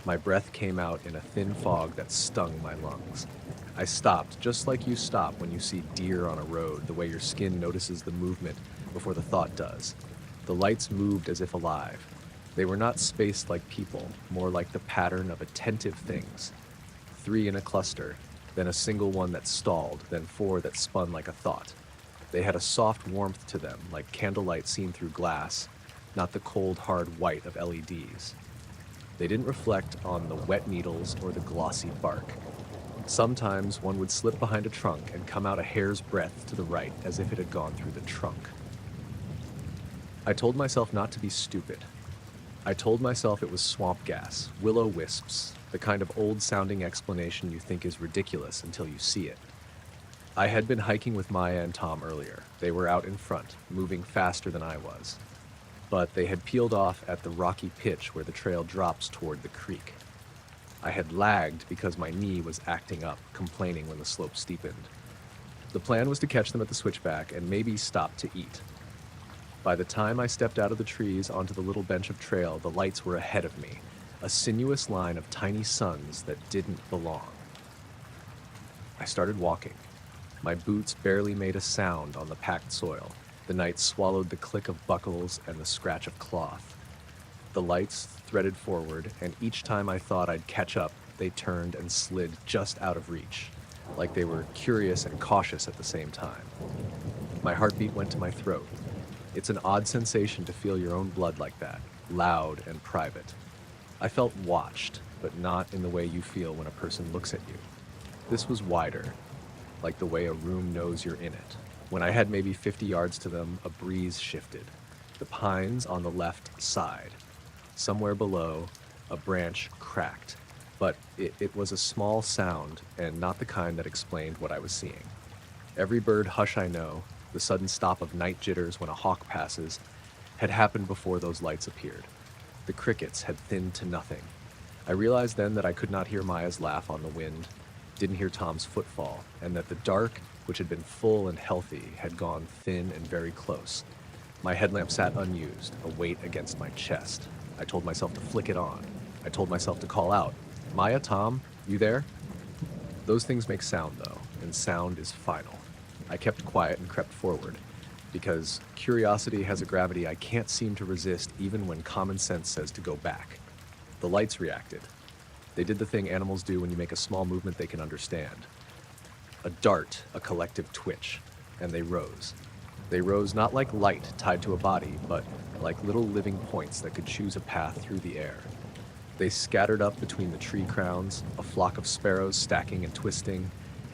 My breath came out in a thin fog that stung my lungs. I stopped, just like you stop when you see deer on a road, the way your skin notices the movement before the thought does. The lights moved as if alive. They were not spaced like people, more like the pattern of attentive things. 3 in a cluster, then a single one that stalled, then 4 that spun like a thought. They had a soft warmth to them, like candlelight seen through glass, not the cold, hard white of LEDs. They didn't reflect on the wet needles or the glossy bark. Sometimes one would slip behind a trunk and come out a hair's breadth to the right as if it had gone through the trunk. I told myself not to be stupid. I told myself it was swamp gas, will-o-wisps, the kind of old-sounding explanation you think is ridiculous until you see it. I had been hiking with Maya and Tom earlier. They were out in front, moving faster than I was. But they had peeled off at the rocky pitch where the trail drops toward the creek. I had lagged because my knee was acting up, complaining when the slope steepened. The plan was to catch them at the switchback and maybe stop to eat. By the time I stepped out of the trees onto the little bench of trail, the lights were ahead of me, a sinuous line of tiny suns that didn't belong. I started walking. My boots barely made a sound on the packed soil. The night swallowed the click of buckles and the scratch of cloth. The lights threaded forward, and each time I thought I'd catch up, they turned and slid just out of reach, like they were curious and cautious at the same time. My heartbeat went to my throat. It's an odd sensation to feel your own blood like that, loud and private. I felt watched, but not in the way you feel when a person looks at you. This was wider, like the way a room knows you're in it. When I had maybe 50 yards to them, a breeze shifted. The pines on the left side. Somewhere below, a branch cracked, but it was a small sound and not the kind that explained what I was seeing. Every bird hush I know, the sudden stop of night jitters when a hawk passes, had happened before those lights appeared. The crickets had thinned to nothing. I realized then that I could not hear Maya's laugh on the wind, didn't hear Tom's footfall, and that the dark, which had been full and healthy, had gone thin and very close. My headlamp sat unused, a weight against my chest. I told myself to flick it on. I told myself to call out, "Maya, Tom, you there?" Those things make sound, though, and sound is final. I kept quiet and crept forward, because curiosity has a gravity I can't seem to resist even when common sense says to go back. The lights reacted. They did the thing animals do when you make a small movement they can understand. A dart, a collective twitch, and they rose. They rose not like light tied to a body, but like little living points that could choose a path through the air. They scattered up between the tree crowns, a flock of sparrows stacking and twisting,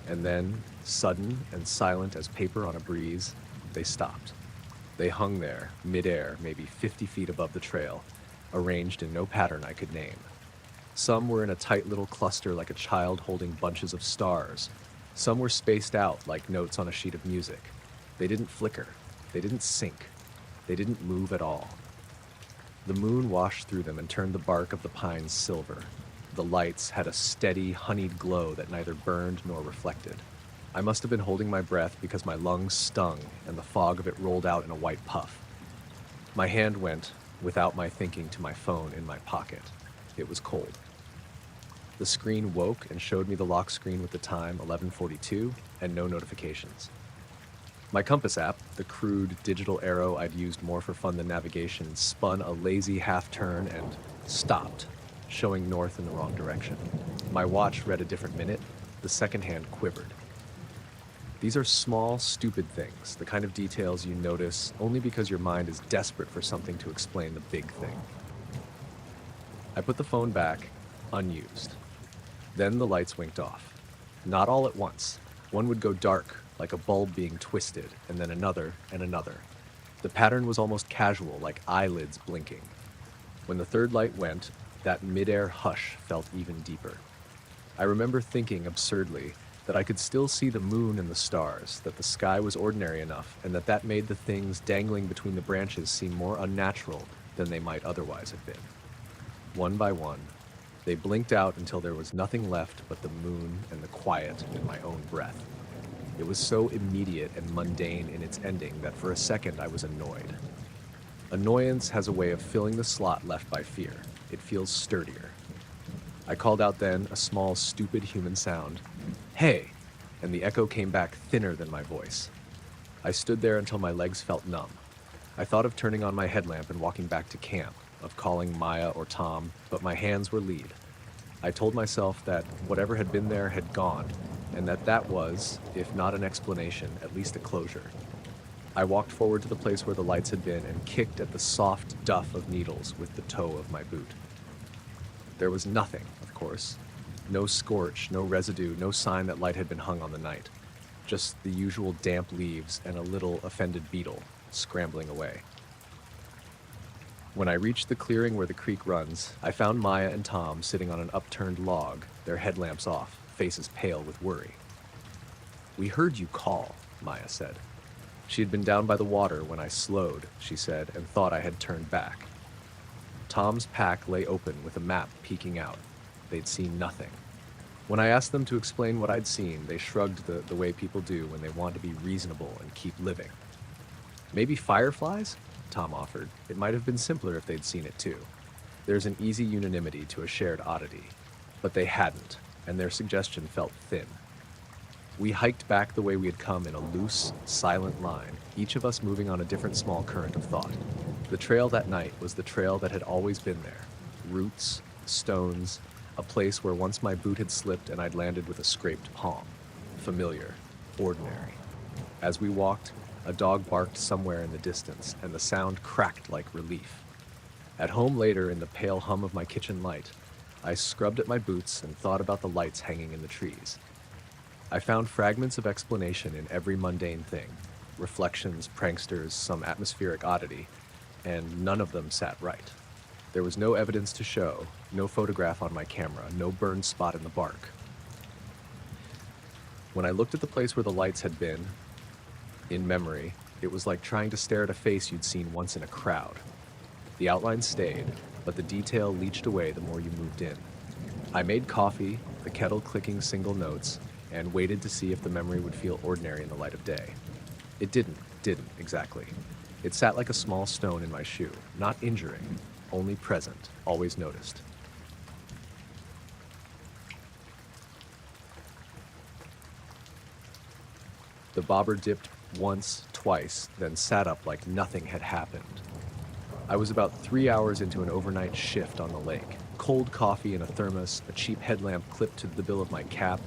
and then, sudden and silent as paper on a breeze, they stopped. They hung there, mid-air, maybe 50 feet above the trail, arranged in no pattern I could name. Some were in a tight little cluster like a child holding bunches of stars. Some were spaced out like notes on a sheet of music. They didn't flicker. They didn't sink. They didn't move at all. The moon washed through them and turned the bark of the pines silver. The lights had a steady, honeyed glow that neither burned nor reflected. I must have been holding my breath because my lungs stung and the fog of it rolled out in a white puff. My hand went, without my thinking, to my phone in my pocket. It was cold. The screen woke and showed me the lock screen with the time, 11:42, and no notifications. My compass app, the crude digital arrow I'd used more for fun than navigation, spun a lazy half-turn and stopped, showing north in the wrong direction. My watch read a different minute. The second hand quivered. These are small, stupid things, the kind of details you notice only because your mind is desperate for something to explain the big thing. I put the phone back, unused. Then the lights winked off. Not all at once. One would go dark, like a bulb being twisted, and then another and another. The pattern was almost casual, like eyelids blinking. When the third light went, that mid-air hush felt even deeper. I remember thinking absurdly that I could still see the moon and the stars, that the sky was ordinary enough, and that made the things dangling between the branches seem more unnatural than they might otherwise have been. One by one, they blinked out until there was nothing left but the moon and the quiet and my own breath. It was so immediate and mundane in its ending that for a second I was annoyed. Annoyance has a way of filling the slot left by fear. It feels sturdier. I called out then, a small, stupid human sound, "Hey!" and the echo came back thinner than my voice. I stood there until my legs felt numb. I thought of turning on my headlamp and walking back to camp, of calling Maya or Tom, but my hands were lead. I told myself that whatever had been there had gone, and that was, if not an explanation, at least a closure. I walked forward to the place where the lights had been and kicked at the soft duff of needles with the toe of my boot. There was nothing, of course. No scorch, no residue, no sign that light had been hung on the night. Just the usual damp leaves and a little offended beetle scrambling away. When I reached the clearing where the creek runs, I found Maya and Tom sitting on an upturned log, their headlamps off, faces pale with worry. "We heard you call," Maya said. She had been down by the water when I slowed, she said, and thought I had turned back. Tom's pack lay open with a map peeking out. They'd seen nothing. When I asked them to explain what I'd seen, they shrugged the way people do when they want to be reasonable and keep living. "Maybe fireflies?" Tom offered. It might have been simpler if they'd seen it too. There's an easy unanimity to a shared oddity. But they hadn't, and their suggestion felt thin. We hiked back the way we had come in a loose, silent line, each of us moving on a different small current of thought. The trail that night was the trail that had always been there. Roots, stones, a place where once my boot had slipped and I'd landed with a scraped palm. Familiar, ordinary. As we walked, a dog barked somewhere in the distance, and the sound cracked like relief. At home later, in the pale hum of my kitchen light, I scrubbed at my boots and thought about the lights hanging in the trees. I found fragments of explanation in every mundane thing, reflections, pranksters, some atmospheric oddity, and none of them sat right. There was no evidence to show, no photograph on my camera, no burned spot in the bark. When I looked at the place where the lights had been, in memory, it was like trying to stare at a face you'd seen once in a crowd. The outline stayed, but the detail leached away the more you moved in. I made coffee, the kettle clicking single notes, and waited to see if the memory would feel ordinary in the light of day. It didn't exactly. It sat like a small stone in my shoe, not injuring, only present, always noticed. The bobber dipped once, twice, then sat up like nothing had happened. I was about 3 hours into an overnight shift on the lake. Cold coffee in a thermos, a cheap headlamp clipped to the bill of my cap,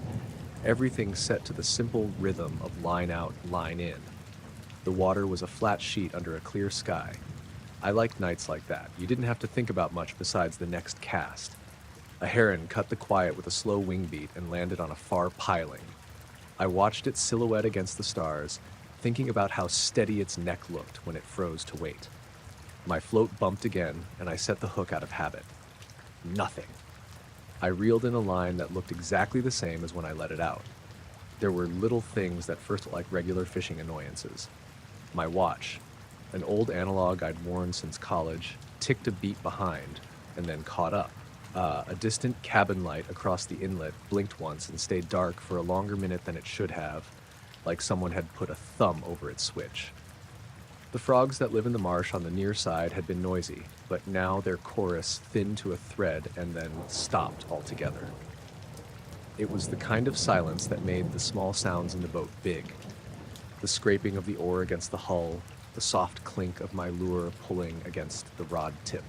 everything set to the simple rhythm of line out, line in. The water was a flat sheet under a clear sky. I liked nights like that. You didn't have to think about much besides the next cast. A heron cut the quiet with a slow wing beat and landed on a far piling. I watched its silhouette against the stars, thinking about how steady its neck looked when it froze to wait. My float bumped again, and I set the hook out of habit. Nothing. I reeled in a line that looked exactly the same as when I let it out. There were little things that first looked like regular fishing annoyances. My watch, an old analog I'd worn since college, ticked a beat behind, and then caught up. A distant cabin light across the inlet blinked once and stayed dark for a longer minute than it should have, like someone had put a thumb over its switch. The frogs that live in the marsh on the near side had been noisy, but now their chorus thinned to a thread and then stopped altogether. It was the kind of silence that made the small sounds in the boat big. The scraping of the oar against the hull, the soft clink of my lure pulling against the rod tip.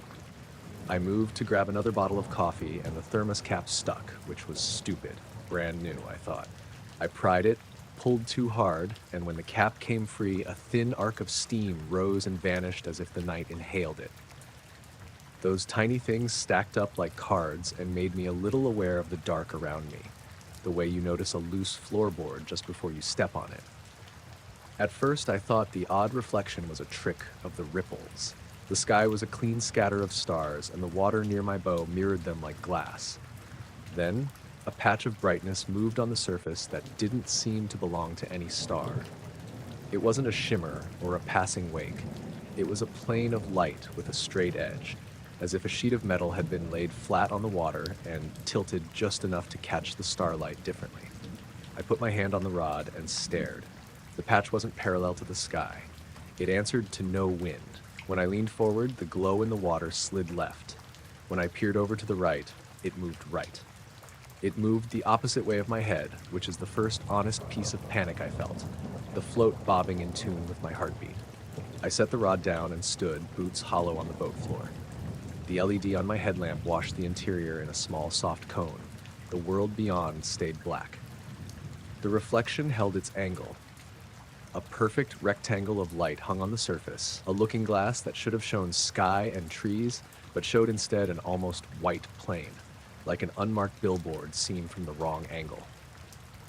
I moved to grab another bottle of coffee, and the thermos cap stuck, which was stupid. Brand new, I thought. I pried it, pulled too hard, and when the cap came free, a thin arc of steam rose and vanished as if the night inhaled it. Those tiny things stacked up like cards and made me a little aware of the dark around me, the way you notice a loose floorboard just before you step on it. At first, I thought the odd reflection was a trick of the ripples. The sky was a clean scatter of stars, and the water near my bow mirrored them like glass. Then, a patch of brightness moved on the surface that didn't seem to belong to any star. It wasn't a shimmer or a passing wake. It was a plane of light with a straight edge, as if a sheet of metal had been laid flat on the water and tilted just enough to catch the starlight differently. I put my hand on the rod and stared. The patch wasn't parallel to the sky. It answered to no wind. When I leaned forward, the glow in the water slid left. When I peered over to the right, it moved right. It moved the opposite way of my head, which is the first honest piece of panic I felt, the float bobbing in tune with my heartbeat. I set the rod down and stood, boots hollow on the boat floor. The LED on my headlamp washed the interior in a small, soft cone. The world beyond stayed black. The reflection held its angle. A perfect rectangle of light hung on the surface, a looking glass that should have shown sky and trees, but showed instead an almost white plain, like an unmarked billboard seen from the wrong angle.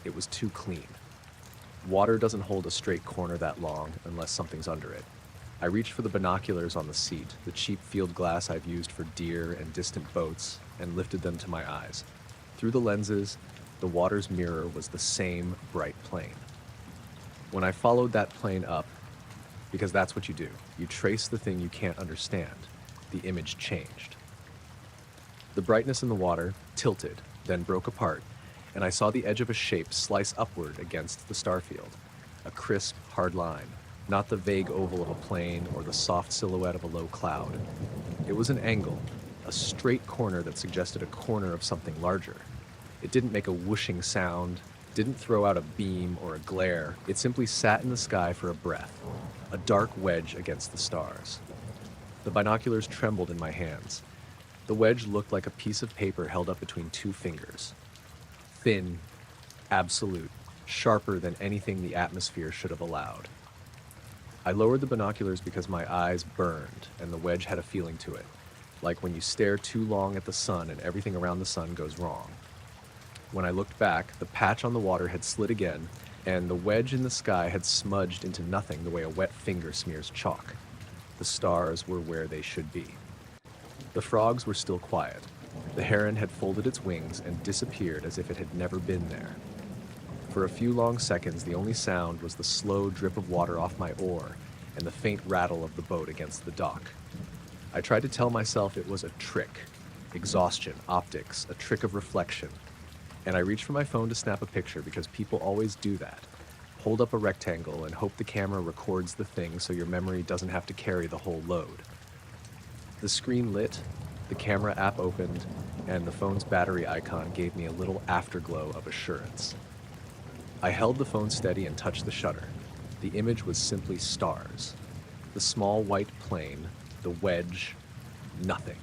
It was too clean. Water doesn't hold a straight corner that long unless something's under it. I reached for the binoculars on the seat, the cheap field glass I've used for deer and distant boats, and lifted them to my eyes. Through the lenses, the water's mirror was the same bright plane. When I followed that plane up, because that's what you do, you trace the thing you can't understand, the image changed. The brightness in the water tilted, then broke apart, and I saw the edge of a shape slice upward against the starfield. A crisp, hard line, not the vague oval of a plane or the soft silhouette of a low cloud. It was an angle, a straight corner that suggested a corner of something larger. It didn't make a whooshing sound, didn't throw out a beam or a glare. It simply sat in the sky for a breath, a dark wedge against the stars. The binoculars trembled in my hands. The wedge looked like a piece of paper held up between two fingers. Thin, absolute, sharper than anything the atmosphere should have allowed. I lowered the binoculars because my eyes burned and the wedge had a feeling to it, like when you stare too long at the sun and everything around the sun goes wrong. When I looked back, the patch on the water had slid again, and the wedge in the sky had smudged into nothing the way a wet finger smears chalk. The stars were where they should be. The frogs were still quiet. The heron had folded its wings and disappeared as if it had never been there. For a few long seconds, the only sound was the slow drip of water off my oar and the faint rattle of the boat against the dock. I tried to tell myself it was a trick. Exhaustion, optics, a trick of reflection. And I reached for my phone to snap a picture because people always do that. Hold up a rectangle and hope the camera records the thing so your memory doesn't have to carry the whole load. The screen lit, the camera app opened, and the phone's battery icon gave me a little afterglow of assurance. I held the phone steady and touched the shutter. The image was simply stars. The small white plane, the wedge, nothing.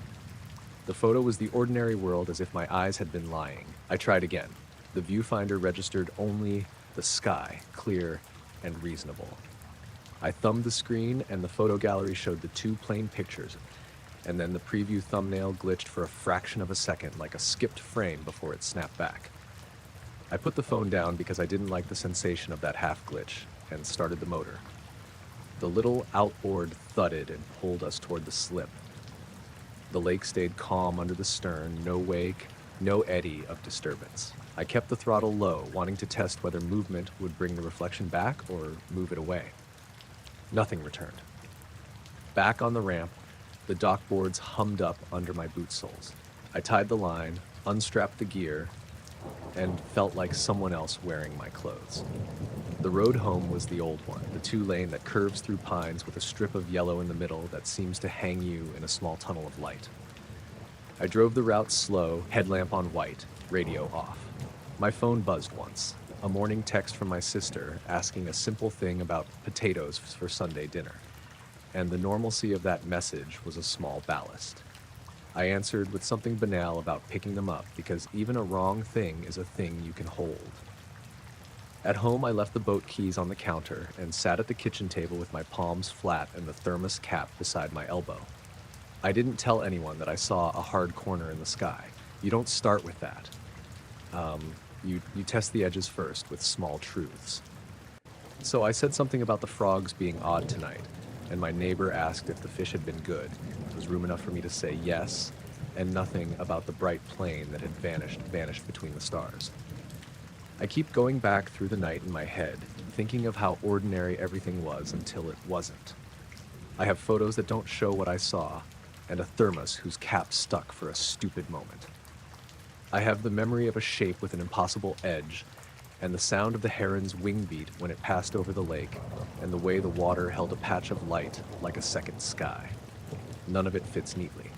The photo was the ordinary world as if my eyes had been lying. I tried again. The viewfinder registered only the sky, clear and reasonable. I thumbed the screen and the photo gallery showed the two plain pictures, and then the preview thumbnail glitched for a fraction of a second like a skipped frame before it snapped back. I put the phone down because I didn't like the sensation of that half glitch and started the motor. The little outboard thudded and pulled us toward the slip. The lake stayed calm under the stern, no wake, no eddy of disturbance. I kept the throttle low, wanting to test whether movement would bring the reflection back or move it away. Nothing returned. Back on the ramp, the dock boards hummed up under my boot soles. I tied the line, unstrapped the gear, and felt like someone else wearing my clothes. The road home was the old one, the two-lane that curves through pines with a strip of yellow in the middle that seems to hang you in a small tunnel of light. I drove the route slow, headlamp on white, radio off. My phone buzzed once, a morning text from my sister asking a simple thing about potatoes for Sunday dinner, and the normalcy of that message was a small ballast. I answered with something banal about picking them up because even a wrong thing is a thing you can hold. At home, I left the boat keys on the counter and sat at the kitchen table with my palms flat and the thermos cap beside my elbow. I didn't tell anyone that I saw a hard corner in the sky. You don't start with that. You test the edges first with small truths. So I said something about the frogs being odd tonight, and my neighbor asked if the fish had been good. It was room enough for me to say yes, and nothing about the bright plane that had vanished between the stars. I keep going back through the night in my head, thinking of how ordinary everything was until it wasn't. I have photos that don't show what I saw, and a thermos whose cap stuck for a stupid moment. I have the memory of a shape with an impossible edge, and the sound of the heron's wing beat when it passed over the lake, and the way the water held a patch of light like a second sky. None of it fits neatly.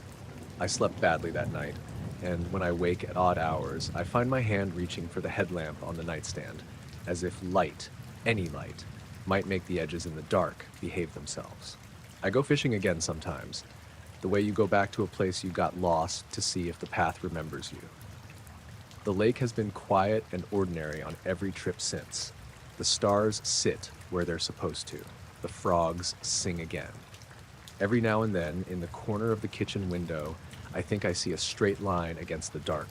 I slept badly that night, and when I wake at odd hours, I find my hand reaching for the headlamp on the nightstand, as if light, any light, might make the edges in the dark behave themselves. I go fishing again sometimes, the way you go back to a place you got lost to see if the path remembers you. The lake has been quiet and ordinary on every trip since. The stars sit where they're supposed to. The frogs sing again. Every now and then, in the corner of the kitchen window, I think I see a straight line against the dark,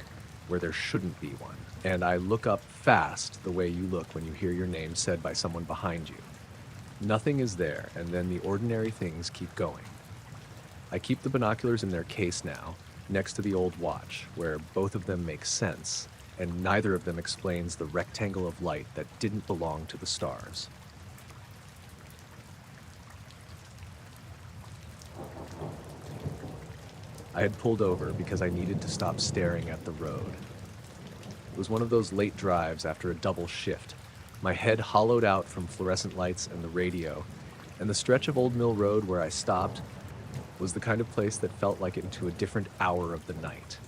where there shouldn't be one. And I look up fast the way you look when you hear your name said by someone behind you. Nothing is there, and then the ordinary things keep going. I keep the binoculars in their case now, next to the old watch, where both of them make sense, and neither of them explains the rectangle of light that didn't belong to the stars. I had pulled over because I needed to stop staring at the road. It was one of those late drives after a double shift, my head hollowed out from fluorescent lights and the radio, and the stretch of Old Mill Road where I stopped was the kind of place that felt like into a different hour of the night.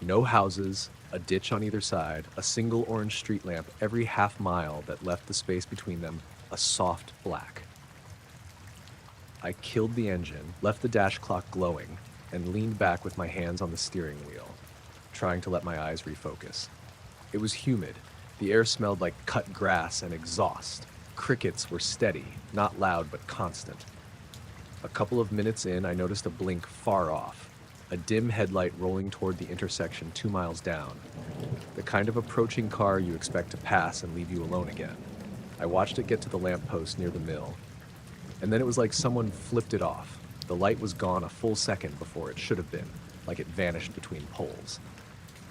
No houses, a ditch on either side, a single orange street lamp every half mile that left the space between them a soft black. I killed the engine, left the dash clock glowing, and leaned back with my hands on the steering wheel, trying to let my eyes refocus. It was humid. The air smelled like cut grass and exhaust. Crickets were steady, not loud but constant. A couple of minutes in, I noticed a blink far off, a dim headlight rolling toward the intersection 2 miles down, the kind of approaching car you expect to pass and leave you alone again. I watched it get to the lamppost near the mill, and then it was like someone flipped it off. The light was gone a full second before it should have been, like it vanished between poles.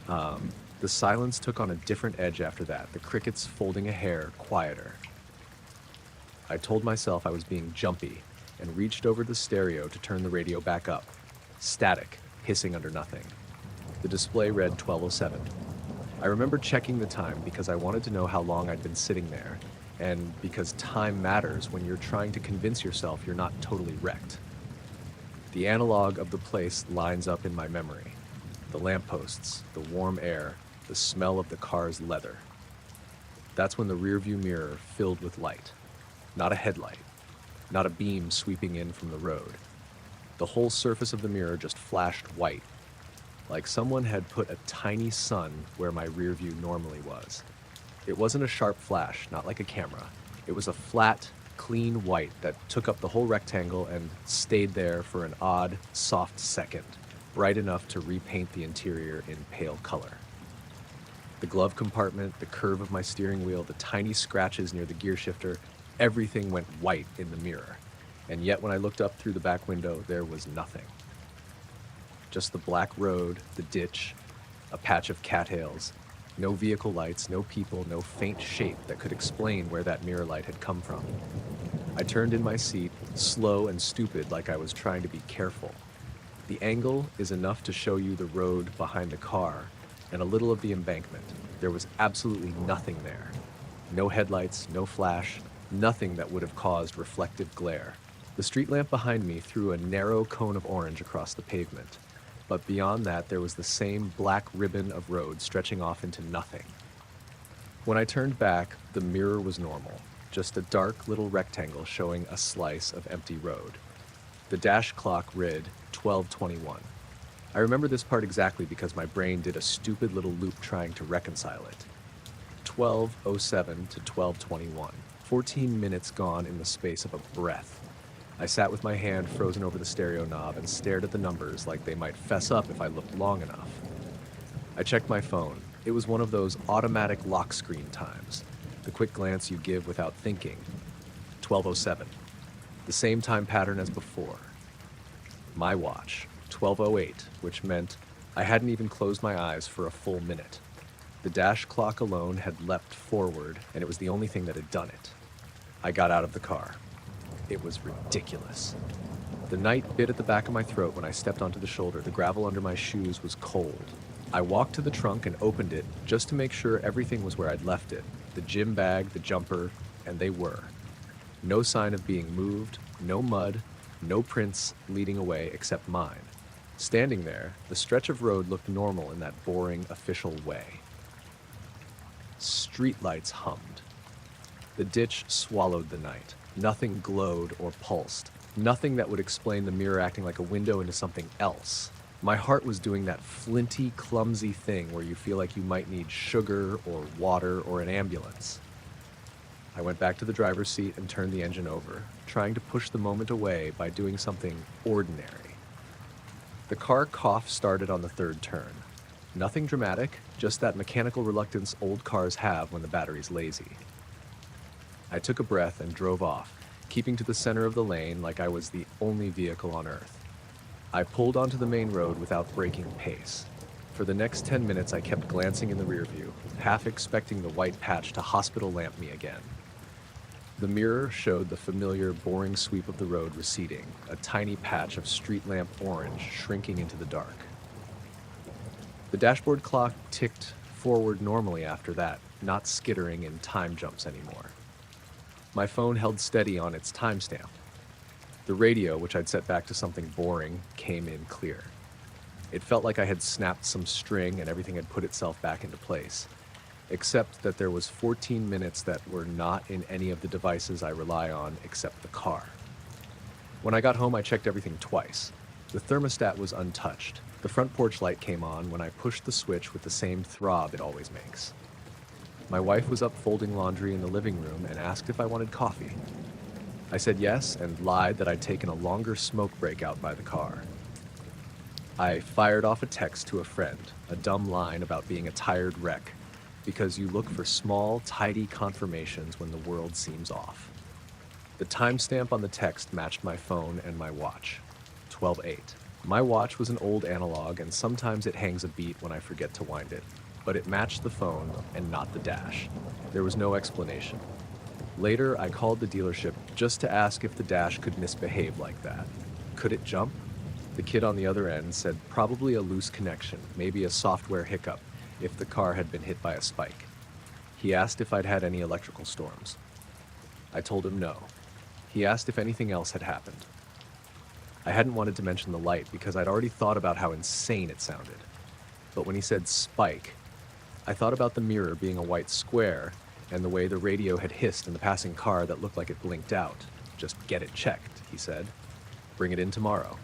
The silence took on a different edge after that, the crickets folding a hair quieter. I told myself I was being jumpy, and reached over the stereo to turn the radio back up. Static, hissing under nothing. The display read 12:07. I remember checking the time because I wanted to know how long I'd been sitting there, and because time matters when you're trying to convince yourself you're not totally wrecked. The analog of the place lines up in my memory. The lampposts, the warm air, the smell of the car's leather. That's when the rearview mirror filled with light. Not a headlight, not a beam sweeping in from the road. The whole surface of the mirror just flashed white, like someone had put a tiny sun where my rearview normally was. It wasn't a sharp flash, not like a camera. It was a flat, clean white that took up the whole rectangle and stayed there for an odd, soft second, bright enough to repaint the interior in pale color. The glove compartment, the curve of my steering wheel, the tiny scratches near the gear shifter, everything went white in the mirror. And yet when I looked up through the back window, there was nothing. Just the black road, the ditch, a patch of cattails, no vehicle lights, no people, no faint shape that could explain where that mirror light had come from. I turned in my seat, slow and stupid, like I was trying to be careful. The angle is enough to show you the road behind the car and a little of the embankment. There was absolutely nothing there. No headlights, no flash, nothing that would have caused reflective glare. The street lamp behind me threw a narrow cone of orange across the pavement, but beyond that there was the same black ribbon of road stretching off into nothing. When I turned back, the mirror was normal, just a dark little rectangle showing a slice of empty road. The dash clock read 12:21. I remember this part exactly because my brain did a stupid little loop trying to reconcile it. 12:07 to 12:21. 14 minutes gone in the space of a breath. I sat with my hand frozen over the stereo knob and stared at the numbers like they might fess up if I looked long enough. I checked my phone. It was one of those automatic lock screen times, the quick glance you give without thinking. 12:07. The same time pattern as before. My watch, 12:08, which meant I hadn't even closed my eyes for a full minute. The dash clock alone had leapt forward, and it was the only thing that had done it. I got out of the car. It was ridiculous. The night bit at the back of my throat when I stepped onto the shoulder. The gravel under my shoes was cold. I walked to the trunk and opened it just to make sure everything was where I'd left it. The gym bag, the jumper, and they were. No sign of being moved, no mud, no prints leading away except mine. Standing there, the stretch of road looked normal in that boring, official way. Streetlights hummed. The ditch swallowed the night. Nothing glowed or pulsed. Nothing that would explain the mirror acting like a window into something else. My heart was doing that flinty, clumsy thing where you feel like you might need sugar or water or an ambulance. I went back to the driver's seat and turned the engine over, trying to push the moment away by doing something ordinary. The car cough started on the third turn. Nothing dramatic, just that mechanical reluctance old cars have when the battery's lazy. I took a breath and drove off, keeping to the center of the lane like I was the only vehicle on Earth. I pulled onto the main road without breaking pace. For the next 10 minutes, I kept glancing in the rearview, half expecting the white patch to hospital lamp me again. The mirror showed the familiar, boring sweep of the road receding, a tiny patch of street lamp orange shrinking into the dark. The dashboard clock ticked forward normally after that, not skittering in time jumps anymore. My phone held steady on its timestamp. The radio, which I'd set back to something boring, came in clear. It felt like I had snapped some string and everything had put itself back into place, except that there was 14 minutes that were not in any of the devices I rely on except the car. When I got home, I checked everything twice. The thermostat was untouched. The front porch light came on when I pushed the switch with the same throb it always makes. My wife was up folding laundry in the living room and asked if I wanted coffee. I said yes and lied that I'd taken a longer smoke break out by the car. I fired off a text to a friend, a dumb line about being a tired wreck, because you look for small, tidy confirmations when the world seems off. The timestamp on the text matched my phone and my watch, 12:08. My watch was an old analog and sometimes it hangs a beat when I forget to wind it. But it matched the phone and not the dash. There was no explanation. Later, I called the dealership just to ask if the dash could misbehave like that. Could it jump? The kid on the other end said probably a loose connection, maybe a software hiccup, if the car had been hit by a spike. He asked if I'd had any electrical storms. I told him no. He asked if anything else had happened. I hadn't wanted to mention the light because I'd already thought about how insane it sounded. But when he said spike, I thought about the mirror being a white square and the way the radio had hissed in the passing car that looked like it blinked out. "Just get it checked," he said. "Bring it in tomorrow."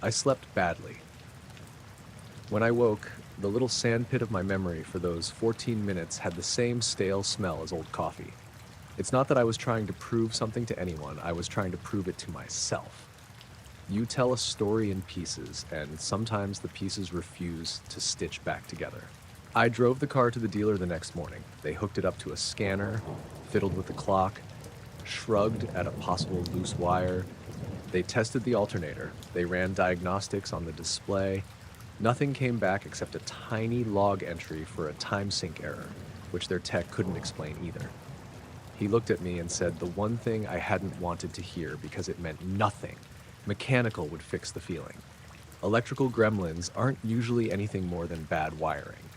I slept badly. When I woke, the little sandpit of my memory for those 14 minutes had the same stale smell as old coffee. It's not that I was trying to prove something to anyone, I was trying to prove it to myself. You tell a story in pieces, and sometimes the pieces refuse to stitch back together. I drove the car to the dealer the next morning. They hooked it up to a scanner, fiddled with the clock, shrugged at a possible loose wire. They tested the alternator. They ran diagnostics on the display. Nothing came back except a tiny log entry for a time sync error, which their tech couldn't explain either. He looked at me and said the one thing I hadn't wanted to hear because it meant nothing. Mechanical would fix the feeling. Electrical gremlins aren't usually anything more than bad wiring.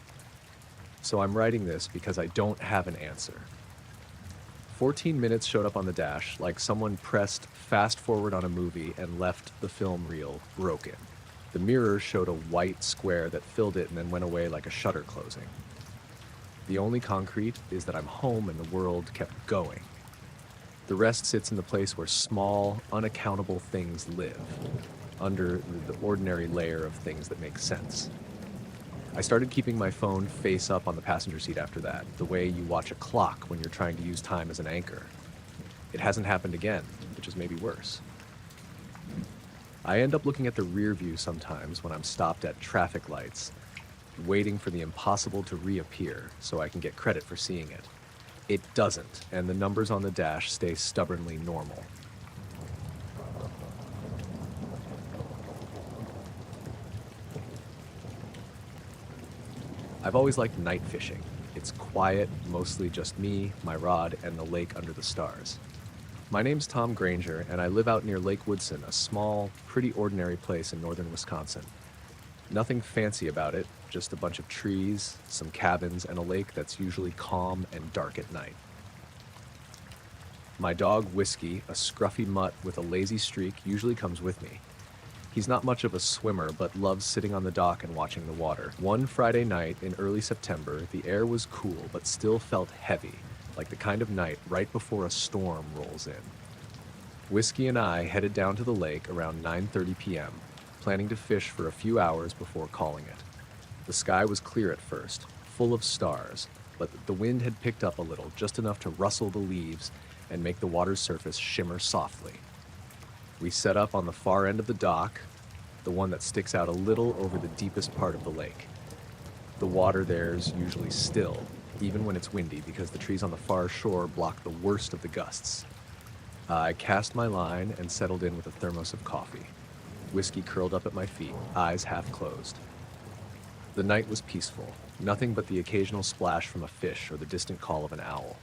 So I'm writing this because I don't have an answer. 14 minutes showed up on the dash like someone pressed fast forward on a movie and left the film reel broken. The mirror showed a white square that filled it and then went away like a shutter closing. The only concrete is that I'm home and the world kept going. The rest sits in the place where small, unaccountable things live, under the ordinary layer of things that make sense. I started keeping my phone face up on the passenger seat after that, the way you watch a clock when you're trying to use time as an anchor. It hasn't happened again, which is maybe worse. I end up looking at the rear view sometimes when I'm stopped at traffic lights, waiting for the impossible to reappear so I can get credit for seeing it. It doesn't, and the numbers on the dash stay stubbornly normal. I've always liked night fishing. It's quiet, mostly just me, my rod, and the lake under the stars. My name's Tom Granger, and I live out near Lake Woodson, a small, pretty ordinary place in northern Wisconsin. Nothing fancy about it, just a bunch of trees, some cabins, and a lake that's usually calm and dark at night. My dog, Whiskey, a scruffy mutt with a lazy streak, usually comes with me. He's not much of a swimmer, but loves sitting on the dock and watching the water. One Friday night in early September, the air was cool, but still felt heavy, like the kind of night right before a storm rolls in. Whiskey and I headed down to the lake around 9:30 p.m., planning to fish for a few hours before calling it. The sky was clear at first, full of stars, but the wind had picked up a little, just enough to rustle the leaves and make the water's surface shimmer softly. We set up on the far end of the dock, the one that sticks out a little over the deepest part of the lake. The water there's usually still, even when it's windy, because the trees on the far shore block the worst of the gusts. I cast my line and settled in with a thermos of coffee. Whiskey curled up at my feet, eyes half closed. The night was peaceful, nothing but the occasional splash from a fish or the distant call of an owl.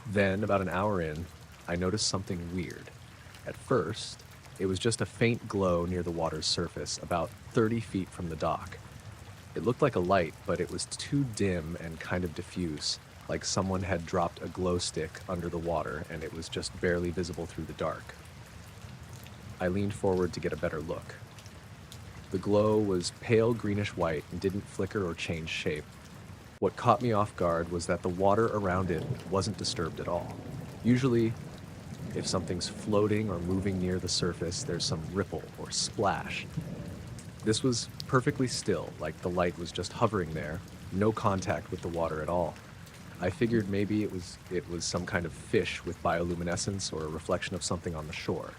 Then, about an hour in, I noticed something weird. At first, it was just a faint glow near the water's surface, about 30 feet from the dock. It looked like a light, but it was too dim and kind of diffuse, like someone had dropped a glow stick under the water and it was just barely visible through the dark. I leaned forward to get a better look. The glow was pale greenish white and didn't flicker or change shape. What caught me off guard was that the water around it wasn't disturbed at all. Usually, if something's floating or moving near the surface, there's some ripple or splash. This was perfectly still, like the light was just hovering there, no contact with the water at all. I figured maybe it was some kind of fish with bioluminescence or a reflection of something on the shore.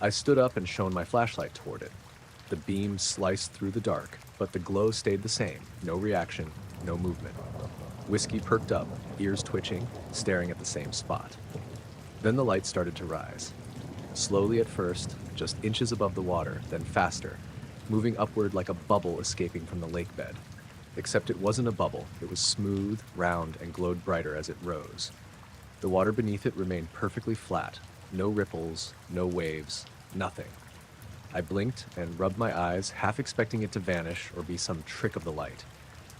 I stood up and shone my flashlight toward it. The beam sliced through the dark, but the glow stayed the same, no reaction, no movement. Whiskey perked up, ears twitching, staring at the same spot. Then the light started to rise. Slowly at first, just inches above the water, then faster, moving upward like a bubble escaping from the lake bed. Except it wasn't a bubble, it was smooth, round, and glowed brighter as it rose. The water beneath it remained perfectly flat, no ripples, no waves, nothing. I blinked and rubbed my eyes, half expecting it to vanish or be some trick of the light.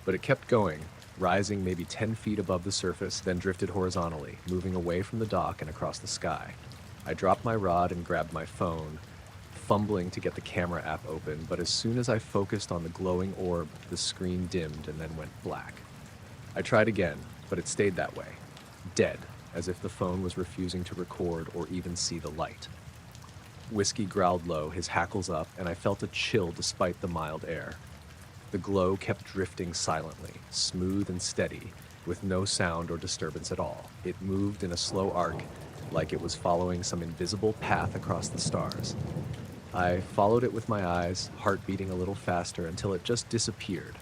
But it kept going, rising maybe 10 feet above the surface, then drifted horizontally, moving away from the dock and across the sky. I dropped my rod and grabbed my phone, fumbling to get the camera app open, but as soon as I focused on the glowing orb, the screen dimmed and then went black. I tried again, but it stayed that way. Dead, as if the phone was refusing to record or even see the light. Whiskey growled low, his hackles up, and I felt a chill despite the mild air. The glow kept drifting silently, smooth and steady, with no sound or disturbance at all. It moved in a slow arc, like it was following some invisible path across the stars. I followed it with my eyes, heart beating a little faster until it just disappeared.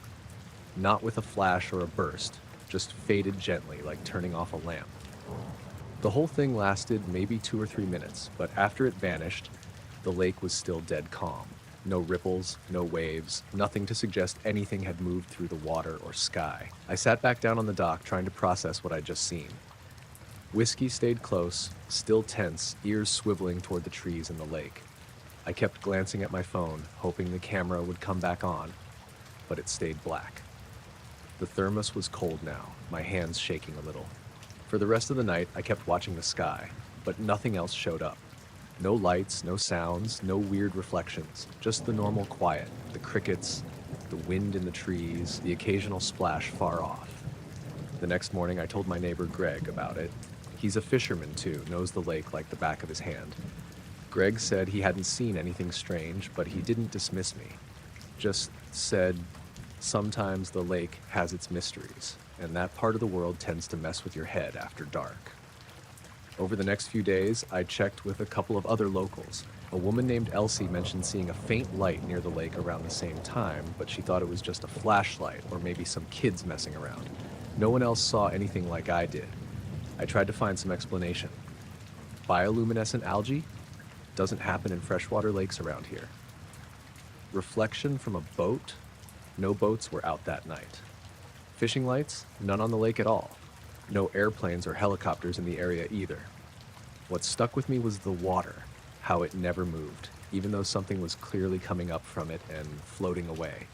Not with a flash or a burst, just faded gently like turning off a lamp. The whole thing lasted maybe 2 or 3 minutes, but after it vanished, the lake was still dead calm. No ripples, no waves, nothing to suggest anything had moved through the water or sky. I sat back down on the dock trying to process what I'd just seen. Whiskey stayed close, still tense, ears swiveling toward the trees in the lake. I kept glancing at my phone, hoping the camera would come back on, but it stayed black. The thermos was cold now, my hands shaking a little. For the rest of the night, I kept watching the sky, but nothing else showed up. No lights, no sounds, no weird reflections, just the normal quiet, the crickets, the wind in the trees, the occasional splash far off. The next morning, I told my neighbor Greg about it. He's a fisherman too, knows the lake like the back of his hand. Greg said he hadn't seen anything strange, but he didn't dismiss me. Just said, sometimes the lake has its mysteries, and that part of the world tends to mess with your head after dark. Over the next few days, I checked with a couple of other locals. A woman named Elsie mentioned seeing a faint light near the lake around the same time, but she thought it was just a flashlight or maybe some kids messing around. No one else saw anything like I did. I tried to find some explanation. Bioluminescent algae? Doesn't happen in freshwater lakes around here. Reflection from a boat? No boats were out that night. Fishing lights? None on the lake at all. No airplanes or helicopters in the area either. What stuck with me was the water, how it never moved, even though something was clearly coming up from it and floating away.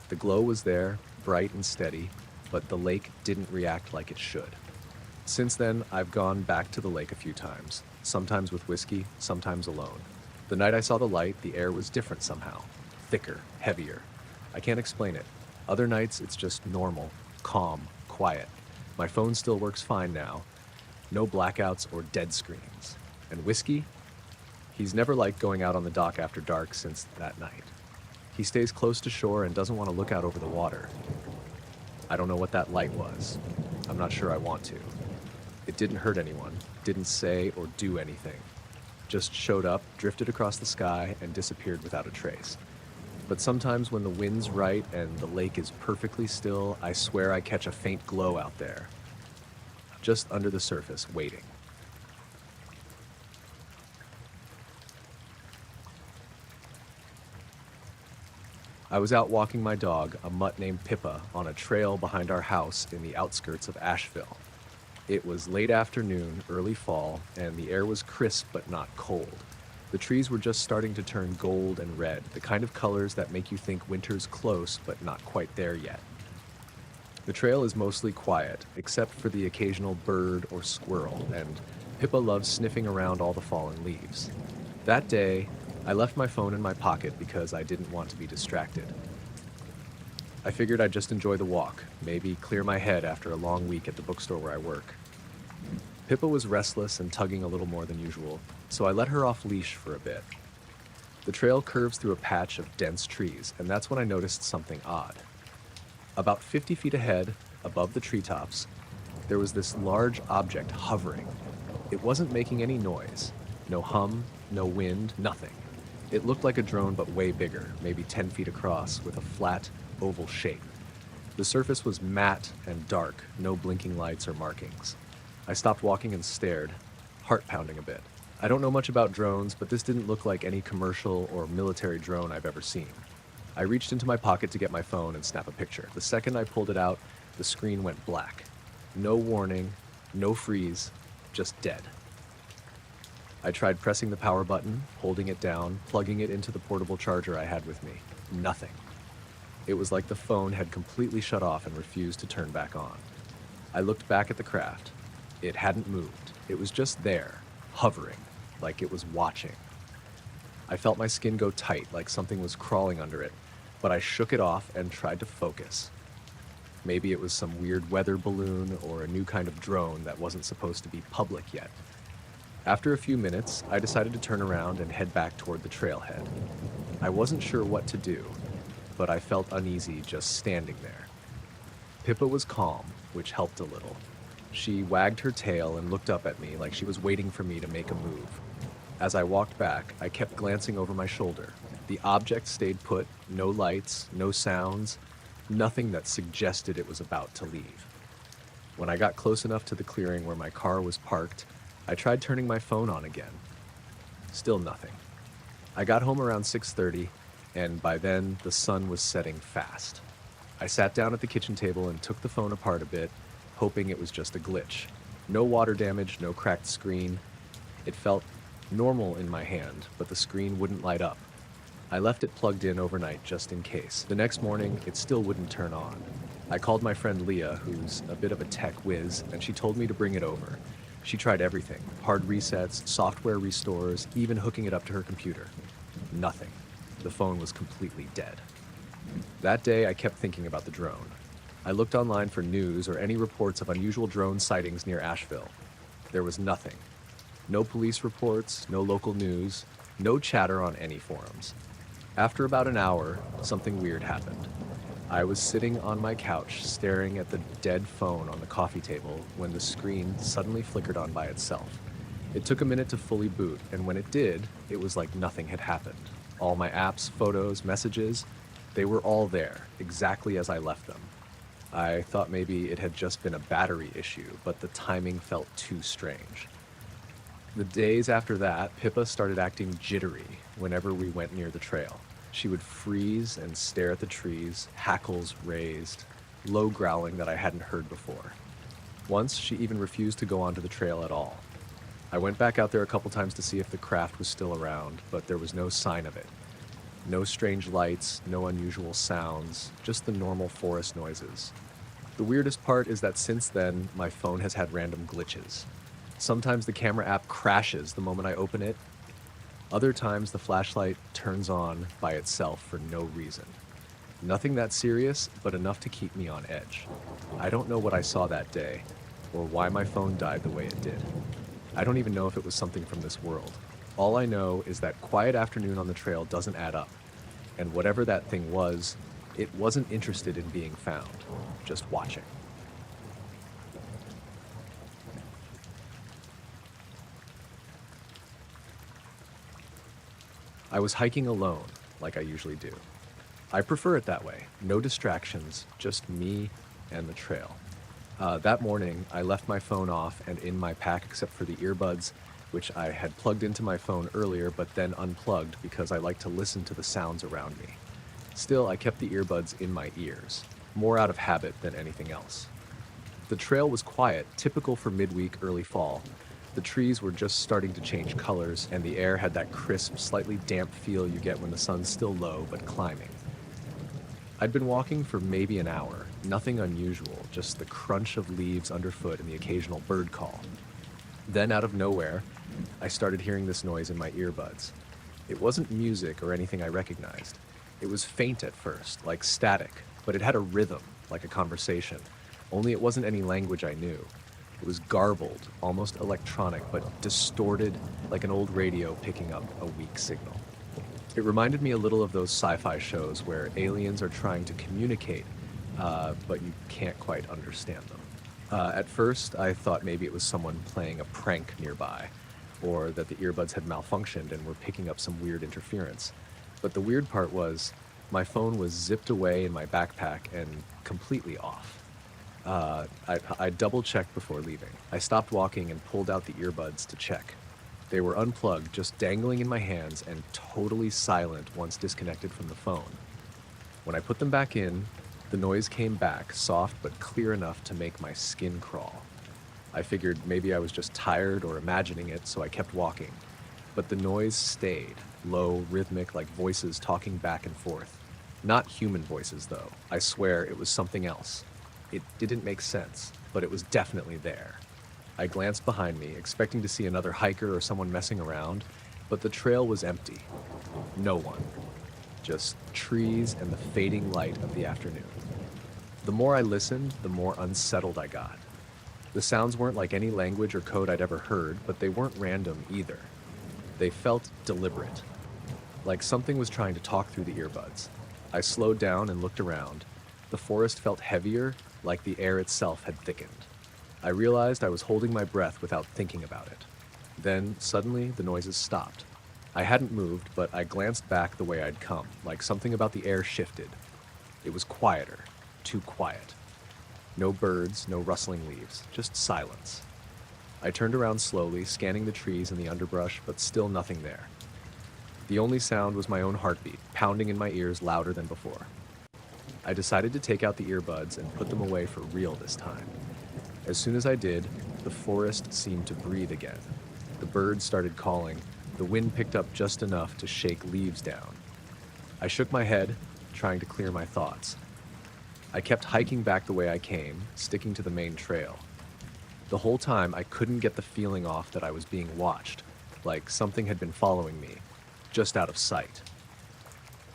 The glow was there, bright and steady, but the lake didn't react like it should. Since then, I've gone back to the lake a few times, sometimes with whiskey, sometimes alone. The night I saw the light, the air was different somehow, thicker, heavier. I can't explain it. Other nights, it's just normal, calm, quiet. My phone still works fine now. No blackouts or dead screens. And Whiskey? He's never liked going out on the dock after dark since that night. He stays close to shore and doesn't want to look out over the water. I don't know what that light was. I'm not sure I want to. It didn't hurt anyone, didn't say or do anything. Just showed up, drifted across the sky, and disappeared without a trace. But sometimes when the wind's right and the lake is perfectly still, I swear I catch a faint glow out there. Just under the surface, waiting. I was out walking my dog, a mutt named Pippa, on a trail behind our house in the outskirts of Asheville. It was late afternoon, early fall, and the air was crisp but not cold. The trees were just starting to turn gold and red, the kind of colors that make you think winter's close but not quite there yet. The trail is mostly quiet, except for the occasional bird or squirrel, and Pippa loves sniffing around all the fallen leaves. That day, I left my phone in my pocket because I didn't want to be distracted. I figured I'd just enjoy the walk, maybe clear my head after a long week at the bookstore where I work. Pippa was restless and tugging a little more than usual, so I let her off leash for a bit. The trail curves through a patch of dense trees, and that's when I noticed something odd. About 50 feet ahead, above the treetops, there was this large object hovering. It wasn't making any noise. No hum, no wind, nothing. It looked like a drone but way bigger, maybe 10 feet across, with a flat, oval shape. The surface was matte and dark, no blinking lights or markings. I stopped walking and stared, heart pounding a bit. I don't know much about drones, but this didn't look like any commercial or military drone I've ever seen. I reached into my pocket to get my phone and snap a picture. The second I pulled it out, the screen went black. No warning, no freeze, just dead. I tried pressing the power button, holding it down, plugging it into the portable charger I had with me. Nothing. It was like the phone had completely shut off and refused to turn back on. I looked back at the craft. It hadn't moved. It was just there, hovering, like it was watching. I felt my skin go tight, like something was crawling under it, but I shook it off and tried to focus. Maybe it was some weird weather balloon or a new kind of drone that wasn't supposed to be public yet. After a few minutes, I decided to turn around and head back toward the trailhead. I wasn't sure what to do, but I felt uneasy just standing there. Pippa was calm, which helped a little. She wagged her tail and looked up at me like she was waiting for me to make a move. As I walked back, I kept glancing over my shoulder. The object stayed put, no lights, no sounds, nothing that suggested it was about to leave. When I got close enough to the clearing where my car was parked, I tried turning my phone on again. Still nothing. I got home around 6:30, and by then the sun was setting fast. I sat down at the kitchen table and took the phone apart a bit, hoping it was just a glitch. No water damage, no cracked screen. It felt normal in my hand, but the screen wouldn't light up. I left it plugged in overnight just in case. The next morning, it still wouldn't turn on. I called my friend Leah, who's a bit of a tech whiz, and she told me to bring it over. She tried everything: hard resets, software restores, even hooking it up to her computer. Nothing. The phone was completely dead. That day, I kept thinking about the drone. I looked online for news or any reports of unusual drone sightings near Asheville. There was nothing. No police reports, no local news, no chatter on any forums. After about an hour, something weird happened. I was sitting on my couch staring at the dead phone on the coffee table when the screen suddenly flickered on by itself. It took a minute to fully boot, and when it did, it was like nothing had happened. All my apps, photos, messages, they were all there, exactly as I left them. I thought maybe it had just been a battery issue, but the timing felt too strange. The days after that, Pippa started acting jittery whenever we went near the trail. She would freeze and stare at the trees, hackles raised, low growling that I hadn't heard before. Once, she even refused to go onto the trail at all. I went back out there a couple times to see if the craft was still around, but there was no sign of it. No strange lights, no unusual sounds, just the normal forest noises. The weirdest part is that since then, my phone has had random glitches. Sometimes the camera app crashes the moment I open it. Other times the flashlight turns on by itself for no reason. Nothing that serious, but enough to keep me on edge. I don't know what I saw that day, or why my phone died the way it did. I don't even know if it was something from this world. All I know is that quiet afternoon on the trail doesn't add up, and whatever that thing was, it wasn't interested in being found, just watching. I was hiking alone, like I usually do. I prefer it that way. No distractions, just me and the trail. That morning, I left my phone off and in my pack except for the earbuds, which I had plugged into my phone earlier but then unplugged because I like to listen to the sounds around me. Still, I kept the earbuds in my ears, more out of habit than anything else. The trail was quiet, typical for midweek, early fall. The trees were just starting to change colors, and the air had that crisp, slightly damp feel you get when the sun's still low but climbing. I'd been walking for maybe an hour, nothing unusual, just the crunch of leaves underfoot and the occasional bird call. Then, out of nowhere, I started hearing this noise in my earbuds. It wasn't music or anything I recognized. It was faint at first, like static, but it had a rhythm, like a conversation, only it wasn't any language I knew. It was garbled, almost electronic, but distorted like an old radio picking up a weak signal. It reminded me a little of those sci-fi shows where aliens are trying to communicate, but you can't quite understand them. At first, I thought maybe it was someone playing a prank nearby, or that the earbuds had malfunctioned and were picking up some weird interference. But the weird part was, my phone was zipped away in my backpack and completely off. I double-checked before leaving. I stopped walking and pulled out the earbuds to check. They were unplugged, just dangling in my hands and totally silent once disconnected from the phone. When I put them back in, the noise came back, soft but clear enough to make my skin crawl. I figured maybe I was just tired or imagining it, so I kept walking. But the noise stayed, low, rhythmic, like voices talking back and forth. Not human voices, though. I swear it was something else. It didn't make sense, but it was definitely there. I glanced behind me, expecting to see another hiker or someone messing around, but the trail was empty. No one. Just trees and the fading light of the afternoon. The more I listened, the more unsettled I got. The sounds weren't like any language or code I'd ever heard, but they weren't random either. They felt deliberate, like something was trying to talk through the earbuds. I slowed down and looked around. The forest felt heavier, like the air itself had thickened. I realized I was holding my breath without thinking about it. Then, suddenly, the noises stopped. I hadn't moved, but I glanced back the way I'd come, like something about the air shifted. It was quieter, too quiet. No birds, no rustling leaves, just silence. I turned around slowly, scanning the trees and the underbrush, but still nothing there. The only sound was my own heartbeat, pounding in my ears louder than before. I decided to take out the earbuds and put them away for real this time. As soon as I did, the forest seemed to breathe again. The birds started calling. The wind picked up just enough to shake leaves down. I shook my head, trying to clear my thoughts. I kept hiking back the way I came, sticking to the main trail. The whole time, I couldn't get the feeling off that I was being watched, like something had been following me, just out of sight.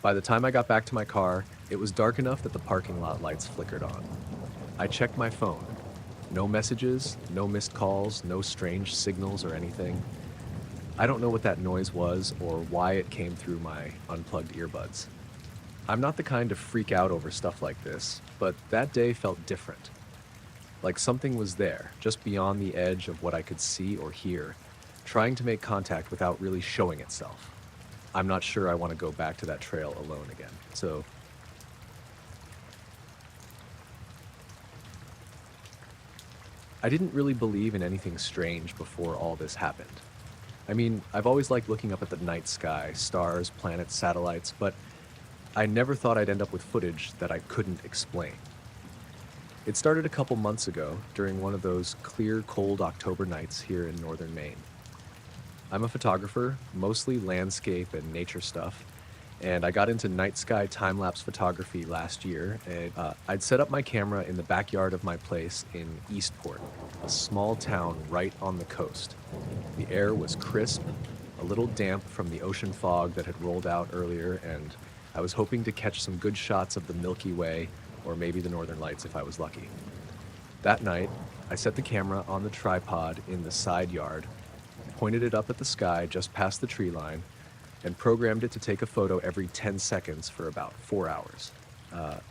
By the time I got back to my car, it was dark enough that the parking lot lights flickered on. I checked my phone. No messages, no missed calls, no strange signals or anything. I don't know what that noise was or why it came through my unplugged earbuds. I'm not the kind to freak out over stuff like this, but that day felt different. Like something was there, just beyond the edge of what I could see or hear, trying to make contact without really showing itself. I'm not sure I want to go back to that trail alone again, so... I didn't really believe in anything strange before all this happened. I mean, I've always liked looking up at the night sky, stars, planets, satellites, but I never thought I'd end up with footage that I couldn't explain. It started a couple months ago, during one of those clear, cold October nights here in northern Maine. I'm a photographer, mostly landscape and nature stuff, and I got into night sky time-lapse photography last year. I'd set up my camera in the backyard of my place in Eastport, a small town right on the coast. The air was crisp, a little damp from the ocean fog that had rolled out earlier, and I was hoping to catch some good shots of the Milky Way, or maybe the Northern Lights if I was lucky. That night, I set the camera on the tripod in the side yard, pointed it up at the sky just past the tree line, and programmed it to take a photo every 10 seconds for about 4 hours.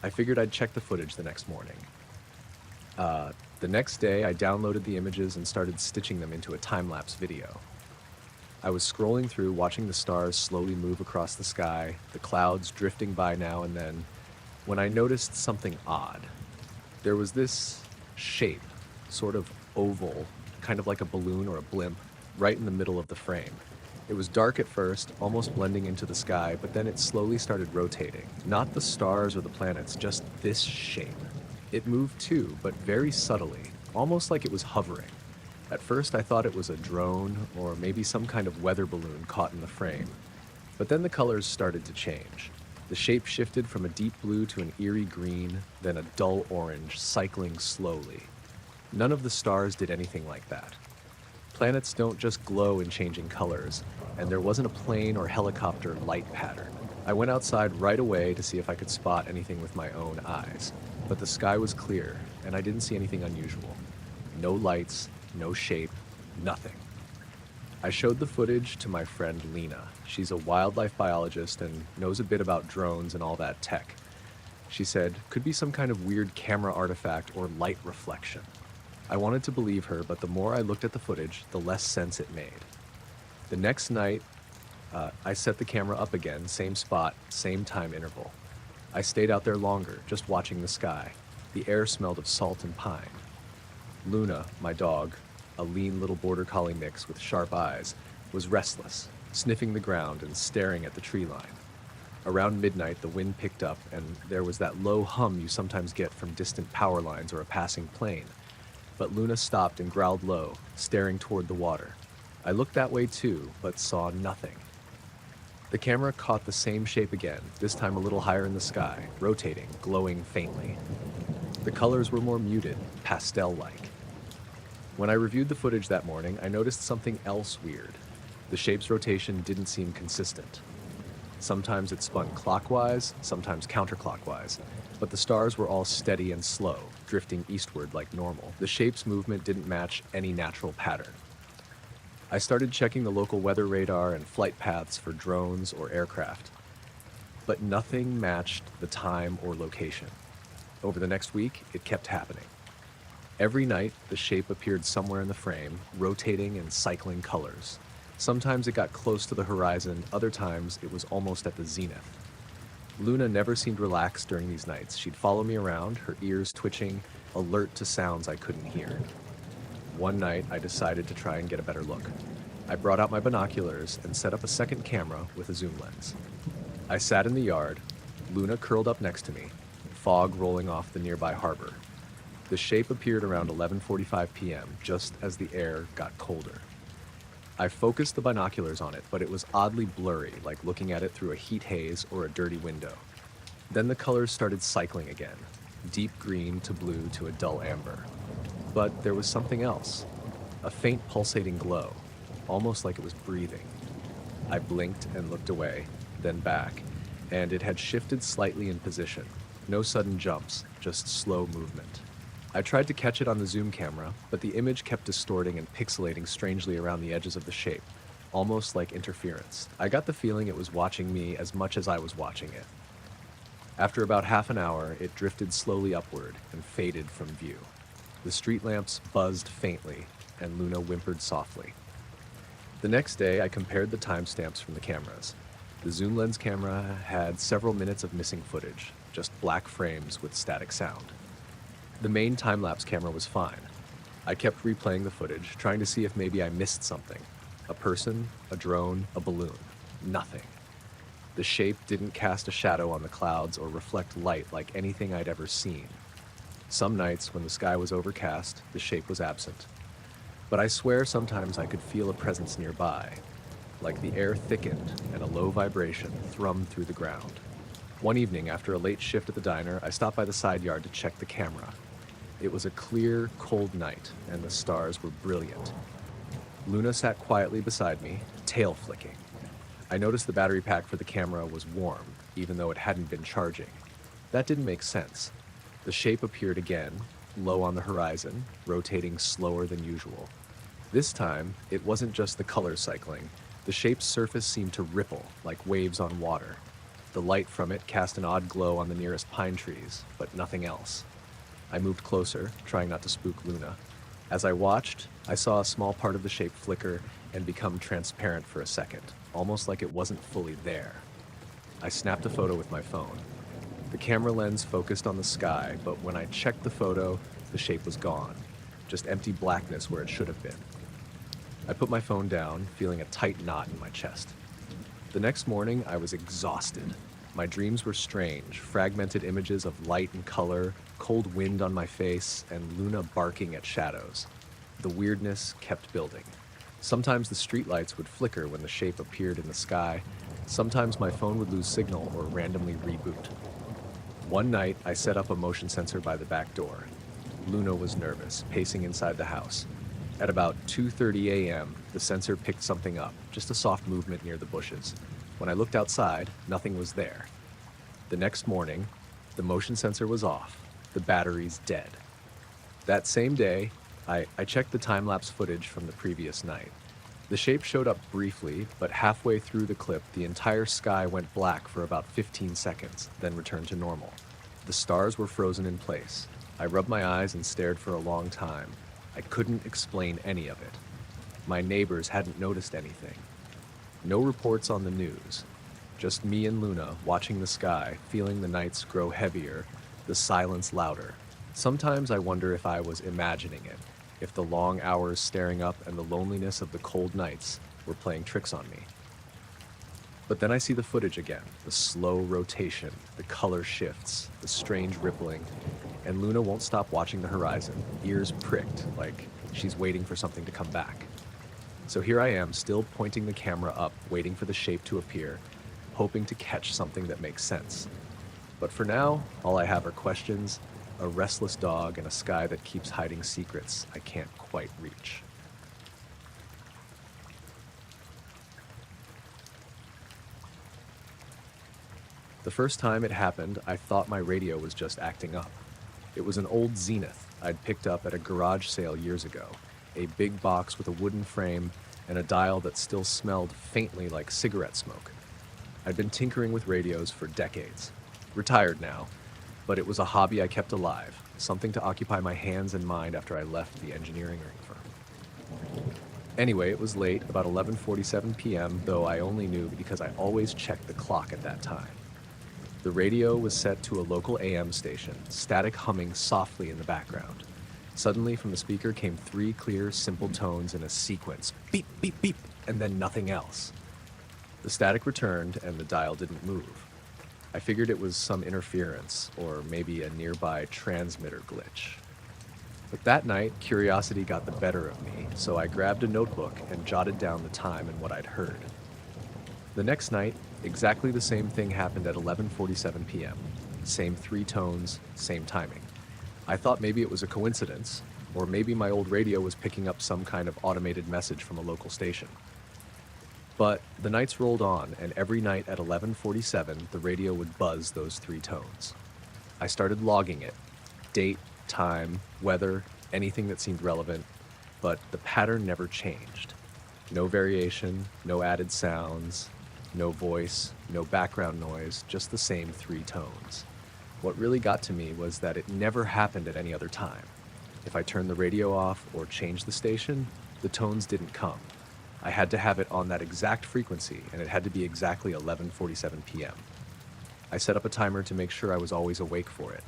I figured I'd check the footage the next morning. The next day, I downloaded the images and started stitching them into a time-lapse video. I was scrolling through, watching the stars slowly move across the sky, the clouds drifting by now and then, when I noticed something odd. There was this shape, sort of oval, kind of like a balloon or a blimp, right in the middle of the frame. It was dark at first, almost blending into the sky, but then it slowly started rotating. Not the stars or the planets, just this shape. It moved too, but very subtly, almost like it was hovering. At first I thought it was a drone, or maybe some kind of weather balloon caught in the frame. But then the colors started to change. The shape shifted from a deep blue to an eerie green, then a dull orange, cycling slowly. None of the stars did anything like that. Planets don't just glow in changing colors, and there wasn't a plane or helicopter light pattern. I went outside right away to see if I could spot anything with my own eyes, but the sky was clear, and I didn't see anything unusual. No lights, no shape, nothing. I showed the footage to my friend Lena. She's a wildlife biologist and knows a bit about drones and all that tech. She said, could be some kind of weird camera artifact or light reflection. I wanted to believe her, but the more I looked at the footage, the less sense it made. The next night, I set the camera up again, same spot, same time interval. I stayed out there longer, just watching the sky. The air smelled of salt and pine. Luna, my dog, a lean little border collie mix with sharp eyes, was restless, sniffing the ground and staring at the tree line. Around midnight, the wind picked up, and there was that low hum you sometimes get from distant power lines or a passing plane. But Luna stopped and growled low, staring toward the water. I looked that way too, but saw nothing. The camera caught the same shape again, this time a little higher in the sky, rotating, glowing faintly. The colors were more muted, pastel-like. When I reviewed the footage that morning, I noticed something else weird. The shape's rotation didn't seem consistent. Sometimes it spun clockwise, sometimes counterclockwise. but the stars were all steady and slow, drifting eastward like normal. The shape's movement didn't match any natural pattern. I started checking the local weather radar and flight paths for drones or aircraft, but nothing matched the time or location. Over the next week, it kept happening. Every night, the shape appeared somewhere in the frame, rotating and cycling colors. Sometimes it got close to the horizon, other times it was almost at the zenith. Luna never seemed relaxed during these nights. She'd follow me around, her ears twitching, alert to sounds I couldn't hear. One night, I decided to try and get a better look. I brought out my binoculars and set up a second camera with a zoom lens. I sat in the yard, Luna curled up next to me, fog rolling off the nearby harbor. The shape appeared around 11:45 p.m., just as the air got colder. I focused the binoculars on it, but it was oddly blurry, like looking at it through a heat haze or a dirty window. Then the colors started cycling again, deep green to blue to a dull amber. But there was something else, a faint pulsating glow, almost like it was breathing. I blinked and looked away, then back, and it had shifted slightly in position. No sudden jumps, just slow movement. I tried to catch it on the zoom camera, but the image kept distorting and pixelating strangely around the edges of the shape, almost like interference. I got the feeling it was watching me as much as I was watching it. After about half an hour, it drifted slowly upward and faded from view. The street lamps buzzed faintly, and Luna whimpered softly. The next day, I compared the timestamps from the cameras. The zoom lens camera had several minutes of missing footage, just black frames with static sound. The main time-lapse camera was fine. I kept replaying the footage, trying to see if maybe I missed something. A person, a drone, a balloon. Nothing. The shape didn't cast a shadow on the clouds or reflect light like anything I'd ever seen. Some nights, when the sky was overcast, the shape was absent. But I swear sometimes I could feel a presence nearby, like the air thickened and a low vibration thrummed through the ground. One evening, after a late shift at the diner, I stopped by the side yard to check the camera. It was a clear, cold night, and the stars were brilliant. Luna sat quietly beside me, tail flicking. I noticed the battery pack for the camera was warm, even though it hadn't been charging. That didn't make sense. The shape appeared again, low on the horizon, rotating slower than usual. This time, it wasn't just the color cycling. The shape's surface seemed to ripple, like waves on water. The light from it cast an odd glow on the nearest pine trees, but nothing else. I moved closer, trying not to spook Luna. As I watched, I saw a small part of the shape flicker and become transparent for a second, almost like it wasn't fully there. I snapped a photo with my phone. The camera lens focused on the sky, but when I checked the photo, the shape was gone, just empty blackness where it should have been. I put my phone down, feeling a tight knot in my chest. The next morning, I was exhausted. My dreams were strange, fragmented images of light and color, cold wind on my face, and Luna barking at shadows. The weirdness kept building. Sometimes the streetlights would flicker when the shape appeared in the sky. Sometimes my phone would lose signal or randomly reboot. One night, I set up a motion sensor by the back door. Luna was nervous, pacing inside the house. At about 2:30 a.m., the sensor picked something up, just a soft movement near the bushes. When I looked outside, nothing was there. The next morning, the motion sensor was off, the batteries dead. That same day, I checked the time-lapse footage from the previous night. The shape showed up briefly, but halfway through the clip, the entire sky went black for about 15 seconds, then returned to normal. The stars were frozen in place. I rubbed my eyes and stared for a long time. I couldn't explain any of it. My neighbors hadn't noticed anything. No reports on the news. Just me and Luna watching the sky, feeling the nights grow heavier, the silence louder. Sometimes I wonder if I was imagining it, if the long hours staring up and the loneliness of the cold nights were playing tricks on me. But then I see the footage again, the slow rotation, the color shifts, the strange rippling, and Luna won't stop watching the horizon, ears pricked, like she's waiting for something to come back. So here I am, still pointing the camera up, waiting for the shape to appear, hoping to catch something that makes sense. But for now, all I have are questions, a restless dog, and a sky that keeps hiding secrets I can't quite reach. The first time it happened, I thought my radio was just acting up. It was an old Zenith I'd picked up at a garage sale years ago, a big box with a wooden frame and a dial that still smelled faintly like cigarette smoke. I'd been tinkering with radios for decades. Retired now, but it was a hobby I kept alive, something to occupy my hands and mind after I left the engineering firm. Anyway, it was late, about 11:47 p.m., though I only knew because I always checked the clock at that time. The radio was set to a local AM station, static humming softly in the background. Suddenly, from the speaker came 3 clear, simple tones in a sequence. Beep, beep, beep, and then nothing else. The static returned, and the dial didn't move. I figured it was some interference, or maybe a nearby transmitter glitch. But that night, curiosity got the better of me, so I grabbed a notebook and jotted down the time and what I'd heard. The next night, exactly the same thing happened at 11:47 p.m. Same 3 tones, same timing. I thought maybe it was a coincidence, or maybe my old radio was picking up some kind of automated message from a local station. But the nights rolled on, and every night at 11:47, the radio would buzz those 3 tones. I started logging it. Date, time, weather, anything that seemed relevant, but the pattern never changed. No variation, no added sounds, no voice, no background noise, just the same 3 tones. What really got to me was that it never happened at any other time. If I turned the radio off or changed the station, the tones didn't come. I had to have it on that exact frequency, and it had to be exactly 11:47 p.m. I set up a timer to make sure I was always awake for it.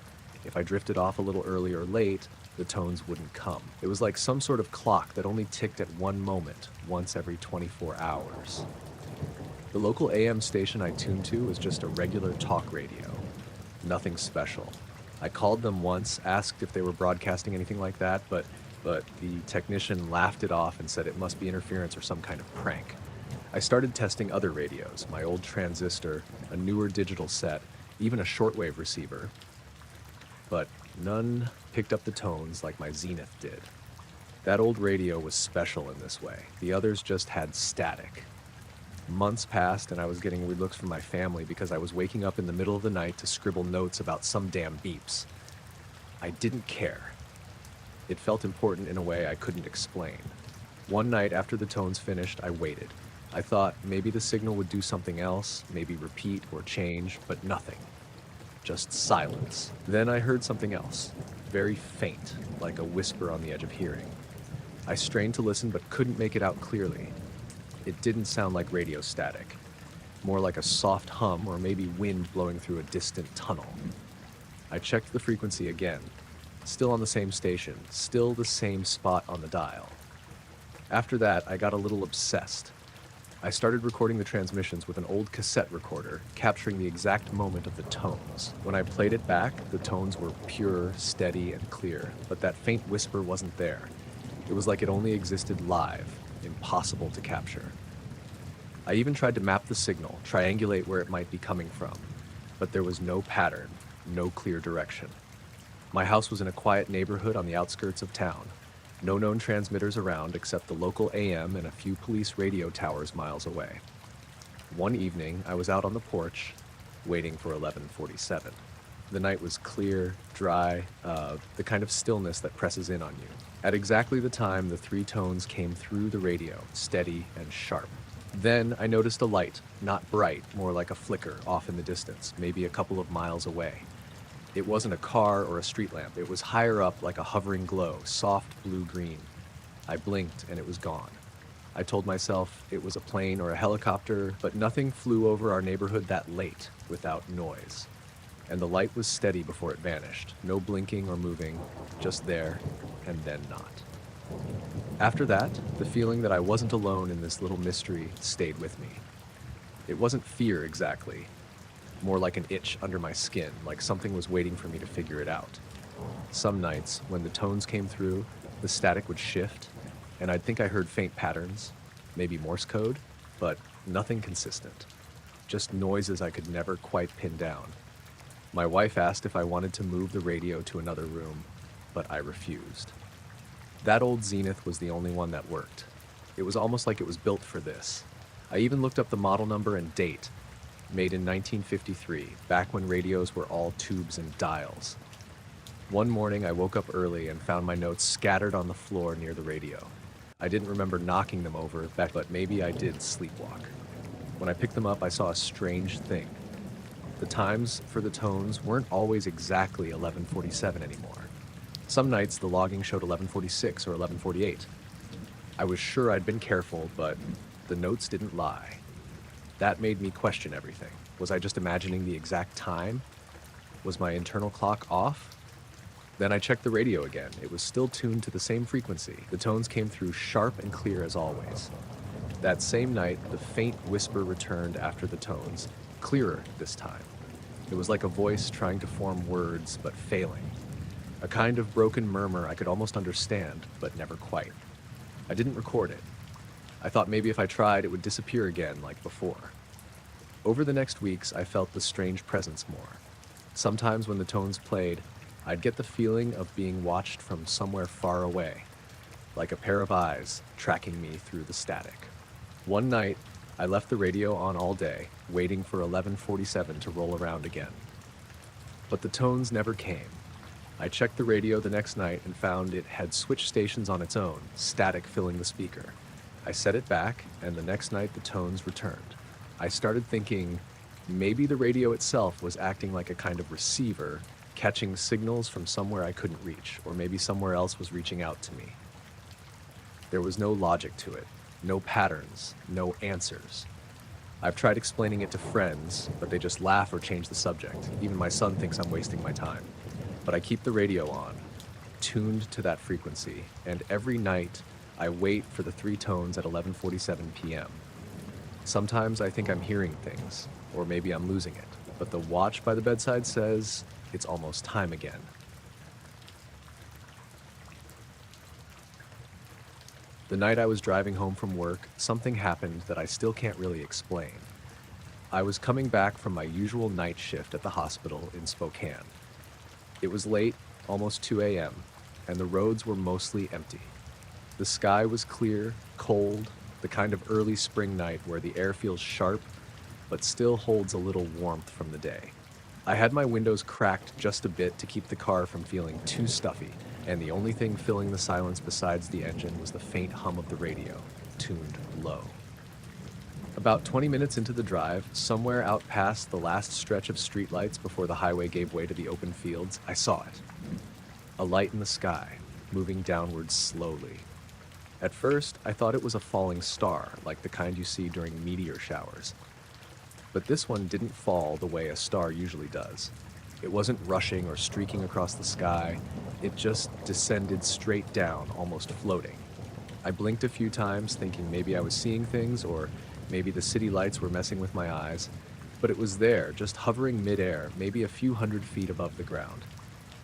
If I drifted off a little early or late, the tones wouldn't come. It was like some sort of clock that only ticked at one moment, once every 24 hours. The local AM station I tuned to was just a regular talk radio. Nothing special. I called them once, asked if they were broadcasting anything like that, but the technician laughed it off and said it must be interference or some kind of prank. I started testing other radios, my old transistor, a newer digital set, even a shortwave receiver, but none picked up the tones like my Zenith did. That old radio was special in this way. The others just had static. Months passed and I was getting weird looks from my family because I was waking up in the middle of the night to scribble notes about some damn beeps. I didn't care. It felt important in a way I couldn't explain. One night after the tones finished, I waited. I thought maybe the signal would do something else, maybe repeat or change, but nothing. Just silence. Then I heard something else, very faint, like a whisper on the edge of hearing. I strained to listen but couldn't make it out clearly. It didn't sound like radio static, more like a soft hum or maybe wind blowing through a distant tunnel. I checked the frequency again, still on the same station, still the same spot on the dial. After that, I got a little obsessed. I started recording the transmissions with an old cassette recorder, capturing the exact moment of the tones. When I played it back, the tones were pure, steady, and clear, but that faint whisper wasn't there. It was like it only existed live, impossible to capture. I even tried to map the signal, triangulate where it might be coming from, but there was no pattern, no clear direction. My house was in a quiet neighborhood on the outskirts of town. No known transmitters around except the local AM and a few police radio towers miles away. One evening, I was out on the porch, waiting for 11:47. The night was clear, dry, the kind of stillness that presses in on you. At exactly the time, the 3 tones came through the radio, steady and sharp. Then I noticed a light, not bright, more like a flicker off in the distance, maybe a couple of miles away. It wasn't a car or a street lamp. It was higher up like a hovering glow, soft blue-green. I blinked and it was gone. I told myself it was a plane or a helicopter, but nothing flew over our neighborhood that late without noise. And the light was steady before it vanished. No blinking or moving, just there and then not. After that, the feeling that I wasn't alone in this little mystery stayed with me. It wasn't fear exactly. More like an itch under my skin, like something was waiting for me to figure it out. Some nights, when the tones came through, the static would shift, and I'd think I heard faint patterns, maybe Morse code, but nothing consistent. Just noises I could never quite pin down. My wife asked if I wanted to move the radio to another room, but I refused. That old Zenith was the only one that worked. It was almost like it was built for this. I even looked up the model number and date. made in 1953, back when radios were all tubes and dials. One morning, I woke up early and found my notes scattered on the floor near the radio. I didn't remember knocking them over, but maybe I did sleepwalk. When I picked them up, I saw a strange thing. The times for the tones weren't always exactly 11:47 anymore. Some nights, the logging showed 11:46 or 11:48. I was sure I'd been careful, but the notes didn't lie. That made me question everything. Was I just imagining the exact time? Was my internal clock off? Then I checked the radio again. It was still tuned to the same frequency. The tones came through sharp and clear as always. That same night, the faint whisper returned after the tones, clearer this time. It was like a voice trying to form words, but failing. A kind of broken murmur I could almost understand, but never quite. I didn't record it. I thought maybe if I tried, it would disappear again like before. Over the next weeks, I felt the strange presence more. Sometimes when the tones played, I'd get the feeling of being watched from somewhere far away, like a pair of eyes tracking me through the static. One night, I left the radio on all day, waiting for 11:47 to roll around again. But the tones never came. I checked the radio the next night and found it had switched stations on its own, static filling the speaker. I set it back, and the next night the tones returned. I started thinking maybe the radio itself was acting like a kind of receiver, catching signals from somewhere I couldn't reach, or maybe somewhere else was reaching out to me. There was no logic to it, no patterns, no answers. I've tried explaining it to friends, but they just laugh or change the subject. Even my son thinks I'm wasting my time. But I keep the radio on, tuned to that frequency, and every night I wait for the three tones at 11:47 p.m. Sometimes I think I'm hearing things, or maybe I'm losing it, but the watch by the bedside says it's almost time again. The night I was driving home from work, something happened that I still can't really explain. I was coming back from my usual night shift at the hospital in Spokane. It was late, almost 2 a.m., and the roads were mostly empty. The sky was clear, cold, the kind of early spring night where the air feels sharp, but still holds a little warmth from the day. I had my windows cracked just a bit to keep the car from feeling too stuffy, and the only thing filling the silence besides the engine was the faint hum of the radio, tuned low. About 20 minutes into the drive, somewhere out past the last stretch of streetlights before the highway gave way to the open fields, I saw it. A light in the sky, moving downwards slowly. At first, I thought it was a falling star, like the kind you see during meteor showers. But this one didn't fall the way a star usually does. It wasn't rushing or streaking across the sky. It just descended straight down, almost floating. I blinked a few times, thinking maybe I was seeing things, or maybe the city lights were messing with my eyes. But it was there, just hovering midair, maybe a few hundred feet above the ground.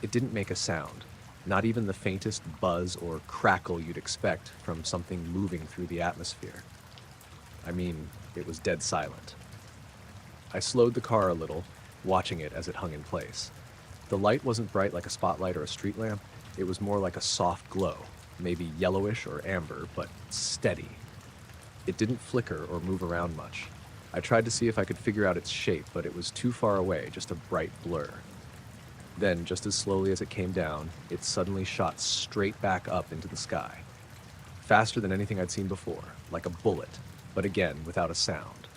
It didn't make a sound, not even the faintest buzz or crackle you'd expect from something moving through the atmosphere. I mean, it was dead silent. I slowed the car a little, watching it as it hung in place. The light wasn't bright like a spotlight or a street lamp. It was more like a soft glow, maybe yellowish or amber, but steady. It didn't flicker or move around much. I tried to see if I could figure out its shape, but it was too far away, just a bright blur. Then, just as slowly as it came down, it suddenly shot straight back up into the sky. Faster than anything I'd seen before, like a bullet, but again, without a sound.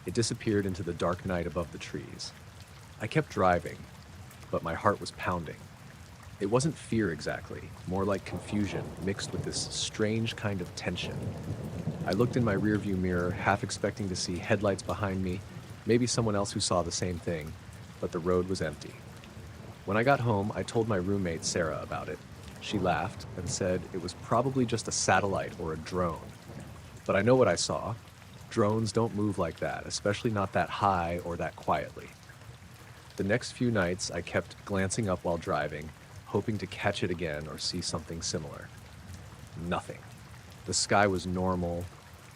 It disappeared into the dark night above the trees. I kept driving, but my heart was pounding. It wasn't fear exactly, more like confusion mixed with this strange kind of tension. I looked in my rearview mirror, half expecting to see headlights behind me, maybe someone else who saw the same thing, but the road was empty. When I got home, I told my roommate Sarah about it. She laughed and said it was probably just a satellite or a drone. But I know what I saw. Drones don't move like that, especially not that high or that quietly. The next few nights, I kept glancing up while driving, hoping to catch it again or see something similar. Nothing. The sky was normal,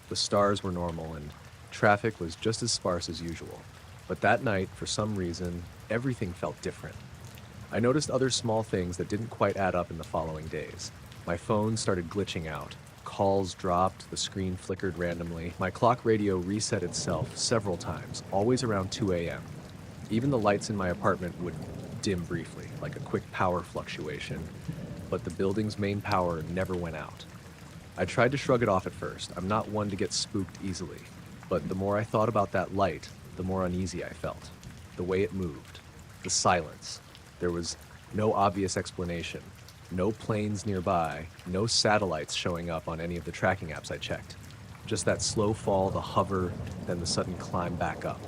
the stars were normal, and traffic was just as sparse as usual. But that night, for some reason, everything felt different. I noticed other small things that didn't quite add up in the following days. My phone started glitching out. Calls dropped, the screen flickered randomly. My clock radio reset itself several times, always around 2 a.m. Even the lights in my apartment would dim briefly, like a quick power fluctuation, but the building's main power never went out. I tried to shrug it off at first. I'm not one to get spooked easily, but the more I thought about that light, the more uneasy I felt. The way it moved, the silence. There was no obvious explanation. No planes nearby, no satellites showing up on any of the tracking apps I checked. Just that slow fall, the hover, then the sudden climb back up.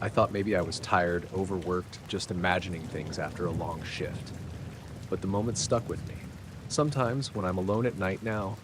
I thought maybe I was tired, overworked, just imagining things after a long shift. But the moment stuck with me. Sometimes, when I'm alone at night now,